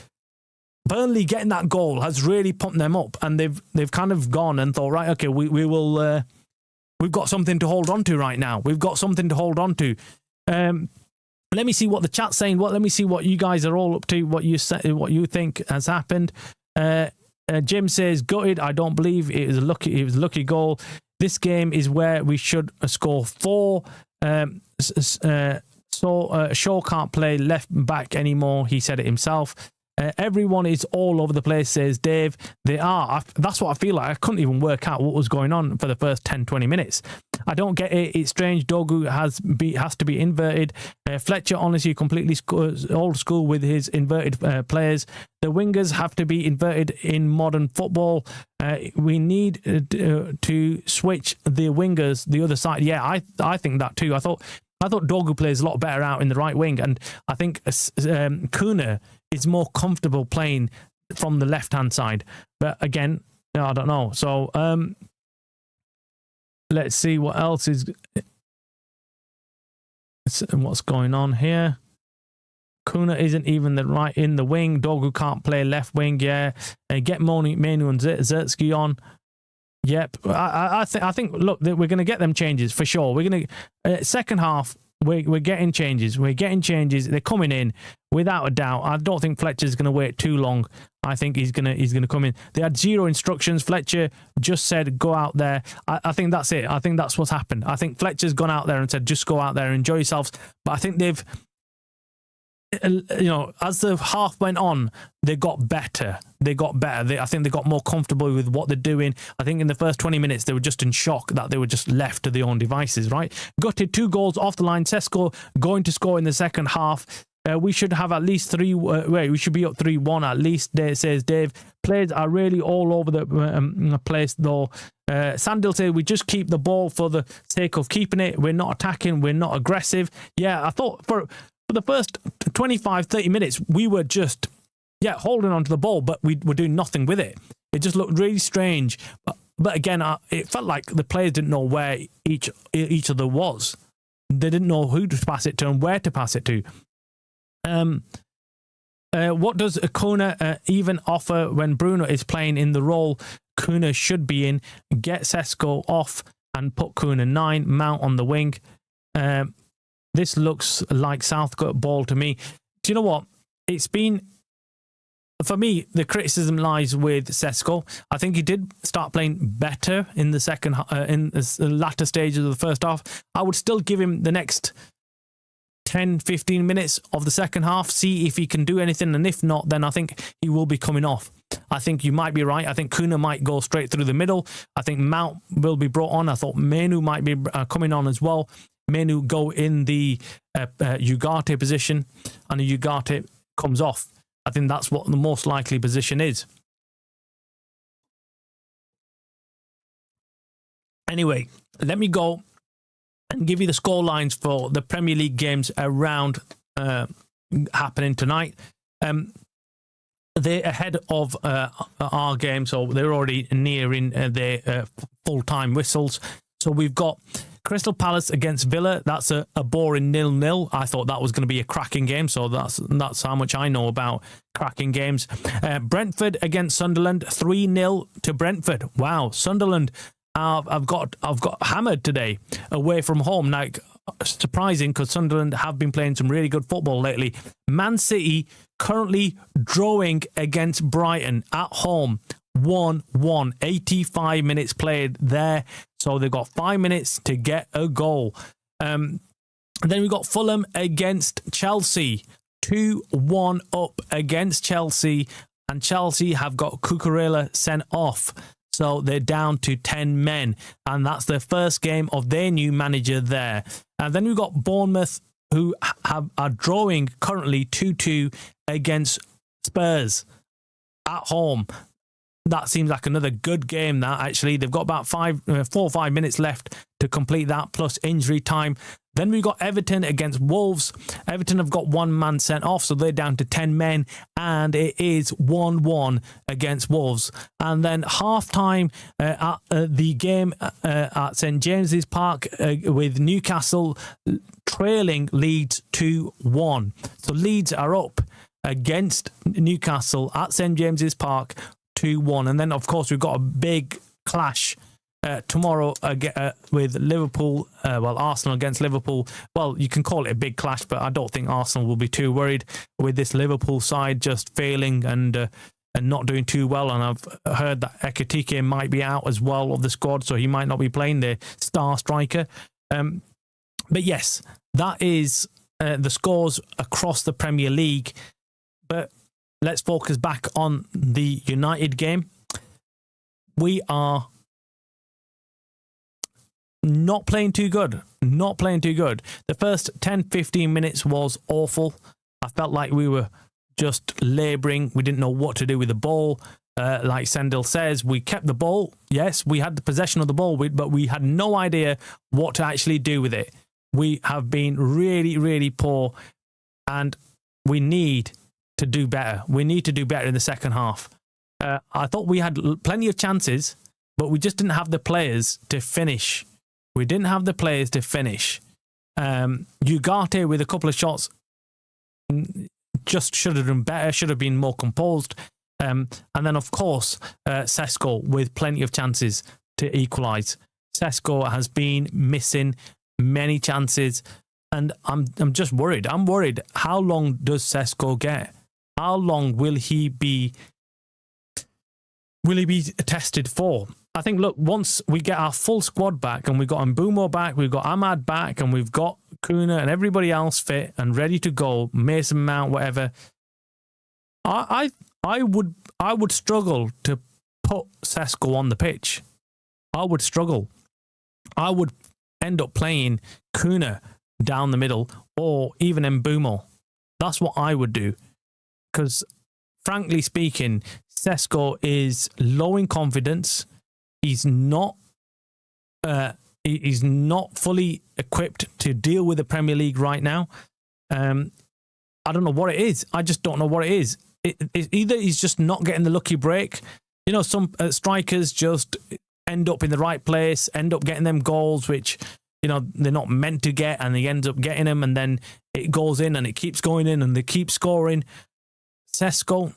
Burnley getting that goal has really pumped them up, and they've kind of gone and thought, right, okay, we will. We've got something to hold on to right now. We've got something to hold on to. Let me see what the chat's saying. Let me see what you guys are all up to. What you think has happened. Jim says gutted. I don't believe it was a lucky goal. This game is where we should score 4. Shaw can't play left back anymore. He said it himself. Everyone is all over the place, says Dave. They are. That's what I feel like. I couldn't even work out what was going on for the first 10-20 minutes. I don't get it. It's strange. Dogu has to be inverted. Fletcher, honestly, completely old school with his inverted players. The wingers have to be inverted in modern football. We need to switch the wingers the other side. Yeah, I think that too. I thought Dogu plays a lot better out in the right wing, and I think Kuna is more comfortable playing from the left-hand side. But again, I don't know. So let's see what else is what's going on here. Kuna isn't even in the wing. Dogu can't play left wing. Yeah, get Menu and Zertsky on. Yep, I think. Look, we're going to get them changes for sure. We're going to second half. We're getting changes. They're coming in without a doubt. I don't think Fletcher's going to wait too long. I think he's going to come in. They had 0 instructions. Fletcher just said, go out there. I think that's it. I think that's what's happened. I think Fletcher's gone out there and said, just go out there and enjoy yourselves. But I think they've, as the half went on, they got better. I think they got more comfortable with what they're doing. I think in the first 20 minutes, they were just in shock that they were just left to their own devices, right? Gutted 2 goals off the line. Sesko going to score in the second half. We should have at least 3. We should be up 3-1 at least, says Dave. Players are really all over the place, though. Sandil said, we just keep the ball for the sake of keeping it. We're not attacking. We're not aggressive. Yeah, I thought for the first 25, 30 minutes, we were just, holding onto the ball, but we were doing nothing with it. It just looked really strange. But again, it felt like the players didn't know where each other was. They didn't know who to pass it to and where to pass it to. What does Kuna even offer when Bruno is playing in the role Kuna should be in? Get Sesko off and put Kuna 9, Mount on the wing. This looks like Southgate ball to me. Do you know what? It's been, for me, the criticism lies with Sesko. I think he did start playing better in the in the latter stages of the first half. I would still give him the next 10-15 minutes of the second half, see if he can do anything, and if not, then I think he will be coming off. I think you might be right. I think Kuna might go straight through the middle. I think Mount will be brought on. I thought Menu might be coming on as well. Menu go in the Ugarte position, and the Ugarte comes off. I think that's what the most likely position is. Anyway, let me go and give you the score lines for the Premier League games around happening tonight. They're ahead of our game, so they're already nearing their full-time whistles. So we've got Crystal Palace against Villa. That's a boring 0-0. I thought that was going to be a cracking game, so that's how much I know about cracking games. Brentford against Sunderland, 3-0 to Brentford. Wow, Sunderland I've got hammered today away from home. Now, surprising because Sunderland have been playing some really good football lately. Man City currently drawing against Brighton at home. 1-1, 85 minutes played there, so they've got 5 minutes to get a goal. Then we've got Fulham against Chelsea, 2-1 up against Chelsea, and Chelsea have got Cucurella sent off. So they're down to 10 men. And that's their first game of their new manager there. And then we've got Bournemouth, who are drawing currently 2-2 against Spurs at home. That seems like another good game, that actually. They've got about 4 or 5 minutes left to complete that, plus injury time. Then we've got Everton against Wolves. Everton have got one man sent off, so they're down to 10 men, and it is 1-1 against Wolves. And then half-time at the game at St James's Park with Newcastle trailing Leeds 2-1. So Leeds are up against Newcastle at St James's Park 2-1. And then, of course, we've got a big clash tomorrow with Liverpool, Arsenal against Liverpool. Well, you can call it a big clash, but I don't think Arsenal will be too worried with this Liverpool side just failing and not doing too well. And I've heard that Ekitike might be out as well of the squad, so he might not be playing, their star striker. But yes, that is the scores across the Premier League. But let's focus back on the United game. We are not playing too good. Not playing too good. The first 10-15 minutes was awful. I felt like we were just labouring. We didn't know what to do with the ball. Like Sendil says, we kept the ball. Yes, we had the possession of the ball, but we had no idea what to actually do with it. We have been really, really poor, and we need to do better. We need to do better in the second half. I thought we had plenty of chances, but we just didn't have the players to finish. We didn't have the players to finish. Ugarte with a couple of shots just should have done better, should have been more composed. And then, of course, Sesko with plenty of chances to equalise. Sesko has been missing many chances, and I'm just worried. I'm worried. How long does Sesko get? How long will he be tested for? I think, look, once we get our full squad back and we've got Mbumo back, we've got Ahmad back, and we've got Kuna and everybody else fit and ready to go, Mason Mount, whatever, I would struggle to put Sesko on the pitch. I would struggle. I would end up playing Kuna down the middle or even Mbumo. That's what I would do. Because, frankly speaking, Sesko is low in confidence. He's not fully equipped to deal with the Premier League right now. I don't know what it is. I just don't know what it is. Either he's just not getting the lucky break. You know, some strikers just end up in the right place, end up getting them goals, which, you know, they're not meant to get, and they end up getting them, and then it goes in, and it keeps going in, and they keep scoring. Sesko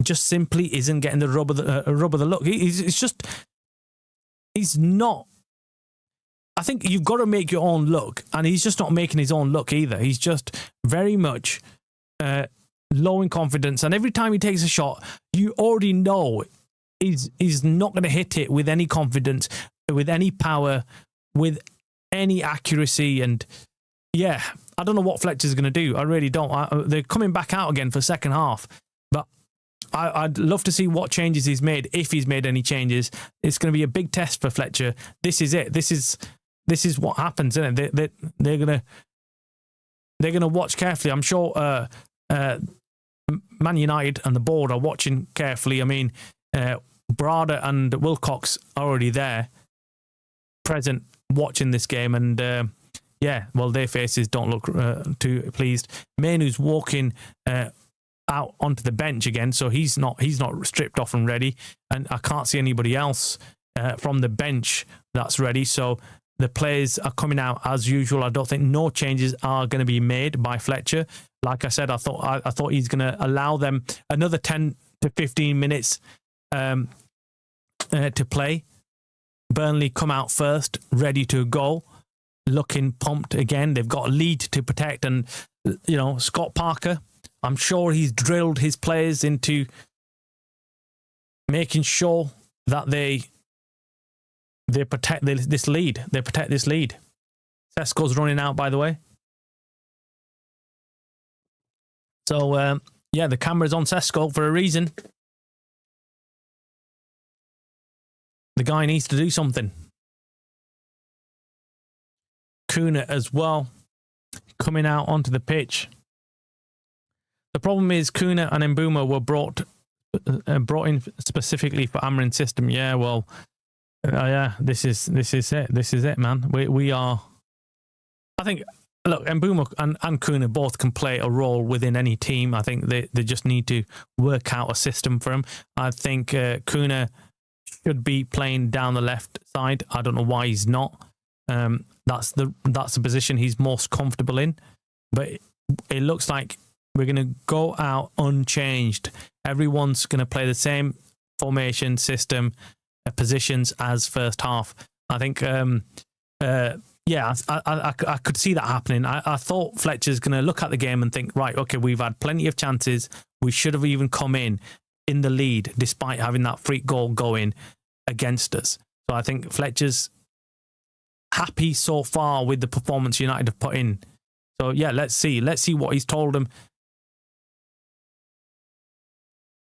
just simply isn't getting the rub of the look. He's not. I think you've got to make your own look, and he's just not making his own look either. He's just very much low in confidence, and every time he takes a shot, you already know he's not going to hit it with any confidence, with any power, with any accuracy. And yeah, I don't know what Fletcher's going to do. I really don't. They're coming back out again for second half, but I'd love to see what changes he's made, if he's made any changes. It's going to be a big test for Fletcher. This is it. This is what happens, isn't it? They're gonna watch carefully. I'm sure Man United and the board are watching carefully. I mean, Brada and Wilcox are already there, present, watching this game, and their faces don't look too pleased. Mainu's walking out onto the bench again, so he's not stripped off and ready, and I can't see anybody else from the bench that's ready. So the players are coming out as usual. I don't think no changes are going to be made by Fletcher. Like I said, I thought he's going to allow them another 10 to 15 minutes to play. Burnley come out first, ready to go, looking pumped again. They've got a lead to protect, and you know, Scott Parker, I'm sure he's drilled his players into making sure that they protect this lead. They protect this lead. Sesko's running out, by the way. So, the camera's on Sesko for a reason. the guy needs to do something. Kuna as well, coming out onto the pitch. The problem is Kuna and Mbuma were brought in specifically for Amarin's system. Yeah, well, yeah, this is it. This is it, man. We are. I think. Look, Mbuma and Kuna both can play a role within any team. I think they just need to work out a system for him. I think Kuna should be playing down the left side. I don't know why he's not. That's the position he's most comfortable in. But it looks like we're going to go out unchanged. Everyone's going to play the same formation, system, positions as first half. I think, yeah, I could see that happening. I thought Fletcher's going to look at the game and think, right, okay, we've had plenty of chances. We should have even come in the lead despite having that freak goal going against us. So I think Fletcher's happy so far with the performance United have put in. So yeah, let's see what he's told them.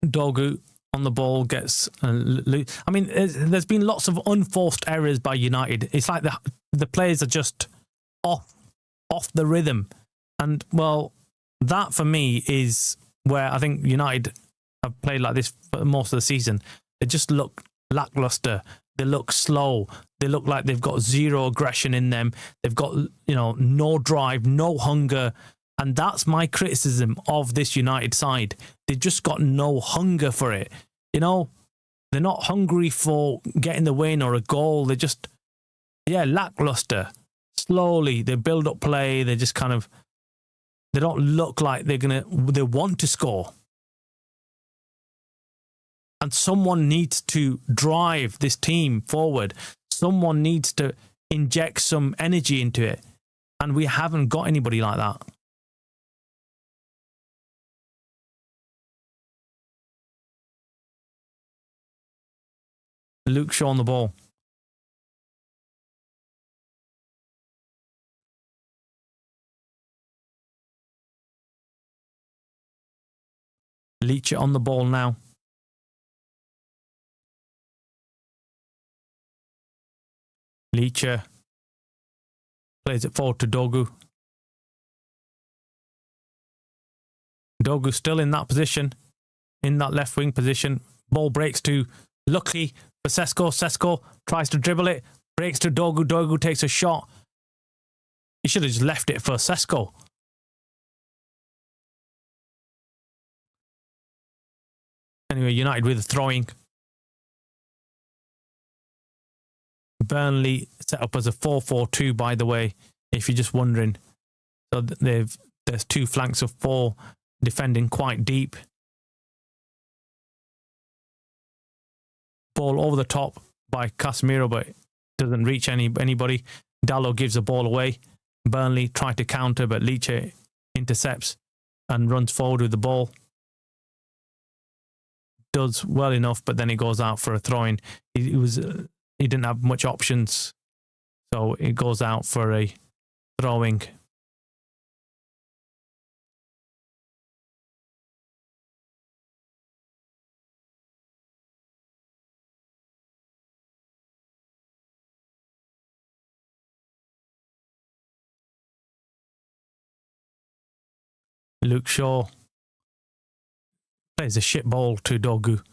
Dogu on the ball gets I mean, there's been lots of unforced errors by United. It's like the players are just off the rhythm, and well, that for me is where I think United have played like this for most of the season. They just look lackluster. They look slow. They look like they've got zero aggression in them. They've got, no drive, no hunger. And that's my criticism of this United side. They've just got no hunger for it. They're not hungry for getting the win or a goal. They're just, lackluster. Slowly, they build up play. They just they don't look like they want to score. And someone needs to drive this team forward. Someone needs to inject some energy into it. And we haven't got anybody like that. Luke Shaw on the ball. Leach on the ball now. Leacher plays it forward to Dogu. Dogu still in that position, in that left wing position. Ball breaks to Lucky for Sesko. Sesko tries to dribble it, breaks to Dogu. Dogu takes a shot. He should have just left it for Sesko. Anyway, United with a throwing. Burnley set up as a 4-4-2, by the way, if you're just wondering. So there's two flanks of four defending quite deep. Ball over the top by Casemiro, but doesn't reach anybody. Dallo gives the ball away. Burnley try to counter, but Leach intercepts and runs forward with the ball. Does well enough, but then he goes out for a throw-in. He didn't have much options, so it goes out for a throwing. Luke Shaw plays a shit ball to Dogu.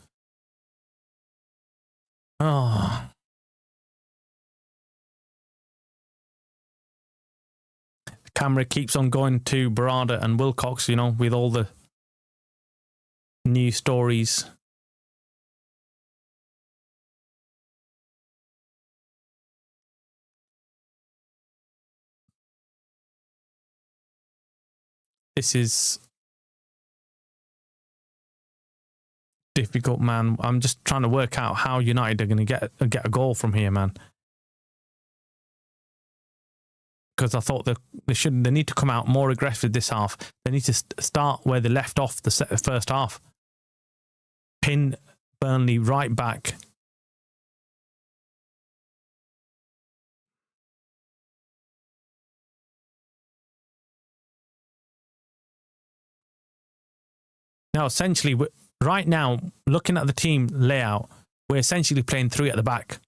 Oh. The camera keeps on going to Barada and Wilcox, with all the new stories. This is difficult, man. I'm just trying to work out how United are going to get a goal from here, man. Because I thought they need to come out more aggressive this half. They need to start where they left off the first half. Pin Burnley right back. Now, essentially, right now, looking at the team layout, we're essentially playing three at the back.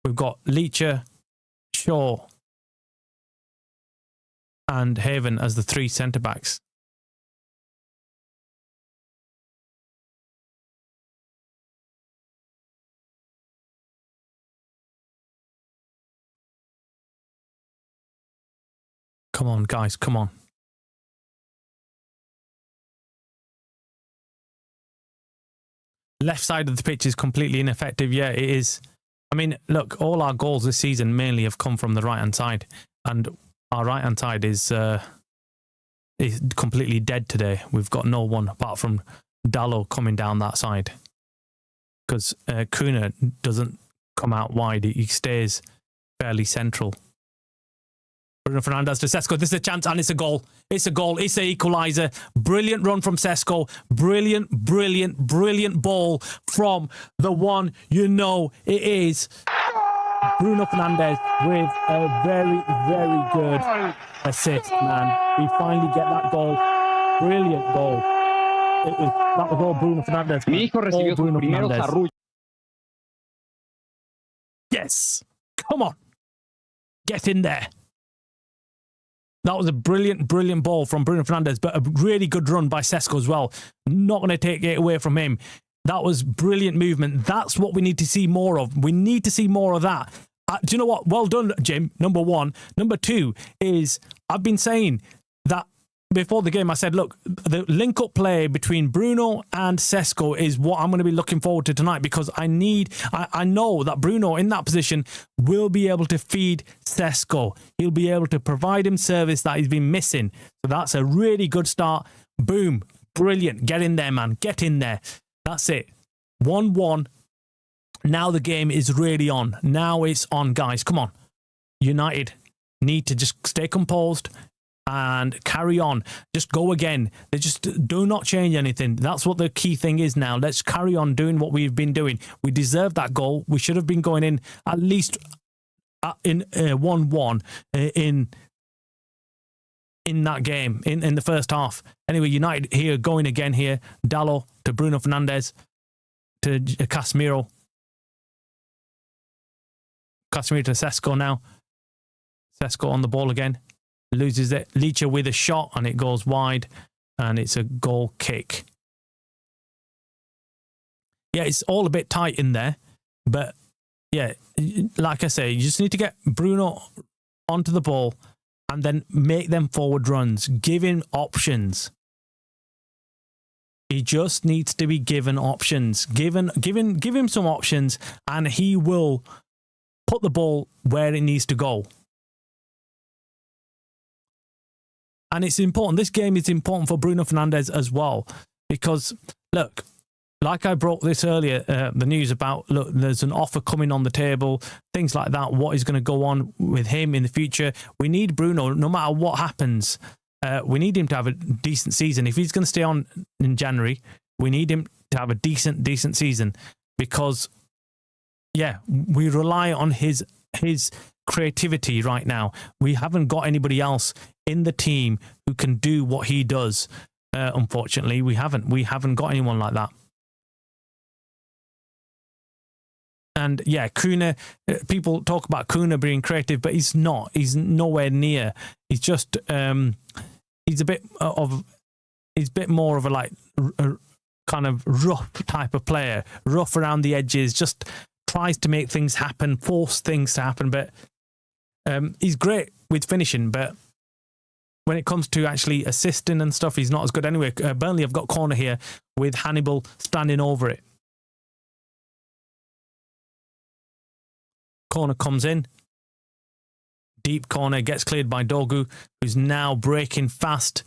We've got Leacher, Shaw, and Haven as the 3 centre-backs. Come on, guys, come on. Left side of the pitch is completely ineffective. Yeah, it is. I mean, look, all our goals this season mainly have come from the right-hand side. And our right-hand side is completely dead today. We've got no one apart from Dallo coming down that side. Because Kuna doesn't come out wide. He stays fairly central. Bruno Fernandes to Sesko. This is a chance and it's a goal. It's a goal. It's an equaliser. Brilliant run from Sesko. Brilliant, brilliant, brilliant ball from the one you know it is. Bruno Fernandes with a very, very good assist, man. We finally get that goal. Brilliant goal. That was all Bruno Fernandes. All Bruno Fernandes. Yes. Come on. Get in there. That was a brilliant, brilliant ball from Bruno Fernandes, but a really good run by Sesko as well. Not going to take it away from him. That was brilliant movement. That's what we need to see more of. We need to see more of that. Do you know what? Well done, Jim, number one. Number two is, I've been saying that before the game, I said, look, the link-up play between Bruno and Sesko is what I'm going to be looking forward to tonight, because I know that Bruno in that position will be able to feed Sesko. He'll be able to provide him service that he's been missing. So that's a really good start. Boom. Brilliant. Get in there, man. Get in there. That's it. 1-1. Now the game is really on. Now it's on, guys. Come on. United need to just stay composed and carry on. Just go again. They just do not change anything. That's what the key thing is now. Let's carry on doing what we've been doing. We deserve that goal. We should have been going in at least in 1-1 in that game, in the first half. Anyway, United here going again here. Dallo to Bruno Fernandes to Casemiro. Casemiro to Sesko now. Sesko on the ball again. Loses it. Leacher with a shot and it goes wide and it's a goal kick. Yeah, it's all a bit tight in there. But yeah, like I say, you just need to get Bruno onto the ball and then make them forward runs. Give him options. He just needs to be given options. Give him some options and he will put the ball where it needs to go. And it's important. This game is important for Bruno Fernandes as well. Because, look, like I brought this earlier, the news about, look, there's an offer coming on the table, things like that. What is going to go on with him in the future? We need Bruno, no matter what happens. We need him to have a decent season. If he's going to stay on in January, we need him to have a decent season. Because, yeah, we rely on his creativity right now. We haven't got anybody else in the team who can do what he does. Unfortunately, we haven't got anyone like that. And yeah, Kuna, people talk about Kuna being creative, but he's not. He's nowhere near. He's just he's a bit more of a kind of rough type of player, rough around the edges, just tries to make things happen, force things to happen, but he's great with finishing, but when it comes to actually assisting and stuff, he's not as good anyway. Burnley have got corner here with Hannibal standing over it. Corner comes in. Deep corner gets cleared by Dogu, who's now breaking fast.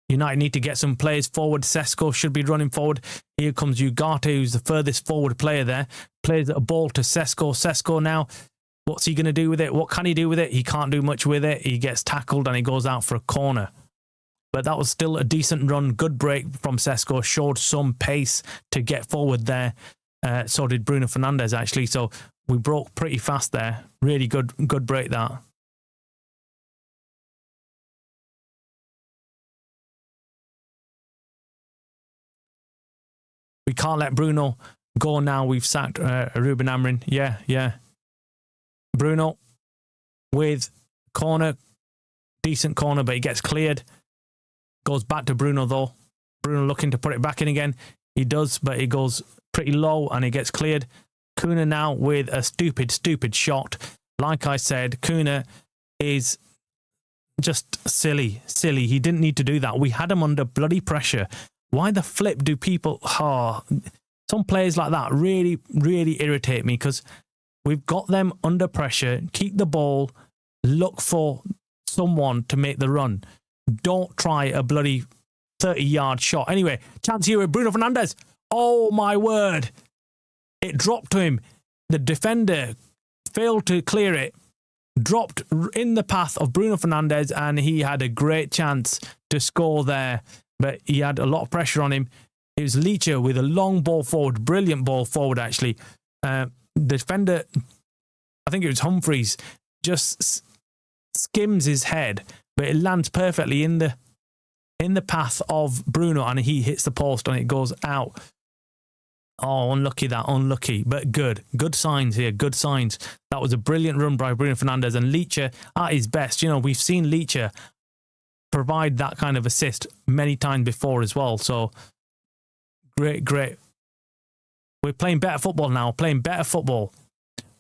United need to get some players forward. Sesko should be running forward. Here comes Ugarte, who's the furthest forward player there. Plays a ball to Sesko. Sesko now, what's he going to do with it? What can he do with it? He can't do much with it. He gets tackled and he goes out for a corner. But that was still a decent run. Good break from Sesko. Showed some pace to get forward there. So did Bruno Fernandes, actually. So we broke pretty fast there. Really good break that. We can't let Bruno go now. We've sacked Ruben Amorim. Yeah. Bruno with corner, decent corner, but he gets cleared. Goes back to Bruno though. Bruno looking to put it back in again. He does, but he goes pretty low and he gets cleared. Kuna now with a stupid shot. Like I said, Kuna is just silly. He didn't need to do that. We had him under bloody pressure. Why the flip do people... some players like that really irritate me, because we've got them under pressure. Keep the ball. Look for someone to make the run. Don't try a bloody 30-yard shot. Anyway, chance here with Bruno Fernandes. Oh, my word. It dropped to him. The defender failed to clear it. Dropped in the path of Bruno Fernandes, and he had a great chance to score there. But he had a lot of pressure on him. It was Leacher with a long ball forward. Brilliant ball forward, actually. The defender, I think it was Humphreys, just skims his head, but it lands perfectly in the path of Bruno, and he hits the post and it goes out. Oh, unlucky, but good signs here, good signs. That was a brilliant run by Bruno Fernandes, and Leacher at his best. You know, we've seen Leacher provide that kind of assist many times before as well. So great. We're playing better football now,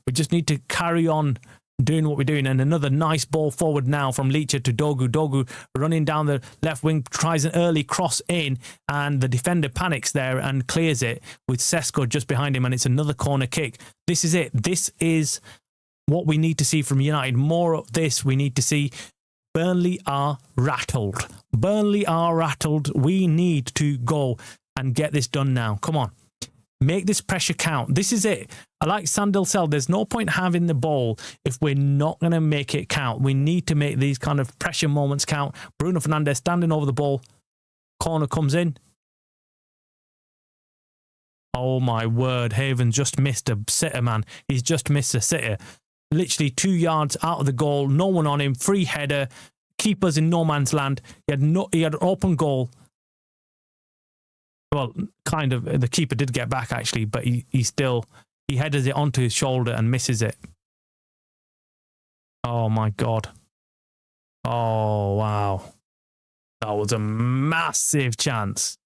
We just need to carry on doing what we're doing. And another nice ball forward now from Leacher to Dogu. Dogu running down the left wing, tries an early cross in, and the defender panics there and clears it with Sesko just behind him, and it's another corner kick. This is it. This is what we need to see from United. More of this we need to see. Burnley are rattled. We need to go and get this done now. Come on. Make this pressure count. This is it. I like Sandil said, there's no point having the ball if we're not going to make it count. We need to make these kind of pressure moments count. Bruno Fernandes standing over the ball. Corner comes in. Oh my word. Haven just missed a sitter, man. He's just missed a sitter. Literally 2 yards out of the goal. No one on him. Free header. Keeper's in no man's land. He had an open goal. Well, kind of. The keeper did get back, actually, but he headers it onto his shoulder and misses it. Oh, my God. Oh, wow. That was a massive chance.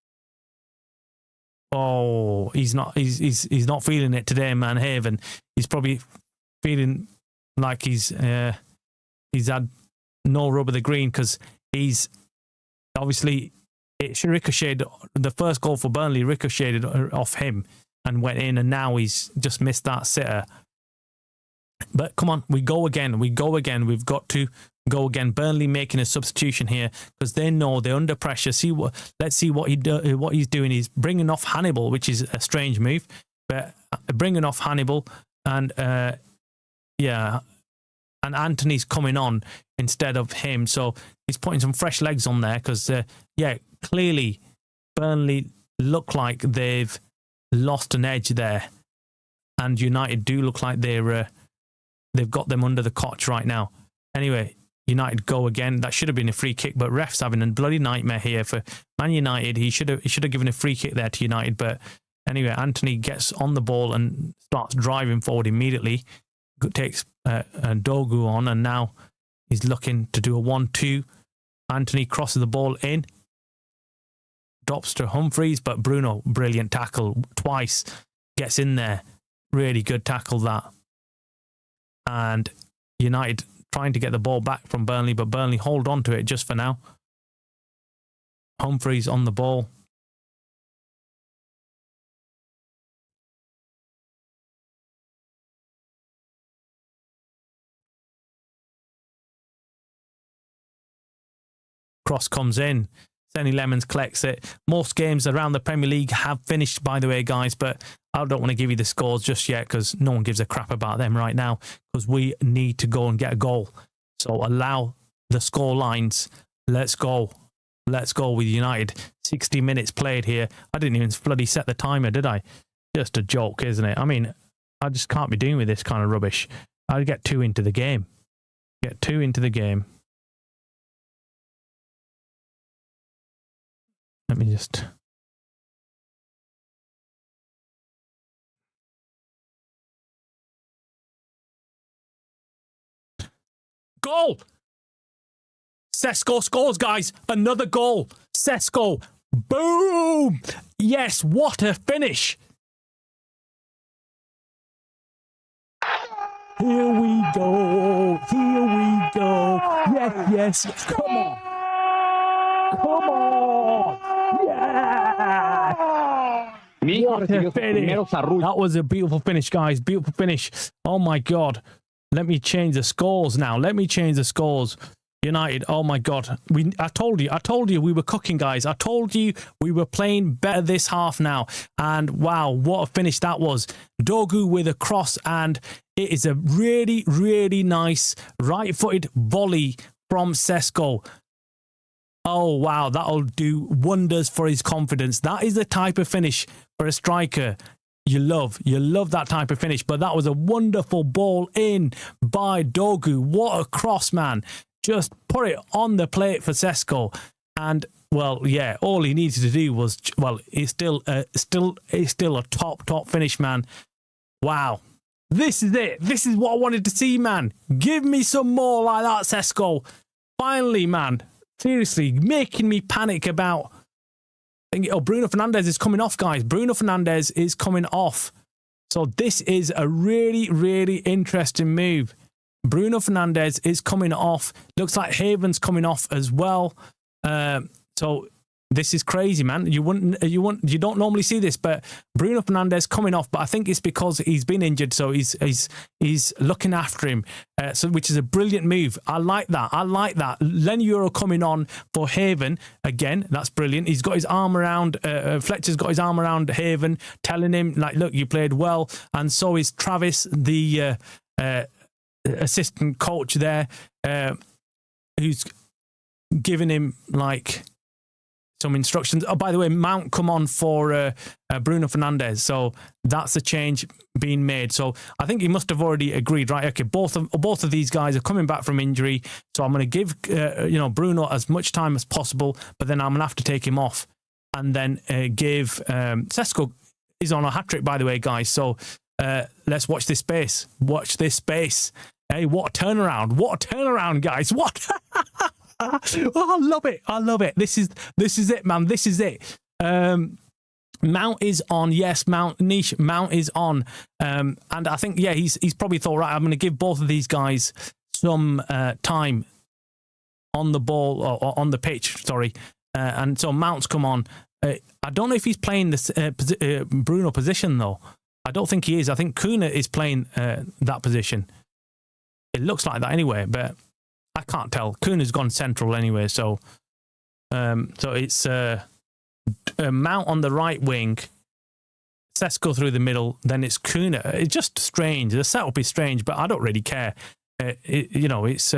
Oh, he's not feeling it today, man. Haven. He's probably feeling like he's had no rub of the green, because he's obviously... It ricocheted. The first goal for Burnley ricocheted off him and went in, and now he's just missed that sitter. But come on, we go again. We've got to go again. Burnley making a substitution here because they know they're under pressure. Let's see what he's doing. He's bringing off Hannibal, which is a strange move, but bringing off Hannibal, and and Anthony's coming on instead of him. So he's putting some fresh legs on there because, clearly Burnley look like they've lost an edge there. And United do look like they've got them under the cotch right now. Anyway, United go again. That should have been a free kick, but ref's having a bloody nightmare here for Man United. He should have given a free kick there to United. But anyway, Anthony gets on the ball and starts driving forward immediately. Takes Dogu on, and now he's looking to do a 1-2. Anthony crosses the ball in, drops to Humphreys, but Bruno, brilliant tackle twice, gets in there. Really good tackle that. And United trying to get the ball back from Burnley, but Burnley hold on to it just for now. Humphreys on the ball. Cross comes in. Senny Lemons collects it. Most games around the Premier League have finished, by the way, guys, but I don't want to give you the scores just yet because no one gives a crap about them right now, because we need to go and get a goal. So allow the score lines. Let's go. Let's go with United. 60 minutes played here. I didn't even bloody set the timer, did I? Just a joke, isn't it? I mean, I just can't be doing with this kind of rubbish. I'll get 2 into the game. Let me just... goal. Sesko scores, guys. Another goal. Sesko. Boom. Yes, what a finish. Here we go. Here we go. Yes, yes. Come on. Come on. Yeah. What a finish. That was a beautiful finish, guys. Beautiful finish. Oh, my God. Let me change the scores now. Let me change the scores. United, oh my God. I told you we were cooking, guys. I told you we were playing better this half now. And wow, what a finish that was. Dogu with a cross, and it is a really, really nice right-footed volley from Sesko. Oh wow, that'll do wonders for his confidence. That is the type of finish for a striker you love that type of finish. But that was a wonderful ball in by Dogu. What a cross, man. Just put it on the plate for Sesko. And, well, yeah, all he needed to do was, well, it's still a top finish, man. Wow. This is it. This is what I wanted to see, man. Give me some more like that, Sesko. Finally, man. Seriously, making me panic about... Bruno Fernandes is coming off, guys. Bruno Fernandes is coming off. So this is a really, really interesting move. Bruno Fernandes is coming off. Looks like Haven's coming off as well. So this is crazy, man. You don't normally see this, but Bruno Fernandes coming off. But I think it's because he's been injured, so he's looking after him. So which is a brilliant move. I like that. Lenny Euro coming on for Haven again. That's brilliant. He's got his arm around. Fletcher's got his arm around Haven, telling him like, "Look, you played well." And so is Travis, the assistant coach there, who's giving him like some instructions. Oh, by the way, Mount come on for Bruno Fernandes, so that's a change being made. So I think he must have already agreed, right? Okay, both of these guys are coming back from injury, so I'm going to give Bruno as much time as possible, but then I'm going to have to take him off, and then give Sesko is on a hat trick, by the way, guys. So let's watch this space. Watch this space. Hey, what a turnaround! What a turnaround, guys! What? Oh, I love it! I love it. This is it, man. This is it. Mount is on. Yes, Mount is on. And I think he's probably thought, right, I'm going to give both of these guys some time on the ball or on the pitch. Sorry. And so Mount's come on. I don't know if he's playing this Bruno position though. I don't think he is. I think Kuna is playing that position. It looks like that anyway, but I can't tell. Kuna's gone central anyway, so it's Mount on the right wing, Sesko through the middle, then it's Kuna. It's just strange. The setup is strange, but I don't really care. It's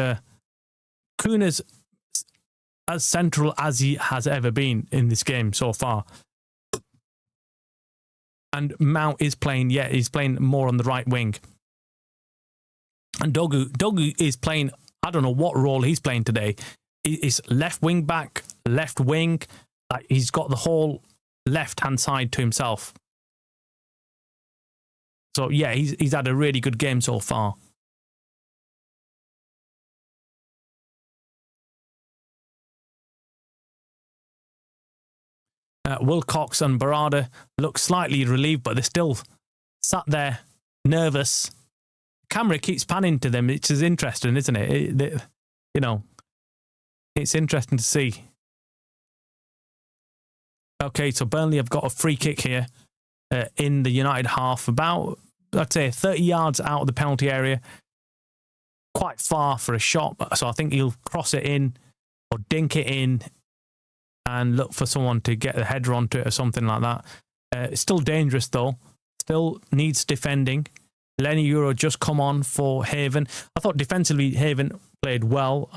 Kuna's as central as he has ever been in this game so far. And Mount is playing, he's playing more on the right wing. And Dogu is playing, I don't know what role he's playing today. He's left wing back, left wing. Like he's got the whole left-hand side to himself. So, yeah, he's had a really good game so far. Wilcox and Barada look slightly relieved, but they're still sat there, nervous. Camera keeps panning to them, which is interesting, isn't it? It's interesting to see. Okay, so Burnley have got a free kick here in the United half, about, I'd say, 30 yards out of the penalty area. Quite far for a shot, so I think he'll cross it in or dink it in and look for someone to get a header onto it or something like that. It's still dangerous, though. Still needs defending. Lenny Euro just come on for Haven. I thought defensively Haven played well.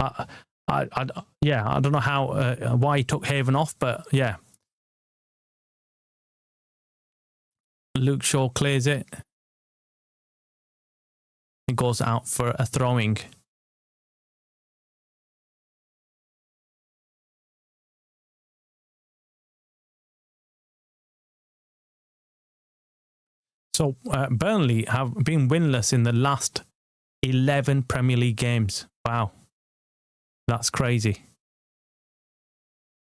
I don't know how why he took Haven off, but yeah. Luke Shaw clears it. He goes out for a throwing. So Burnley have been winless in the last 11 Premier League games. Wow. That's crazy.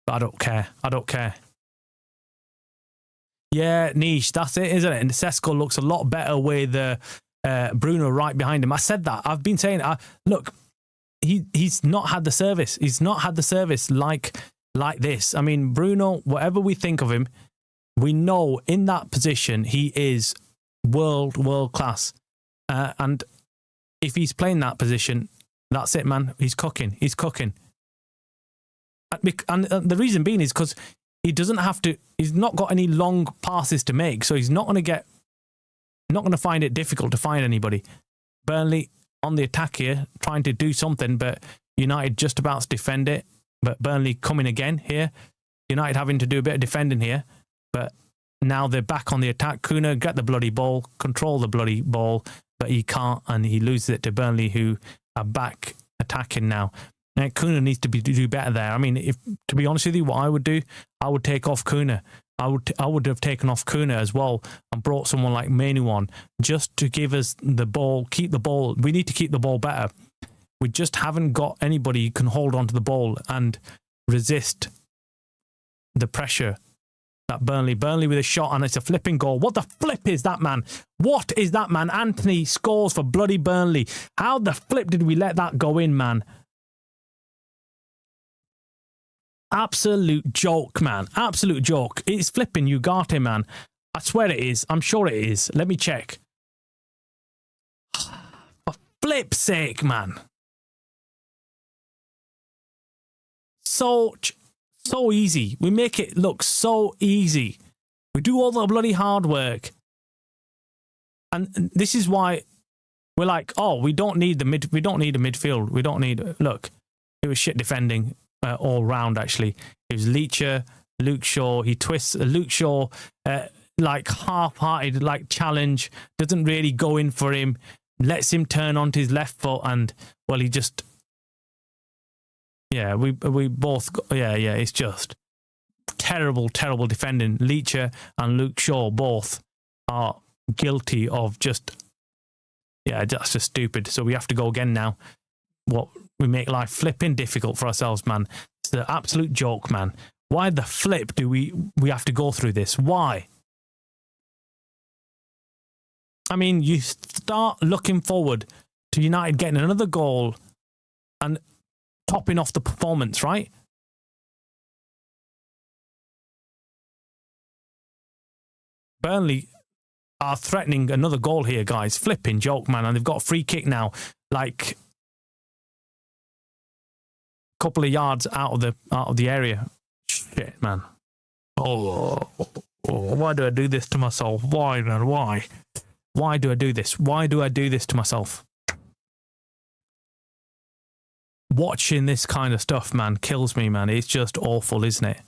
But I don't care. I don't care. Yeah, niche. That's it, isn't it? And Sesko looks a lot better with Bruno right behind him. I said that. I've been saying, look, he's not had the service. He's not had the service like this. I mean, Bruno, whatever we think of him, we know in that position he is world class. And if he's playing that position, that's it, man. He's cooking. He's cooking. And the reason being is because he doesn't have to. He's not got any long passes to make, so he's not going to find it difficult to find anybody. Burnley on the attack here, trying to do something, but United just about to defend it. But Burnley coming again here. United having to do a bit of defending here, but now they're back on the attack. Kuna get the bloody ball, control the bloody ball, but he can't, and he loses it to Burnley, who are back attacking now. Now, Kuna needs to do better there. I mean, if to be honest with you, what I would do, I would take off Kuna. I would have taken off Kuna as well and brought someone like Manu on just to give us the ball, keep the ball. We need to keep the ball better. We just haven't got anybody who can hold onto the ball and resist the pressure that Burnley with a shot, and it's a flipping goal. What the flip is that, man? What is that, man? Anthony scores for bloody Burnley. How the flip did we let that go in, man? Absolute joke, man. Absolute joke. It's flipping Ugarte, man. I swear it is. I'm sure it is. Let me check. For flip's sake, man. So easy. We make it look so easy. We do all the bloody hard work. And this is why we're like, oh, we don't need a midfield. We don't need... Look, it was shit defending. All round, actually. It was Leacher, Luke Shaw. He twists Luke Shaw like half-hearted, like challenge, doesn't really go in for him, lets him turn onto his left foot, and well, he just we both it's just terrible defending. Leacher and Luke Shaw both are guilty of just that's just stupid. So we have to go again now. We make life flipping difficult for ourselves, man. It's the absolute joke, man. Why the flip do we have to go through this? Why? I mean, you start looking forward to United getting another goal and topping off the performance, right? Burnley are threatening another goal here, guys. Flipping joke, man. And they've got a free kick now, like couple of yards out of the area. Shit, man. Why do I do this to myself? Why, man? Why do I do this? Why do I do this to myself? Watching this kind of stuff, man, kills me, man. It's just awful, isn't it?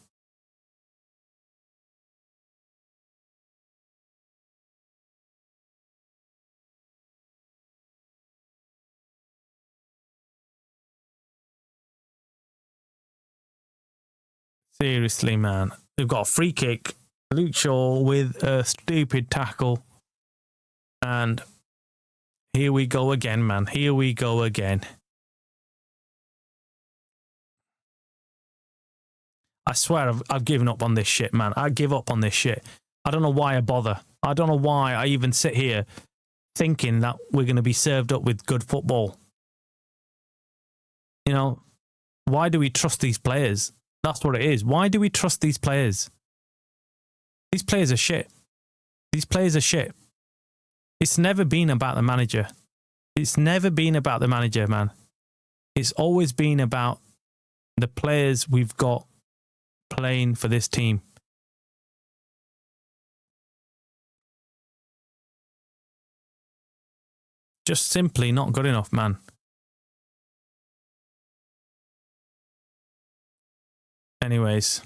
Seriously, man. They've got a free kick. Luke Shaw with a stupid tackle. And here we go again, man. Here we go again. I swear I've given up on this shit, man. I give up on this shit. I don't know why I bother. I don't know why I even sit here thinking that we're going to be served up with good football. You know, why do we trust these players? That's what it is. Why do we trust these players? These players are shit. These players are shit. It's never been about the manager. It's never been about the manager, man. It's always been about the players we've got playing for this team. Just simply not good enough, man. Anyways,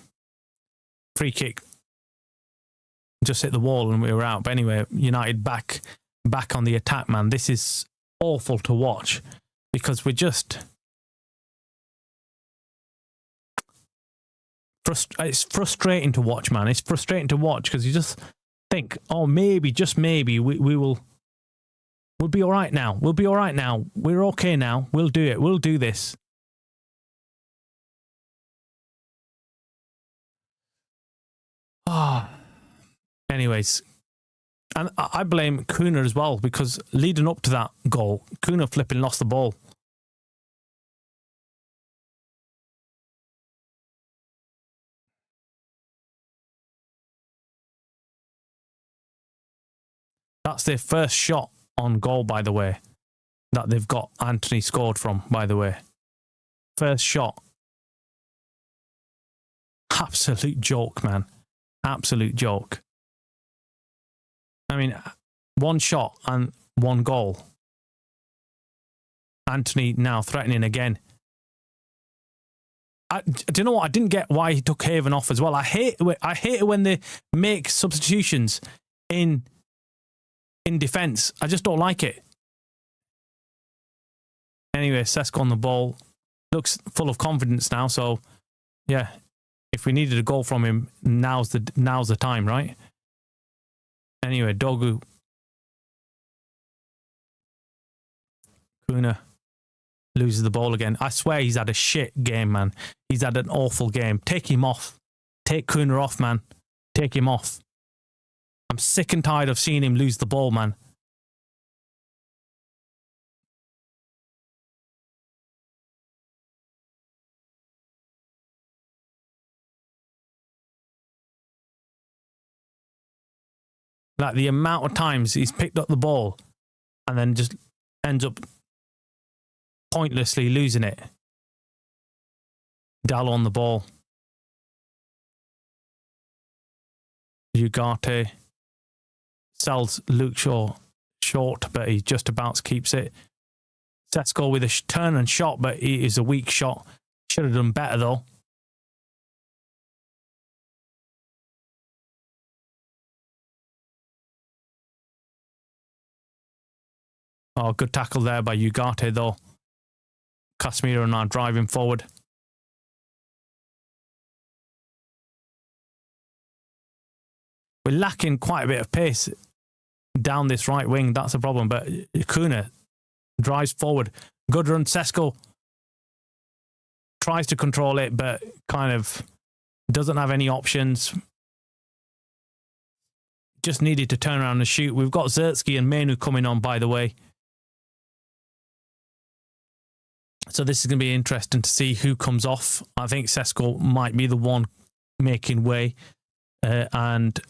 free kick just hit the wall and we were out. But anyway, United back on the attack, man. This is awful to watch because we're just it's frustrating to watch, man. It's frustrating to watch because you just think, oh, maybe, just maybe, we'll be all right now. We'll be all right now. We're okay now. We'll do it. We'll do this. Ah. Anyways, and I blame Kuna as well, because leading up to that goal, Kuna flipping lost the ball. That's their first shot on goal, by the way, that they've got Anthony scored from, by the way. First shot. Absolute joke, man. Absolute joke. I mean, one shot and one goal. Anthony now threatening again. Do you know what? I didn't get why he took Haven off as well. I hate it when they make substitutions in defence. I just don't like it. Anyway, Sesko on the ball. Looks full of confidence now, so yeah. If we needed a goal from him, now's the time, right? Anyway, Dogu. Kuna loses the ball again. I swear he's had a shit game, man. He's had an awful game. Take him off. Take Kuna off, man. Take him off. I'm sick and tired of seeing him lose the ball, man. Like the amount of times he's picked up the ball and then just ends up pointlessly losing it. Dallo on the ball. Ugarte sells Luke Shaw short, but he just about keeps it. Sesko with a turn and shot, but it is a weak shot. Should have done better though. Oh, good tackle there by Ugarte, though. Casemiro now driving forward. We're lacking quite a bit of pace down this right wing. That's a problem. But Kuna drives forward. Good run. Sesko tries to control it, but kind of doesn't have any options. Just needed to turn around and shoot. We've got Zertsky and Menu coming on, by the way. So this is going to be interesting to see who comes off. I think Sesko might be the one making way. And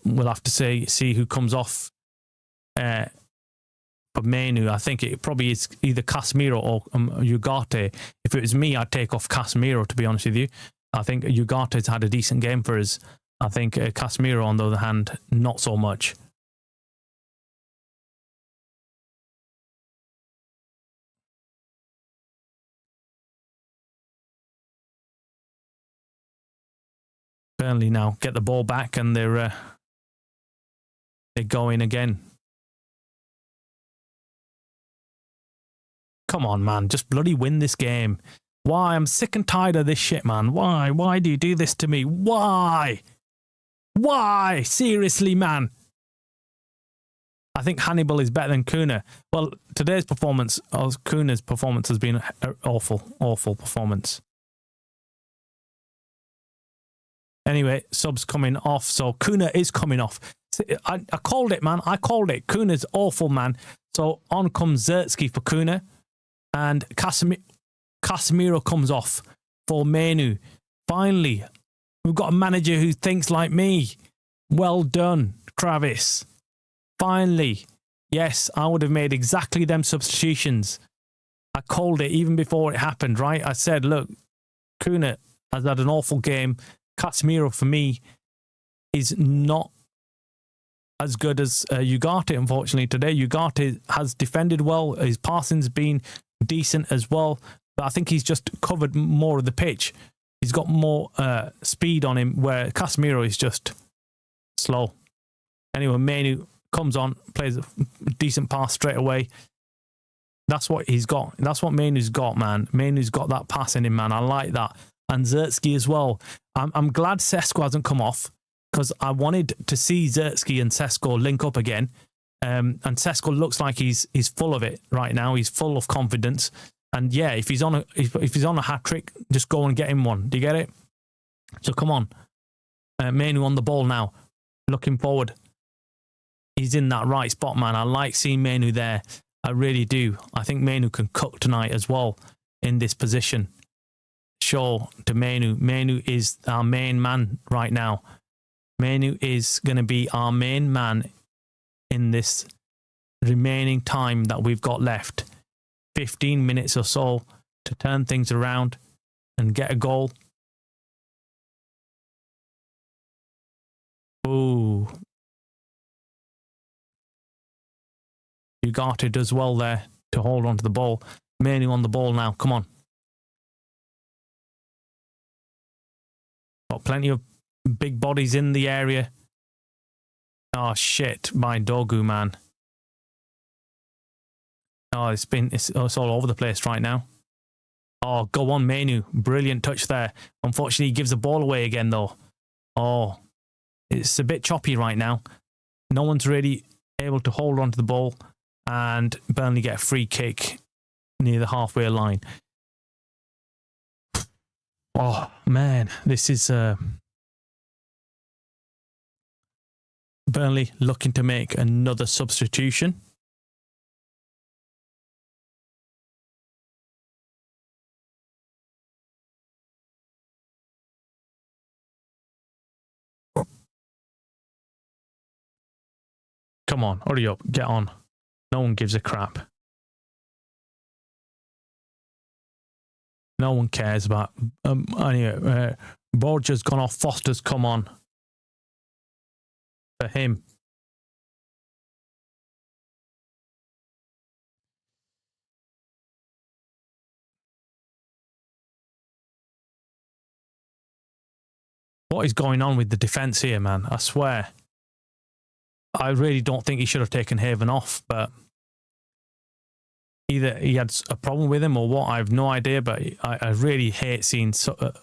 we'll have to see who comes off for Menu. I think it probably is either Casemiro or Ugarte. If it was me, I'd take off Casemiro, to be honest with you. I think Ugarte's had a decent game for us. I think Casemiro, on the other hand, not so much. Burnley now get the ball back and they're going again. Come on, man. Just bloody win this game. Why? I'm sick and tired of this shit, man. Why? Why do you do this to me? Why? Why? Seriously, man. I think Hannibal is better than Kuna. Well, today's performance, Kuna's performance has been an awful performance. Anyway, subs coming off. So Kuna is coming off. I called it, man. I called it. Kuna's awful, man. So on comes Zertsky for Kuna. And Casemiro comes off for Menu. Finally, we've got a manager who thinks like me. Well done, Travis. Finally. Yes, I would have made exactly them substitutions. I called it even before it happened, right? I said, look, Kuna has had an awful game. Casemiro, for me, is not as good as Ugarte, unfortunately, today. Ugarte has defended well. His passing's been decent as well. But I think he's just covered more of the pitch. He's got more speed on him, where Casemiro is just slow. Anyway, Menu comes on, plays a decent pass straight away. That's what he's got. That's what Menu's got, man. Menu's got that pass in him, man. I like that. And Zertsky as well. I'm glad Sesko hasn't come off, because I wanted to see Zertsky and Sesko link up again. And Sesko looks like he's full of it right now. He's full of confidence. And yeah, if he's on a hat trick, just go and get him one. Do you get it? So come on. Manu on the ball now, looking forward. He's in that right spot, man. I like seeing Manu there. I really do. I think Manu can cook tonight as well in this position. Shaw to Manu. Manu is our main man right now. Manu is going to be our main man in this remaining time that we've got left. 15 minutes or so to turn things around and get a goal. Ooh. Ugarte does well there to hold on to the ball. Manu on the ball now. Come on. Got plenty of big bodies in the area. Oh, shit. My Dogu, man. Oh, it's all over the place right now. Oh, go on, Manu. Brilliant touch there. Unfortunately, he gives the ball away again, though. Oh, it's a bit choppy right now. No one's really able to hold on to the ball, and Burnley get a free kick near the halfway line. Oh, man. This is Burnley looking to make another substitution. Come on, hurry up, get on. No one gives a crap. No one cares about... anyway, Borgia's gone off. Foster's come on. For him. What is going on with the defence here, man? I swear. I really don't think he should have taken Haven off, but either he had a problem with him or what, I have no idea, but I really hate seeing...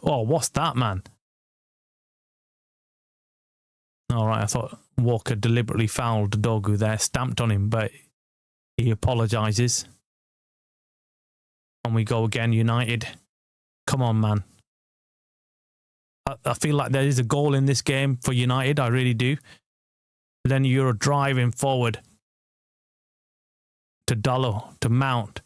oh, what's that, man? All right, I thought Walker deliberately fouled Dogu there, stamped on him, but he apologises. And we go again, United. Come on, man. I feel like there is a goal in this game for United, I really do. Then you're driving forward to Dallo, to Mount.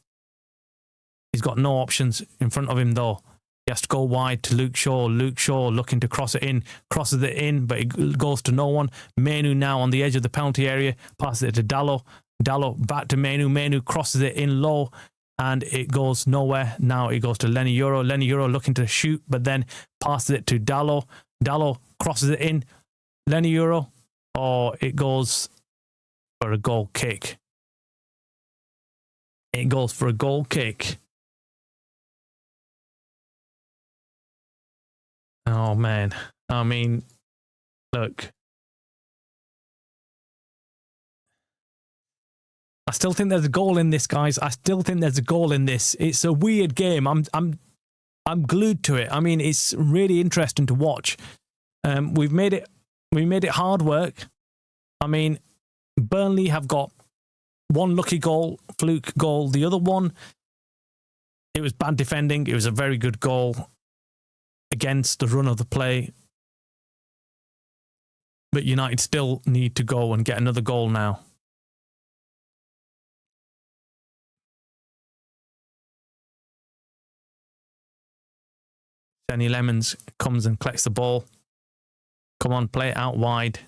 He's got no options in front of him, though. He has to go wide to Luke Shaw. Luke Shaw looking to cross it in. Crosses it in, but it goes to no one. Manu now on the edge of the penalty area. Passes it to Dallo. Dallo back to Manu. Manu crosses it in low, and it goes nowhere. Now it goes to Lenny Euro. Lenny Euro looking to shoot, but then passes it to Dallo. Dallo crosses it in. Lenny Euro. Oh, it goes for a goal kick. It goes for a goal kick. Oh, man. I mean, look. I still think there's a goal in this, guys. I still think there's a goal in this. It's a weird game. I'm glued to it. I mean, it's really interesting to watch. We made it hard work. I mean, Burnley have got one lucky goal, fluke goal. The other one, it was bad defending. It was a very good goal against the run of the play. But United still need to go and get another goal now. Senny Lemons comes and collects the ball. Come on, play it out wide.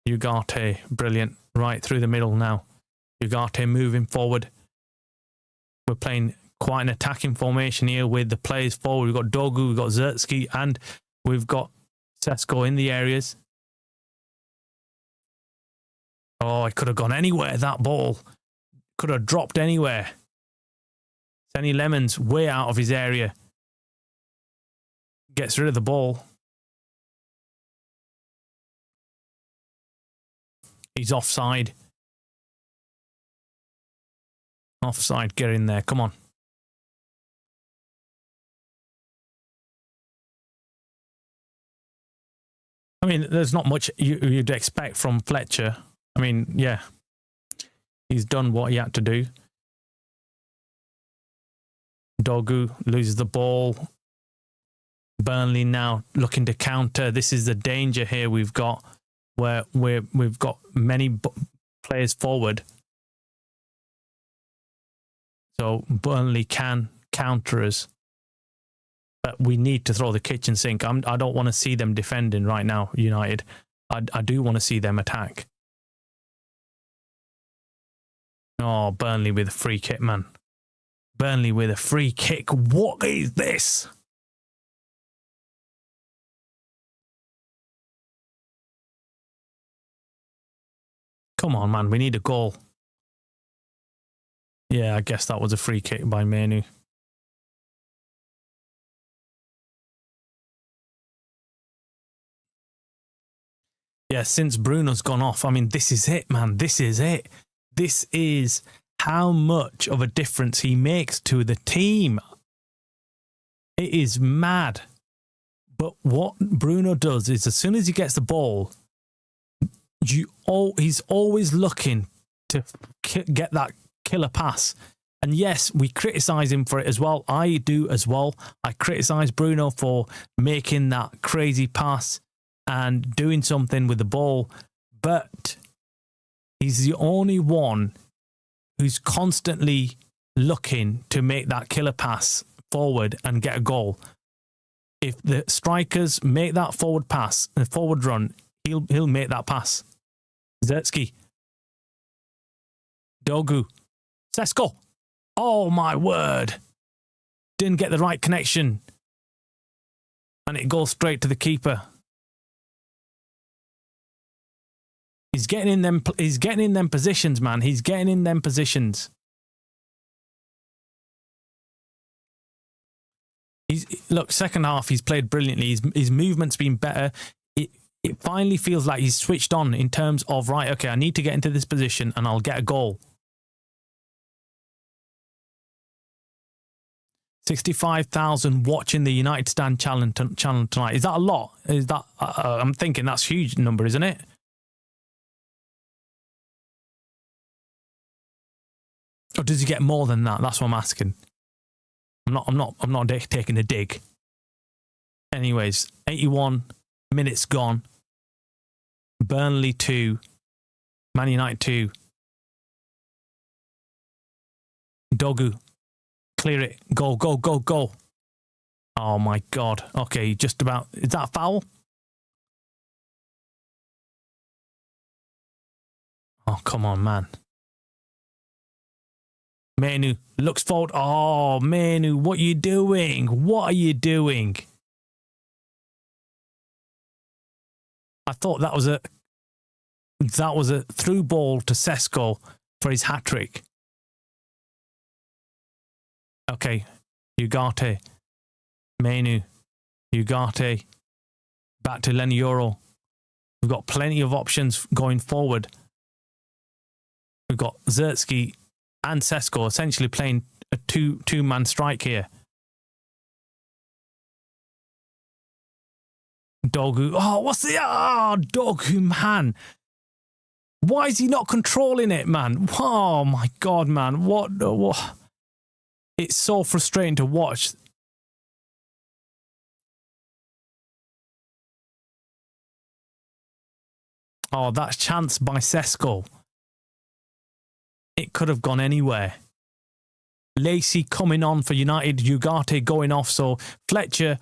Ugarte, brilliant. Right through the middle now. Ugarte moving forward. We're playing quite an attacking formation here with the players forward. We've got Dogu, we've got Zertsky, and we've got Sesko in the areas. Oh, it could have gone anywhere, that ball. Could have dropped anywhere. Senny Lemons way out of his area. Gets rid of the ball. He's offside. Offside, get in there. Come on. I mean, there's not much you'd expect from Fletcher. I mean, yeah. He's done what he had to do. Dogu loses the ball. Burnley now looking to counter. This is the danger here we've got, where we've got many players forward. So Burnley can counter us. But we need to throw the kitchen sink. I don't want to see them defending right now, United. I do want to see them attack. Oh, Burnley with a free kick, man. Burnley with a free kick. What is this? Come on, man. We need a goal. Yeah, I guess that was a free kick by Manu. Yeah, since Bruno's gone off, I mean, this is it, man. This is it. This is how much of a difference he makes to the team. It is mad. But what Bruno does is as soon as he gets the ball, he's always looking to get that killer pass. And yes, we criticise him for it as well. I do as well. I criticise Bruno for making that crazy pass and doing something with the ball. But he's the only one who's constantly looking to make that killer pass forward and get a goal. If the strikers make that forward pass, the forward run, he'll make that pass. Zertsky. Dogu. Sesko. Oh my word. Didn't get the right connection. And it goes straight to the keeper. He's getting in them positions, man. He's getting in them positions. Look, second half he's played brilliantly. His movement's been better. It finally feels like he's switched on in terms of, right, okay, I need to get into this position and I'll get a goal. 65,000 watching the United Stand channel tonight. Is that a lot? Is that? I'm thinking that's a huge number, isn't it? Or does he get more than that? That's what I'm asking. I'm not taking a dig. Anyways, 81 minutes gone. Burnley 2, Man United 2. Dogu, clear it. Go, go, go, go. Oh my God. Okay, just about. Is that a foul? Oh, come on, man. Manu looks forward. Oh, Manu, what are you doing? What are you doing? I thought that was a through ball to Sesko for his hat-trick. Okay, Ugarte, Manu, Ugarte, back to Lenioro. We've got plenty of options going forward. We've got Zertsky and Sesko essentially playing a two-man strike here. Dogu. Oh, what's the... Oh, Dogu, man. Why is he not controlling it, man? Oh, my God, man. What? It's so frustrating to watch. Oh, that chance by Sesko. It could have gone anywhere. Lacey coming on for United, Ugarte going off. So Fletcher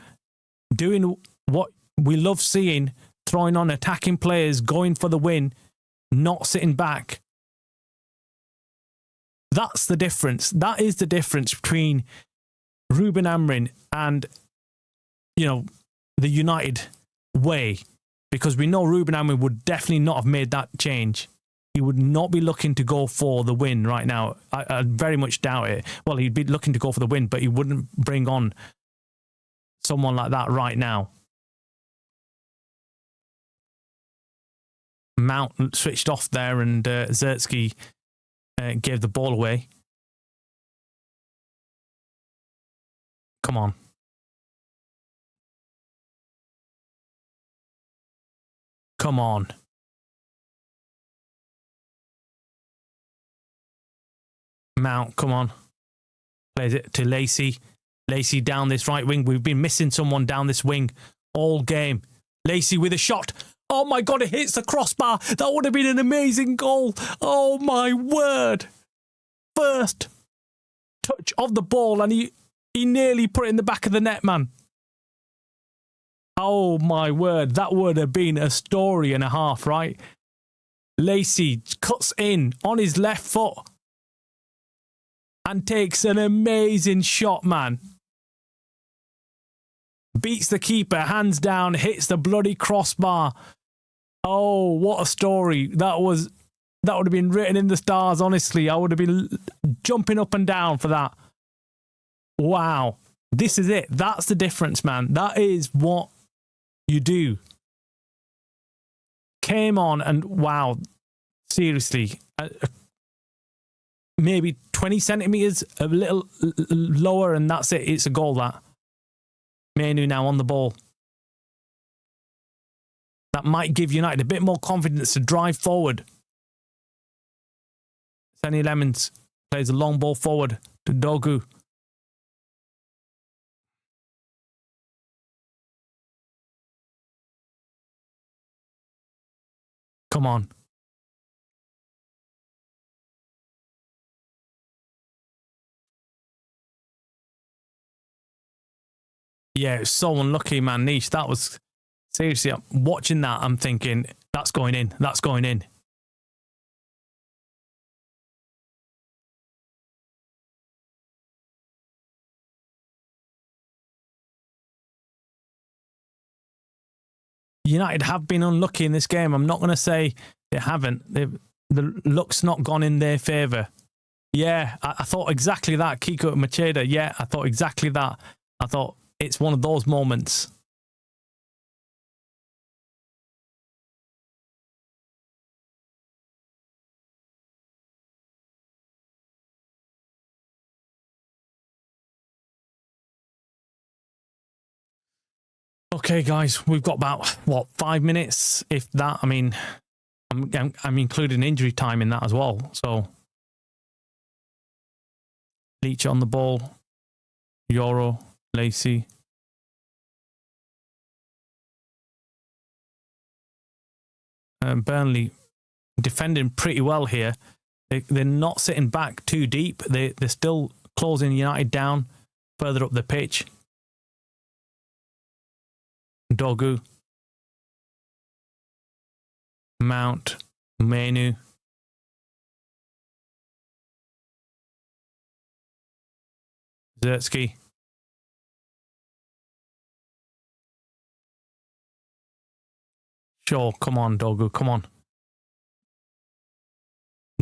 doing what we love seeing, throwing on attacking players, going for the win, not sitting back. That's the difference. That is the difference between Ruben Amorim and, you know, the United way. Because we know Ruben Amorim would definitely not have made that change. He would not be looking to go for the win right now. I very much doubt it. Well, he'd be looking to go for the win, but he wouldn't bring on someone like that right now. Mount switched off there and Zertsky gave the ball away. Come on. Come on. Mount, come on. Plays it to Lacey. Lacey down this right wing. We've been missing someone down this wing all game. Lacey with a shot. Oh my God, it hits the crossbar. That would have been an amazing goal. Oh my word. First touch of the ball and he nearly put it in the back of the net, man. Oh my word, that would have been a story and a half, right? Lacey cuts in on his left foot and takes an amazing shot, man. Beats the keeper, hands down, hits the bloody crossbar. Oh, what a story. That would have been written in the stars, honestly. I would have been jumping up and down for that. Wow. This is it. That's the difference, man. That is what you do. Came on and wow, seriously, maybe 20 centimetres, a little lower, and that's it. It's a goal, that. Manu now on the ball. That might give United a bit more confidence to drive forward. Sonny Lemons plays a long ball forward to Dogu. Come on. Yeah, it's so unlucky, man. Niche, that was... Seriously, I'm watching that, I'm thinking, that's going in. That's going in. United have been unlucky in this game. I'm not going to say they haven't. The luck's not gone in their favour. Yeah, I thought exactly that. Kiko Macheda, yeah, I thought exactly that. I thought it's one of those moments. Okay, guys, we've got about, what, 5 minutes, if that. I mean, I'm including injury time in that as well. So, Leach on the ball. Yoro, Lacey. Burnley defending pretty well here. They're not sitting back too deep. They're still closing United down further up the pitch. Dogu, Mount, Manu. Zertsky. Sure, come on, Dogu, come on.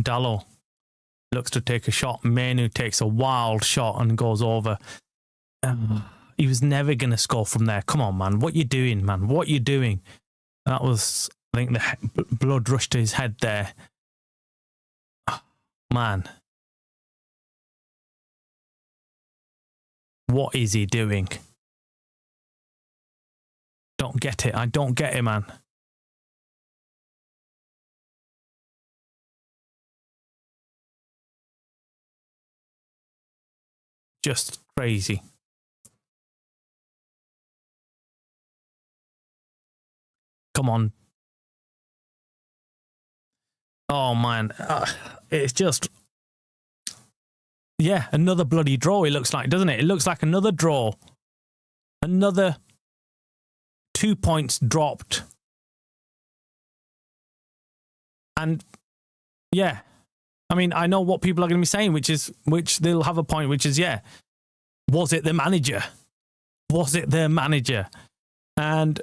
Dallo looks to take a shot. Manu takes a wild shot and goes over. He was never going to score from there. Come on, man. What you doing, man? What you doing? That was, I think, the blood rushed to his head there. Man. What is he doing? Don't get it. I don't get it, man. Just crazy. Come on. Oh, man. It's just... Yeah, another bloody draw, it looks like, doesn't it? It looks like another draw. Another 2 points dropped. And, yeah. I mean, I know what people are going to be saying, which they'll have a point, which is, yeah, was it the manager? Was it the manager? And...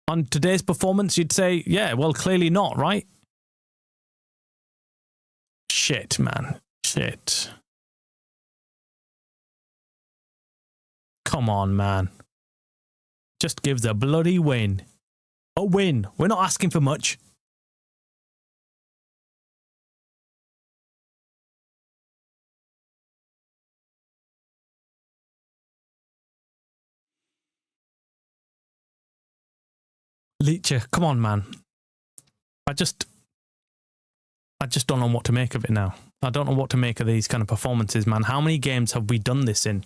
on today's performance, you'd say, yeah, well, clearly not, right? Shit, man. Shit. Come on, man. Just gives a bloody win. A win. We're not asking for much. Leacher, come on, man. I just don't know what to make of it now. I don't know what to make of these kind of performances, man. How many games have we done this in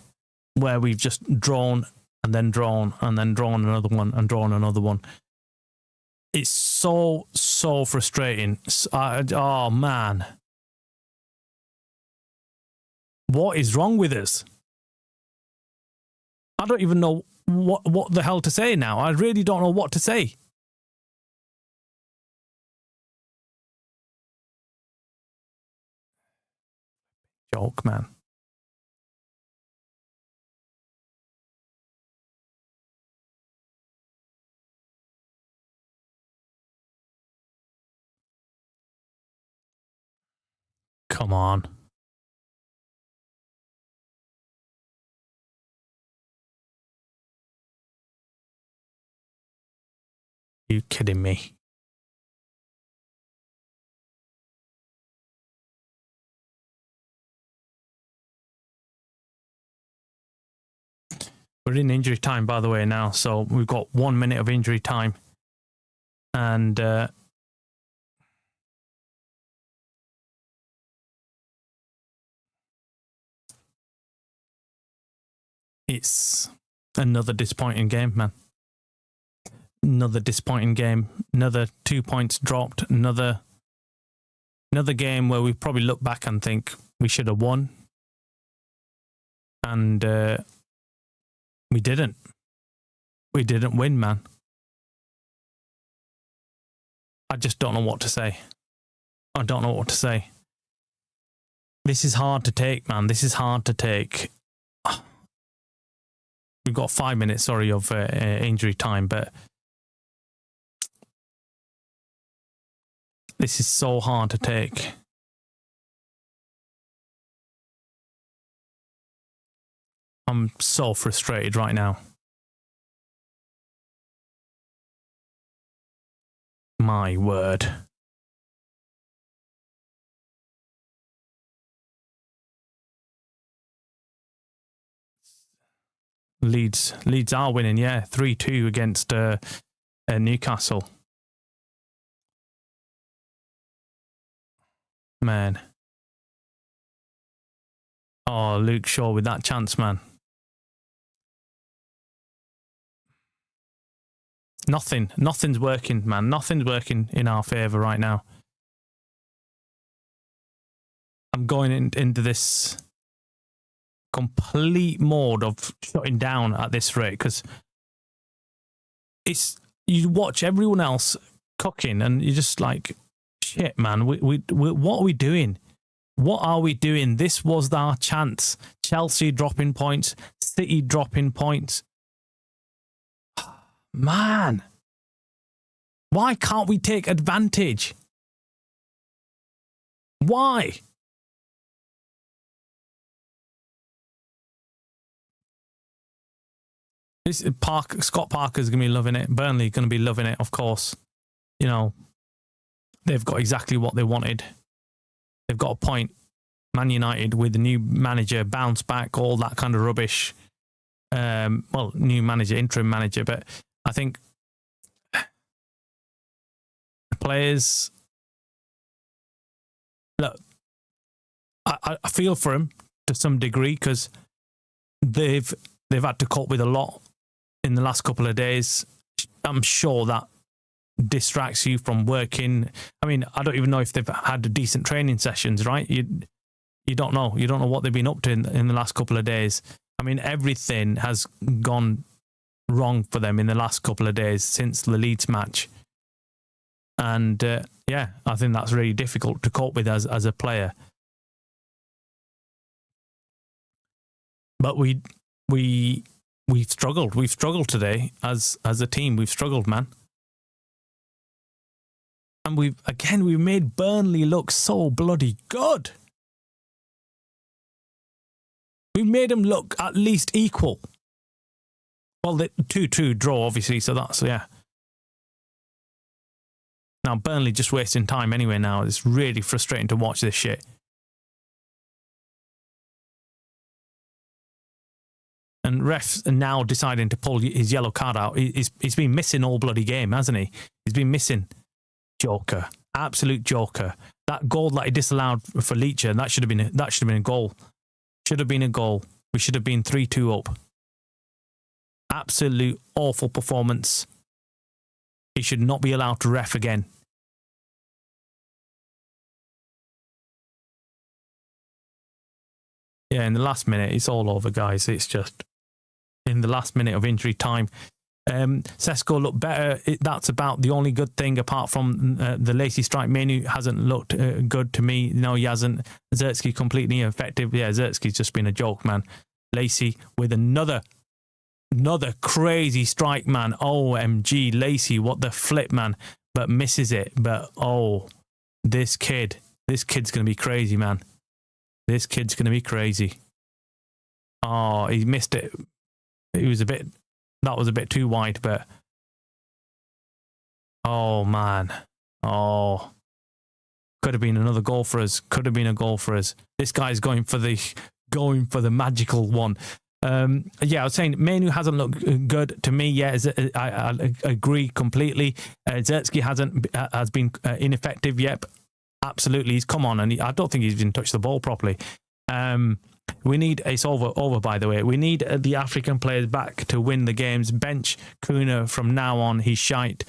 where we've just drawn and then drawn and then drawn another one and drawn another one? It's so frustrating. Oh, man. What is wrong with us? I don't even know what the hell to say now. I really don't know what to say. Joke, man. Come on. You kidding me? We're in injury time, by the way, now. So we've got 1 minute of injury time. And it's another disappointing game, man. Another disappointing game. Another 2 points dropped. Another game where we probably look back and think we should have won. And we didn't. We didn't win, man. I just don't know what to say. I don't know what to say. This is hard to take, man. This is hard to take. We've got 5 minutes, of injury time, but this is so hard to take. I'm so frustrated right now. My word. Leeds are winning, yeah, 3-2 against Newcastle. Man. Oh, Luke Shaw with that chance, man. Nothing's working, man. Nothing's working in our favour right now. I'm going into this complete mode of shutting down at this rate, because you watch everyone else cooking and you're just like, shit, man. We what are we doing? What are we doing? This was our chance. Chelsea dropping points, City dropping points. Man, why can't we take advantage? Why? Scott Parker's going to be loving it. Burnley going to be loving it, of course. You know, they've got exactly what they wanted. They've got a point. Man United with the new manager, bounce back, all that kind of rubbish. New manager, interim manager, but I think the players, look, I feel for them to some degree, because they've had to cope with a lot in the last couple of days. I'm sure that distracts you from working. I mean, I don't even know if they've had decent training sessions, right? You don't know. You don't know what they've been up to in the last couple of days. I mean, everything has gone wrong for them in the last couple of days since the Leeds match. And I think that's really difficult to cope with as a player. But we've struggled. We've struggled today as a team. We've struggled, man. And we've made Burnley look so bloody good. We made them look at least equal. Well, the 2-2 draw, obviously, so that's, yeah. Now, Burnley just wasting time anyway now. It's really frustrating to watch this shit. And refs are now deciding to pull his yellow card out. He's been missing all bloody game, hasn't he? He's been missing. Joker. Absolute joker. that goal that he disallowed for Leacher, that should have been a goal. Should have been a goal. We should have been 3-2 up. Absolute awful performance. He should not be allowed to ref again. Yeah, in the last minute, it's all over, guys. It's just in the last minute of injury time. Sesko looked better. That's about the only good thing apart from the Lacey strike. Menu hasn't looked good to me. No, he hasn't. Zertsky completely ineffective. Yeah, Zertsky's just been a joke, man. Lacey with another crazy strike, man. OMG, Lacey, what the flip, man. But misses it. But, this kid's going to be crazy, man. This kid's going to be crazy. Oh, he missed it. That was a bit too wide, but... Oh, man. Oh. Could have been another goal for us. Could have been a goal for us. This guy's going for the magical one. Yeah, I was saying Menu hasn't looked good to me yet. I agree completely. Zertsky has been ineffective yet. Absolutely, he's come on, and I don't think he's even touched the ball properly. We need, it's over by the way. We need the African players back to win the games. Bench Kuna from now on. He's shite.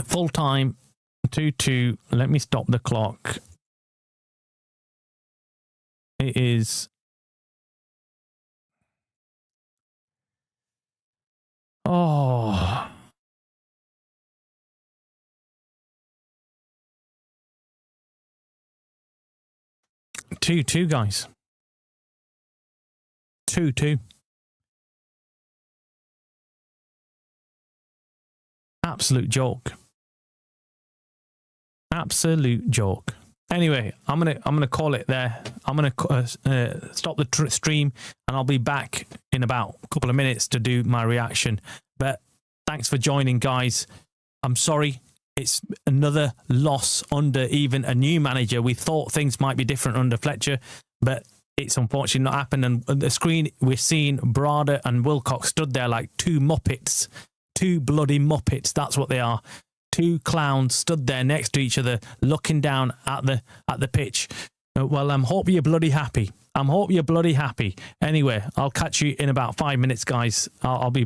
Full time 2-2. Let me stop the clock. It is. Oh. 2-2, guys. 2-2. Absolute joke. Absolute joke. Anyway, I'm gonna call it there. I'm gonna stop the stream, and I'll be back in about a couple of minutes to do my reaction. But thanks for joining, guys. I'm sorry. It's another loss under even a new manager. We thought things might be different under Fletcher, but it's unfortunately not happened. And on the screen, we're seeing Brada and Wilcox stood there like two Muppets. Two bloody Muppets, that's what they are. Two clowns stood there next to each other, looking down at the pitch. Well, hope you're bloody happy. Hope you're bloody happy. Anyway, I'll catch you in about 5 minutes, guys. I'll be back.